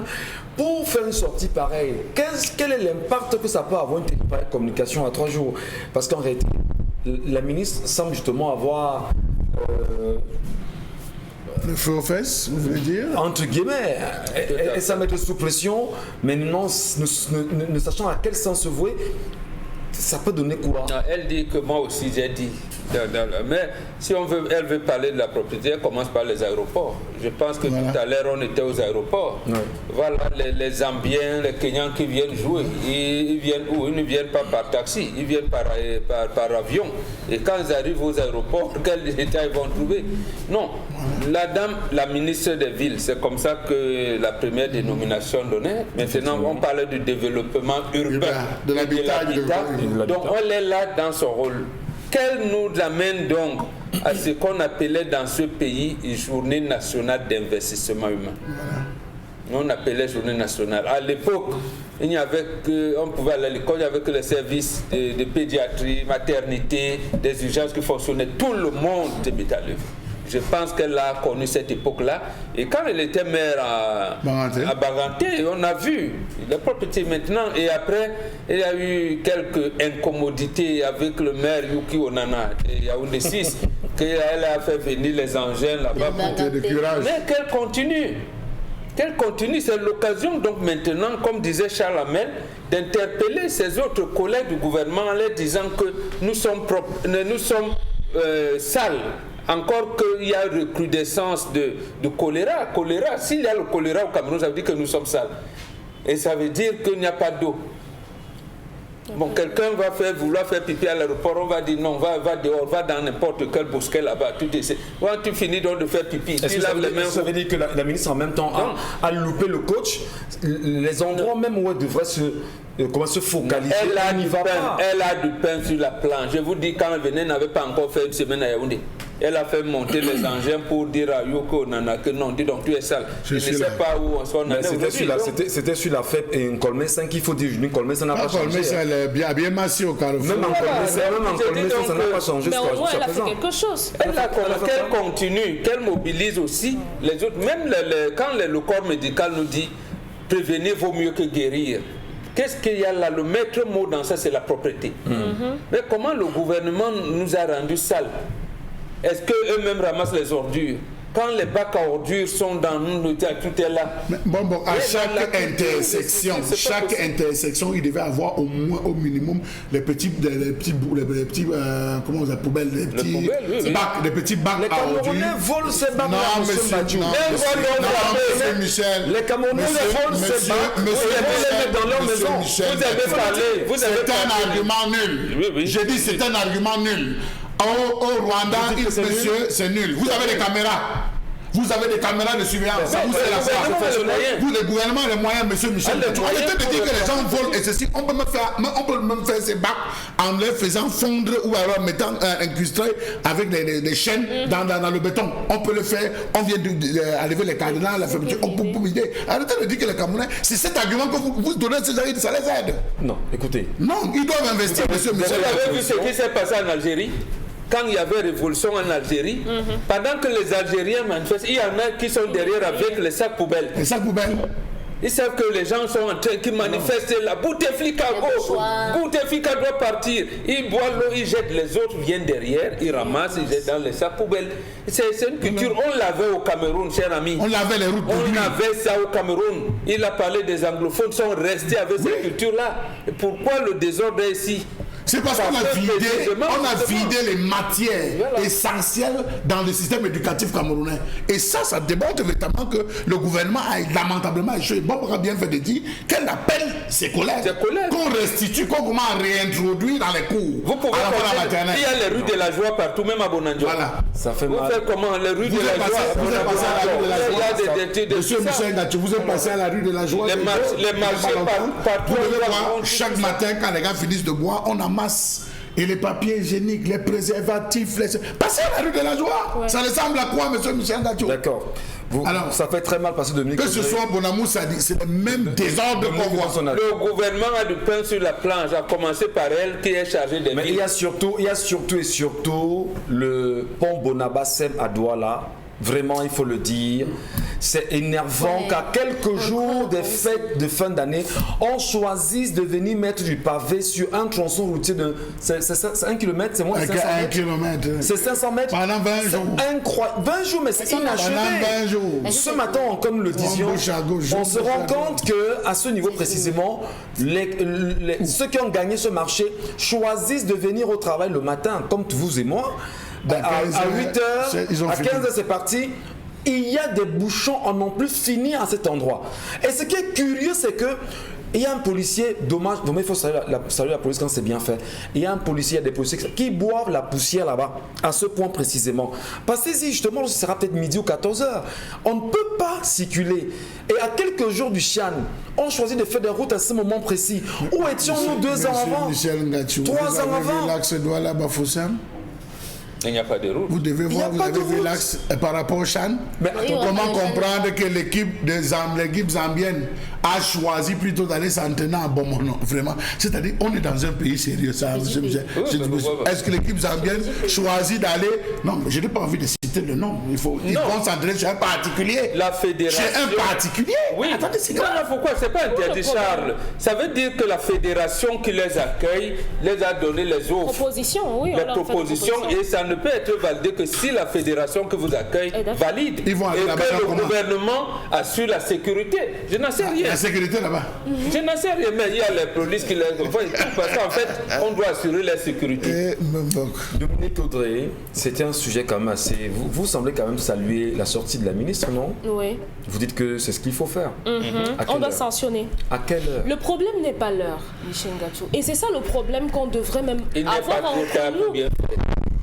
pour faire une sortie pareille? Quel est l'impact que ça peut avoir une telle communication à 3 jours? Parce qu'en réalité, la ministre semble justement avoir... le feu aux fesses, vous voulez dire? Entre guillemets, et ça met sous pression, mais non, ne sachant à quel sens se vouer, ça peut donner quoi? Elle dit que moi aussi j'ai dit. Mais si elle veut parler de la propriété, elle commence par les aéroports. Je pense que tout à l'heure on était aux aéroports. Ouais. Voilà, les Zambiens, les Kenyans qui viennent jouer. Ils viennent où? Ils ne viennent pas par taxi, ils viennent par avion. Et quand ils arrivent aux aéroports, quel état ils vont trouver? Non, la dame, la ministre des Villes, c'est comme ça que la première dénomination donnée. Maintenant, on parlait du développement urbain, de l'habitat. Donc elle est là dans son rôle. Qu'elle nous amène donc à ce qu'on appelait dans ce pays une journée nationale d'investissement humain. On appelait journée nationale. À l'époque, il n'y avait que, on pouvait aller à l'école, il n'y avait que les services de pédiatrie, maternité, des urgences qui fonctionnaient. Tout le monde se mettait à l'œuvre. Je pense qu'elle a connu cette époque-là. Et quand elle était maire à Baganté, on a vu les propriétés maintenant. Et après, il y a eu quelques incommodités avec le maire Yuki Onana et Yaoundé 6, qu'elle a fait venir les engins là-bas. Mais qu'elle continue. Qu'elle continue, c'est l'occasion donc maintenant, comme disait Charles Hamel, d'interpeller ses autres collègues du gouvernement en leur disant que nous sommes sales. Encore qu'il y a recrudescence de choléra. S'il y a le choléra au Cameroun, ça veut dire que nous sommes sales. Et ça veut dire qu'il n'y a pas d'eau. Bon, quelqu'un va vouloir faire pipi à l'aéroport, on va dire non, va dehors, va dans n'importe quel bosquet là-bas. Tu finis donc de faire pipi. Ça veut dire que la ministre en même temps a loupé le coach, les endroits même où elle devrait se focaliser. Elle a du pain sur la planche. Je vous dis, quand elle venait, elle n'avait pas encore fait une semaine à Yaoundé. Elle a fait monter les engins pour dire à Yoko Nana que non, dis donc tu es sale. Je ne sais pas où on s'en est. C'était sur la fête et Nkolmé 5 qu'il faut dire. Nkolmé, ça n'a pas changé. Nkolmé, elle est bien massée au Carrefour. Même en Nkolmé, ça n'a pas changé. Mais au moins, elle a fait quelque chose. Qu'elle continue, qu'elle mobilise aussi les autres. Même quand le corps médical nous dit prévenir vaut mieux que guérir. Qu'est-ce qu'il y a là? Le maître mot dans ça, c'est la propriété. Mais comment le gouvernement nous a rendu sales? Est-ce qu'eux-mêmes ramassent les ordures? Quand les bacs à ordures sont dans nous, tout est là. Bon, à chaque intersection, il devait avoir au moins, au minimum, les petits comment on appelle, poubelles, les petits bacs à ordures. Les Camerounais volent ces bacs. Non, monsieur Michel. Les Camerounais volent ces bacs. Monsieur Michel, vous avez c'est un argument nul. J'ai dit c'est un argument nul. Au Rwanda, monsieur, c'est nul. Vous avez des caméras. Vous avez des caméras de surveillance. Vous, le gouvernement, les moyens, monsieur Michel. Arrêtez de dire que les gens volent et ceci. On peut même faire ces bacs en les faisant fondre ou alors mettant incrustés avec des chaînes dans le béton. On peut le faire. On vient d'enlever les cadenas, la fermeture. On peut vider. Arrêtez de dire que les Camerounais, c'est cet argument que vous donnez à ces gens, ça les aide. Non, écoutez. Non, ils doivent investir, monsieur Michel. Vous avez vu ce qui s'est passé en Algérie? Quand il y avait révolution en Algérie, pendant que les Algériens manifestent, il y en a qui sont derrière avec les sacs poubelles. Les sacs poubelles. Ils savent que les gens sont en train qui manifestent là. Bouteflika à gauche, Bouteflika doit partir. Ils boivent l'eau, ils jettent, les autres viennent derrière, ils ramassent, ils jettent dans les sacs poubelles. C'est une culture, on l'avait au Cameroun, cher ami. On l'avait les routes. On avait ça au Cameroun. Il a parlé des anglophones, sont restés avec cette culture-là. Et pourquoi le désordre est ici? C'est parce qu'on a vidé les matières essentielles dans le système éducatif camerounais. Et ça démontre véritablement que le gouvernement a lamentablement échoué. Bob aura bien fait de dire qu'elle appelle ses collègues, qu'on restitue, qu'on commence à réintroduire dans les cours. Vous pouvez maternelle. Il y a les rues de la joie partout, même à Bonanjo. Voilà. Ça fait mal. Vous faites comment? Les rues de la joie. Vous êtes passé à la rue de la joie. Monsieur Michel Gatchou, vous êtes passé à la rue de la joie. Les marchés partout. Vous devez voir, chaque matin, quand les gars finissent de boire, on amasse. Et les papiers hygiéniques, les préservatifs, passez à la rue de la joie. Ouais. Ça ressemble à quoi, monsieur Michel Gatchou? D'accord. Alors, ça fait très mal passer Dominique. Que ce soit Bonamou Sadi, c'est le même désordre qu'on voit. Le gouvernement a du pain sur la planche, à commencer par elle qui est chargée des Mais il y a surtout le pont Bonabasem à Douala. Vraiment, il faut le dire. C'est énervant qu'à quelques jours des fêtes de fin d'année, on choisisse de venir mettre du pavé sur un tronçon routier de. C'est 1 km, c'est moins de 500 mètres. 1 km. C'est 500 mètres. Pendant 20 jours. Incroyable. 20 jours, mais c'est inachevé. Pendant 20 jours. Ce matin, comme nous le disions, on se rend compte qu'à ce niveau précisément, ceux qui ont gagné ce marché choisissent de venir au travail le matin, comme vous et moi. À 8h, à 15h c'est parti. Il y a des bouchons en non plus finis à cet endroit. Et ce qui est curieux, c'est que il y a un policier, dommage, il faut saluer la police quand c'est bien fait. Il y a un policier, il y a des policiers qui boivent la poussière là-bas, à ce point précisément. Passez-y justement, ce sera peut-être midi ou 14h. On ne peut pas circuler. Et à quelques jours du Chan, on choisit de faire des routes à ce moment précis. Où étions-nous 2 ans avant, 3 ans avant? L'axe Douala Bafoussam. Il n'y a pas de route. Vous devez voir, vous avez vu l'axe par rapport au Chan. Mais comment comprendre que l'équipe zambienne a choisi plutôt d'aller s'entraîner à Bomono? Vraiment. C'est-à-dire, on est dans un pays sérieux. Est-ce que l'équipe zambienne choisit d'aller... Non, mais je n'ai pas envie de citer le nom. Ils vont s'entraîner chez un particulier. La fédération... Chez un particulier. Oui. Attendez, c'est grave. Pourquoi? C'est pas interdit, Charles. Ça veut dire que la fédération qui les accueille les a donné les offres. Propositions, oui. Les propositions, et ça ne peut être validé que si la fédération qui vous accueille valide. Ils vont aller et là-bas que le gouvernement assure la sécurité. Je n'en sais rien. La sécurité là-bas. Je n'en sais rien, mais il y a les polices qui les font. Parce qu'en fait, on doit assurer la sécurité. Dominique Audrey, c'était un sujet quand même assez... Vous semblez quand même saluer la sortie de la ministre, non? Oui. Vous dites que c'est ce qu'il faut faire. On doit sanctionner. À quelle heure? Le problème n'est pas l'heure, Michel Ngachou. Et c'est ça le problème qu'on devrait même avoir entre nous.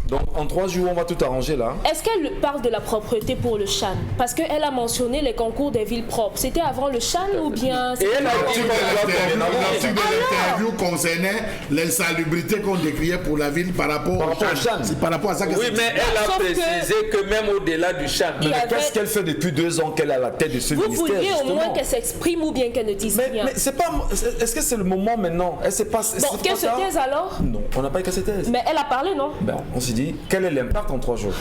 Donc en 3 jours, on va tout arranger là. Est-ce qu'elle parle de la propreté pour le Chan? Parce qu'elle a mentionné les concours des villes propres. C'était avant le Chan ou bien... Et l'article de l'interview concernait l'insalubrité qu'on décriait pour la ville par rapport au Chan. C'est par rapport à ça que oui, mais elle a précisé que même au-delà du Chan. Mais qu'est-ce qu'elle fait depuis 2 ans qu'elle est à la tête de ce ministère? Vous vouliez au moins qu'elle s'exprime ou bien qu'elle ne dise rien? Mais c'est pas... Est-ce que c'est le moment maintenant? Elle sait pas... Bon, qu'elle se taise alors? Non, on n'a pas qu'elle se taise. Mais elle a parlé, non? Ben, on s'est dit, quel est l'impact en 3 jours?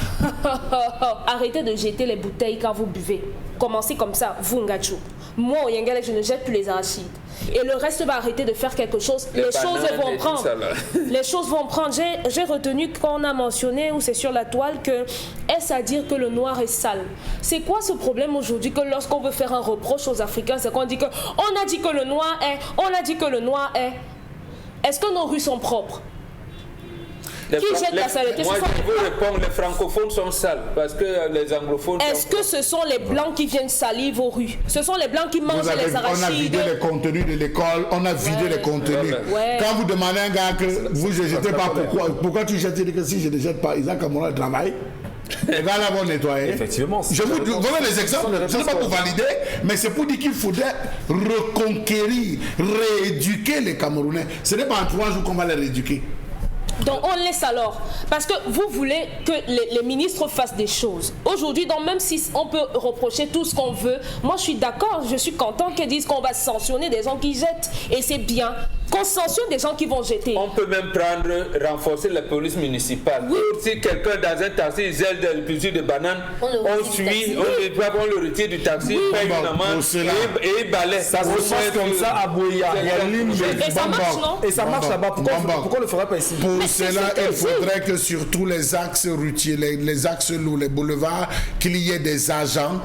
Arrêtez de jeter les bouteilles quand vous buvez. Commencez comme ça, vous Ngachou. Moi, au Yengele, je ne jette plus les arachides. Et le reste va arrêter de faire quelque chose. Les choses vont prendre. Les choses vont prendre. J'ai retenu qu'on a mentionné, ou c'est sur la toile, que est-ce à dire que le noir est sale? C'est quoi ce problème aujourd'hui que lorsqu'on veut faire un reproche aux Africains, c'est qu'on dit que on a dit que le noir est, on a dit que le noir est. Est-ce que nos rues sont propres? Qui jette la saleté? Moi, je veux répondre, les francophones sont sales parce que les anglophones... Est-ce que ce sont les blancs qui viennent salir vos rues? Ce sont les blancs qui mangent les arachides? On a vidé les contenus de l'école, on a vidé les contenus. Quand vous demandez à un gars que vous ne jetez pas, pourquoi tu jettes? Il dit que si je ne jette pas, Isaac Kamara travaille. Les gars là vont nettoyer. Effectivement. Je vous donne les exemples, ce n'est pas pour valider, mais c'est pour dire qu'il faudrait reconquérir, rééduquer les Camerounais. Ce n'est pas en 3 jours qu'on va les rééduquer. Donc on laisse alors. Parce que vous voulez que les ministres fassent des choses. Aujourd'hui, donc même si on peut reprocher tout ce qu'on veut, moi je suis d'accord, je suis content qu'ils disent qu'on va sanctionner des gens qui jettent. Et c'est bien qu'on sanctionne des gens qui vont jeter. On peut même renforcer la police municipale. Oui. Si quelqu'un dans un taxi zèle des plusieurs de bananes, on suit, on le retire du taxi, paye une amende et il balaie. Ça se passe comme ça à Boya. Et ça marche, non? Et ça marche là-bas. Pourquoi on ne le ferait pas ici? Pour cela, il faudrait que sur tous les axes routiers, les axes lourds, les boulevards, qu'il y ait des agents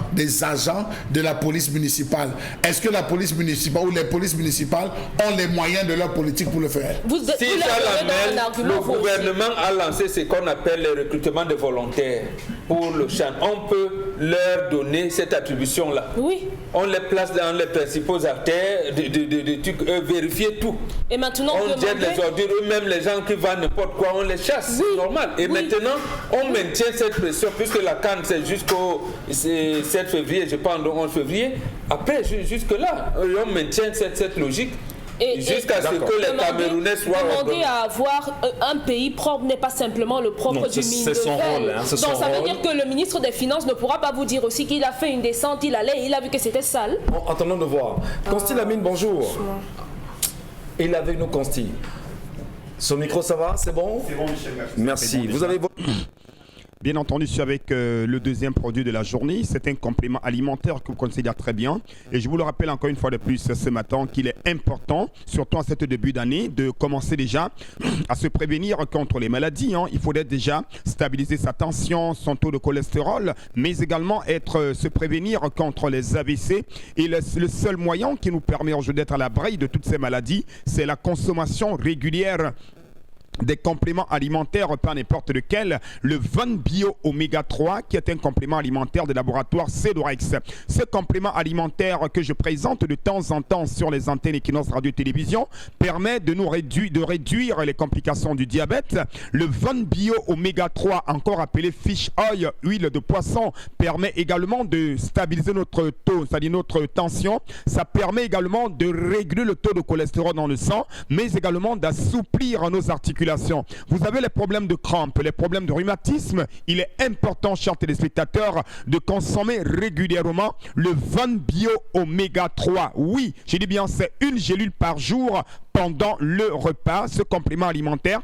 de la police municipale. Est-ce que la police municipale ou les polices municipales ont les moyens de leur politique pour le faire? Si ça l'amène, le gouvernement a lancé ce qu'on appelle le recrutement de volontaires pour le Chan. On peut leur donner cette attribution-là. Oui. On les place dans les principaux artères, vérifier tout. Et maintenant, on jette les ordures, eux-mêmes les gens qui vendent n'importe quoi, on les chasse, c'est normal. Et maintenant, on maintient cette pression, puisque la CAN c'est jusqu'au 7 février, je pense, le 11 février. Après, jusque-là, on maintient cette logique. Jusqu'à ce que les Camerounais soient... Demander à avoir un pays propre n'est pas simplement le propre du mine de son fer. rôle. Hein, donc ça veut dire que le ministre des Finances ne pourra pas vous dire aussi qu'il a fait une descente, il a vu que c'était sale. Bon, attendons de voir. Consti Lamine, bonjour. Il est avec nous, Consti. Son micro, ça va? C'est bon? C'est bon, Michel. Merci. Vous avez... Bien entendu, je suis avec le deuxième produit de la journée. C'est un complément alimentaire que vous connaissez déjà très bien. Et je vous le rappelle encore une fois de plus ce matin qu'il est important, surtout en cette début d'année, de commencer déjà à se prévenir contre les maladies. Il faudrait déjà stabiliser sa tension, son taux de cholestérol, mais également se prévenir contre les AVC. Et le seul moyen qui nous permet aujourd'hui d'être à l'abri de toutes ces maladies, c'est la consommation régulière des compléments alimentaires, pas n'importe lequel, le Van Bio Oméga 3 qui est un complément alimentaire de laboratoire Cedorex. Ce complément alimentaire que je présente de temps en temps sur les antennes Equinox Radio-Télévision permet de nous réduire les complications du diabète. Le Van Bio Oméga 3, encore appelé Fish Oil, huile de poisson, permet également de stabiliser notre taux, c'est-à-dire notre tension. Ça permet également de réguler le taux de cholestérol dans le sang, mais également d'assouplir nos articulations. Vous avez les problèmes de crampes, les problèmes de rhumatisme. Il est important, chers téléspectateurs, de consommer régulièrement le Van Bio Oméga 3. Oui, je dis bien, c'est une gélule par jour pendant le repas, ce complément alimentaire.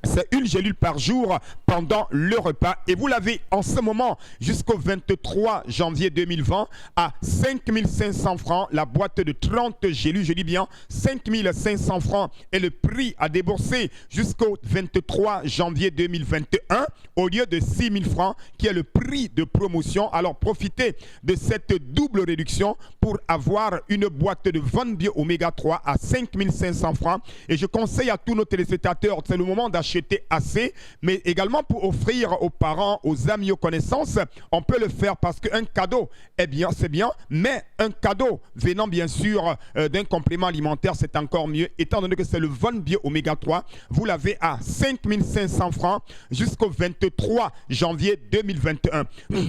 C'est une gélule par jour pendant le repas. Et vous l'avez en ce moment jusqu'au 23 janvier 2020 à 5 500 francs. La boîte de 30 gélules, je dis bien 5 500 francs est le prix à débourser jusqu'au 23 janvier 2021 au lieu de 6 000 francs qui est le prix de promotion. Alors profitez de cette double réduction pour avoir une boîte de Van Bio Oméga 3 à 5 500 francs. Et je conseille à tous nos téléspectateurs, c'est le moment d'acheter assez, mais également pour offrir aux parents, aux amis, aux connaissances. On peut le faire parce qu'un cadeau, eh bien, c'est bien, mais un cadeau venant bien sûr d'un complément alimentaire, c'est encore mieux, étant donné que c'est le Van Bio Oméga 3. Vous l'avez à 5 500 francs jusqu'au 23 janvier 2021.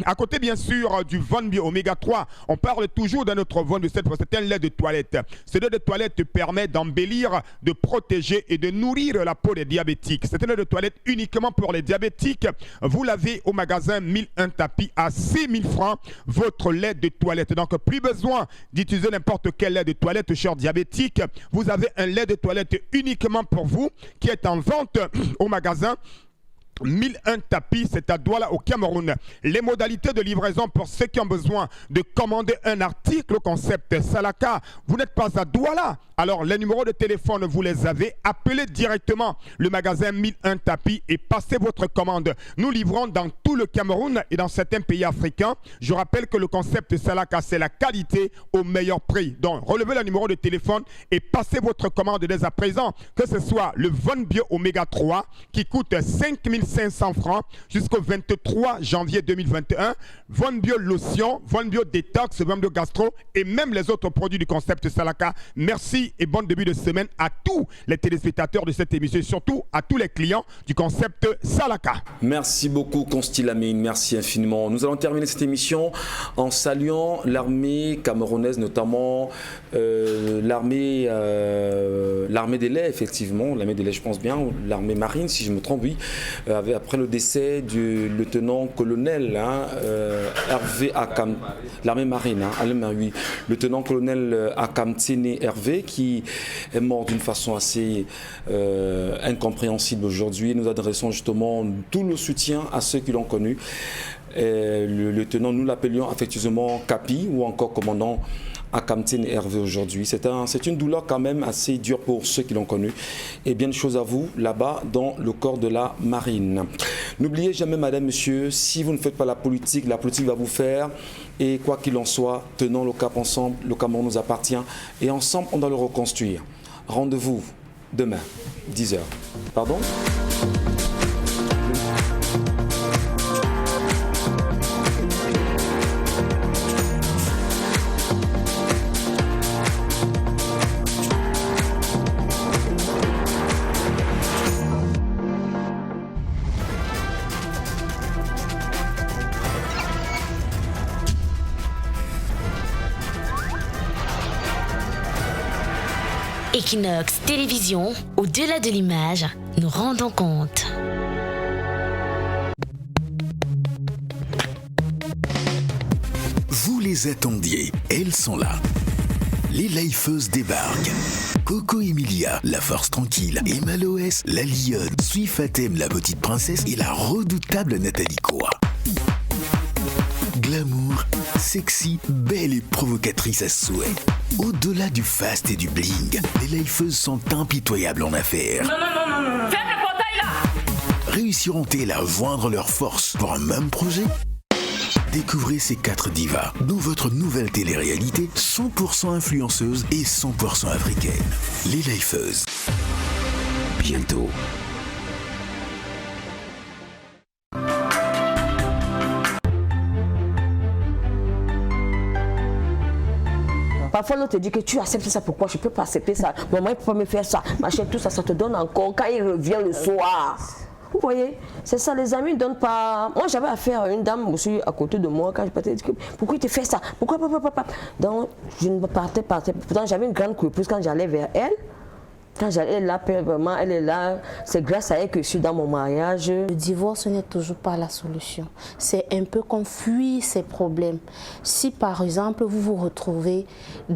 À côté, bien sûr, du Van Bio Oméga 3, on parle toujours de notre Van de cette fois, c'est un lait de toilette. Ce lait de toilette permet d'embellir, de protéger et de nourrir la peau des diabétiques. C'est un lait de toilette uniquement pour les diabétiques. Vous l'avez au magasin 1001 tapis à 6 000 francs, votre lait de toilette. Donc, plus besoin d'utiliser n'importe quel lait de toilette, chers diabétiques. Vous avez un lait de toilette uniquement pour vous qui est en vente au magasin 1001 tapis, c'est à Douala au Cameroun. Les modalités de livraison pour ceux qui ont besoin de commander un article au concept Salaka. Vous n'êtes pas à Douala, alors les numéros de téléphone vous les avez. Appelez directement le magasin 1001 tapis et passez votre commande. Nous livrons dans tout le Cameroun et dans certains pays africains. Je rappelle que le concept Salaka, c'est la qualité au meilleur prix. Donc relevez le numéro de téléphone et passez votre commande dès à présent. Que ce soit le Van Bio Oméga 3 qui coûte 5 500 francs jusqu'au 23 janvier 2021, Van Bio Lotion, Van Bio Détox, Van Bio Gastro et même les autres produits du concept Salaka. Merci et bon début de semaine à tous les téléspectateurs de cette émission et surtout à tous les clients du concept Salaka. Merci beaucoup Consti Lamine, merci infiniment. Nous allons terminer cette émission en saluant l'armée camerounaise, notamment l'armée des laits, effectivement, l'armée des laits je pense bien, ou l'armée marine si je me trompe, oui. Après le décès du lieutenant-colonel Hervé Akam, l'armée marine, oui, lieutenant-colonel Akamtsene Hervé, qui est mort d'une façon assez incompréhensible aujourd'hui. Nous adressons justement tout le soutien à ceux qui l'ont connu. Le lieutenant, nous l'appelions affectueusement Capi ou encore commandant Akamtsene Hervé aujourd'hui. C'est une douleur quand même assez dure pour ceux qui l'ont connu. Et bien de choses à vous là-bas dans le corps de la marine. N'oubliez jamais, madame, monsieur, si vous ne faites pas la politique va vous faire. Et quoi qu'il en soit, tenons le cap ensemble. Le Cameroun nous appartient. Et ensemble, on doit le reconstruire. Rendez-vous demain, 10h. Pardon ? Equinox Télévision, au-delà de l'image, nous rendons compte. Vous les attendiez, elles sont là. Les lifeuses débarquent. Coco Emilia, la force tranquille, Emma Loès, la lionne, Sui Fatem, la petite princesse et la redoutable Nathalie Koa. Glamour, sexy, belle et provocatrice à souhait. Au-delà du faste et du bling, les lifeuses sont impitoyables en affaires. Non, ferme le portail là! Réussiront-elles à joindre leurs forces pour un même projet? Découvrez ces 4 divas dans votre nouvelle télé-réalité 100% influenceuse et 100% africaine. Les lifeuses. Bientôt. Parfois, l'autre te dit que tu acceptes ça, pourquoi je ne peux pas accepter ça? Maman, il ne peut pas me faire ça. Machin, tout ça, ça te donne encore quand il revient le soir. Vous voyez, c'est ça, les amis ne donnent pas. Moi, j'avais affaire à une dame aussi à côté de moi quand je partais. Pourquoi il te fait ça? Pourquoi papa? Donc, je ne partais pas. Pourtant, j'avais une grande coupure quand j'allais vers elle. Quand j'allais là, vraiment, elle est là. C'est grâce à elle que je suis dans mon mariage. Le divorce n'est toujours pas la solution. C'est un peu comme fuir ces problèmes. Si par exemple, vous vous retrouvez dans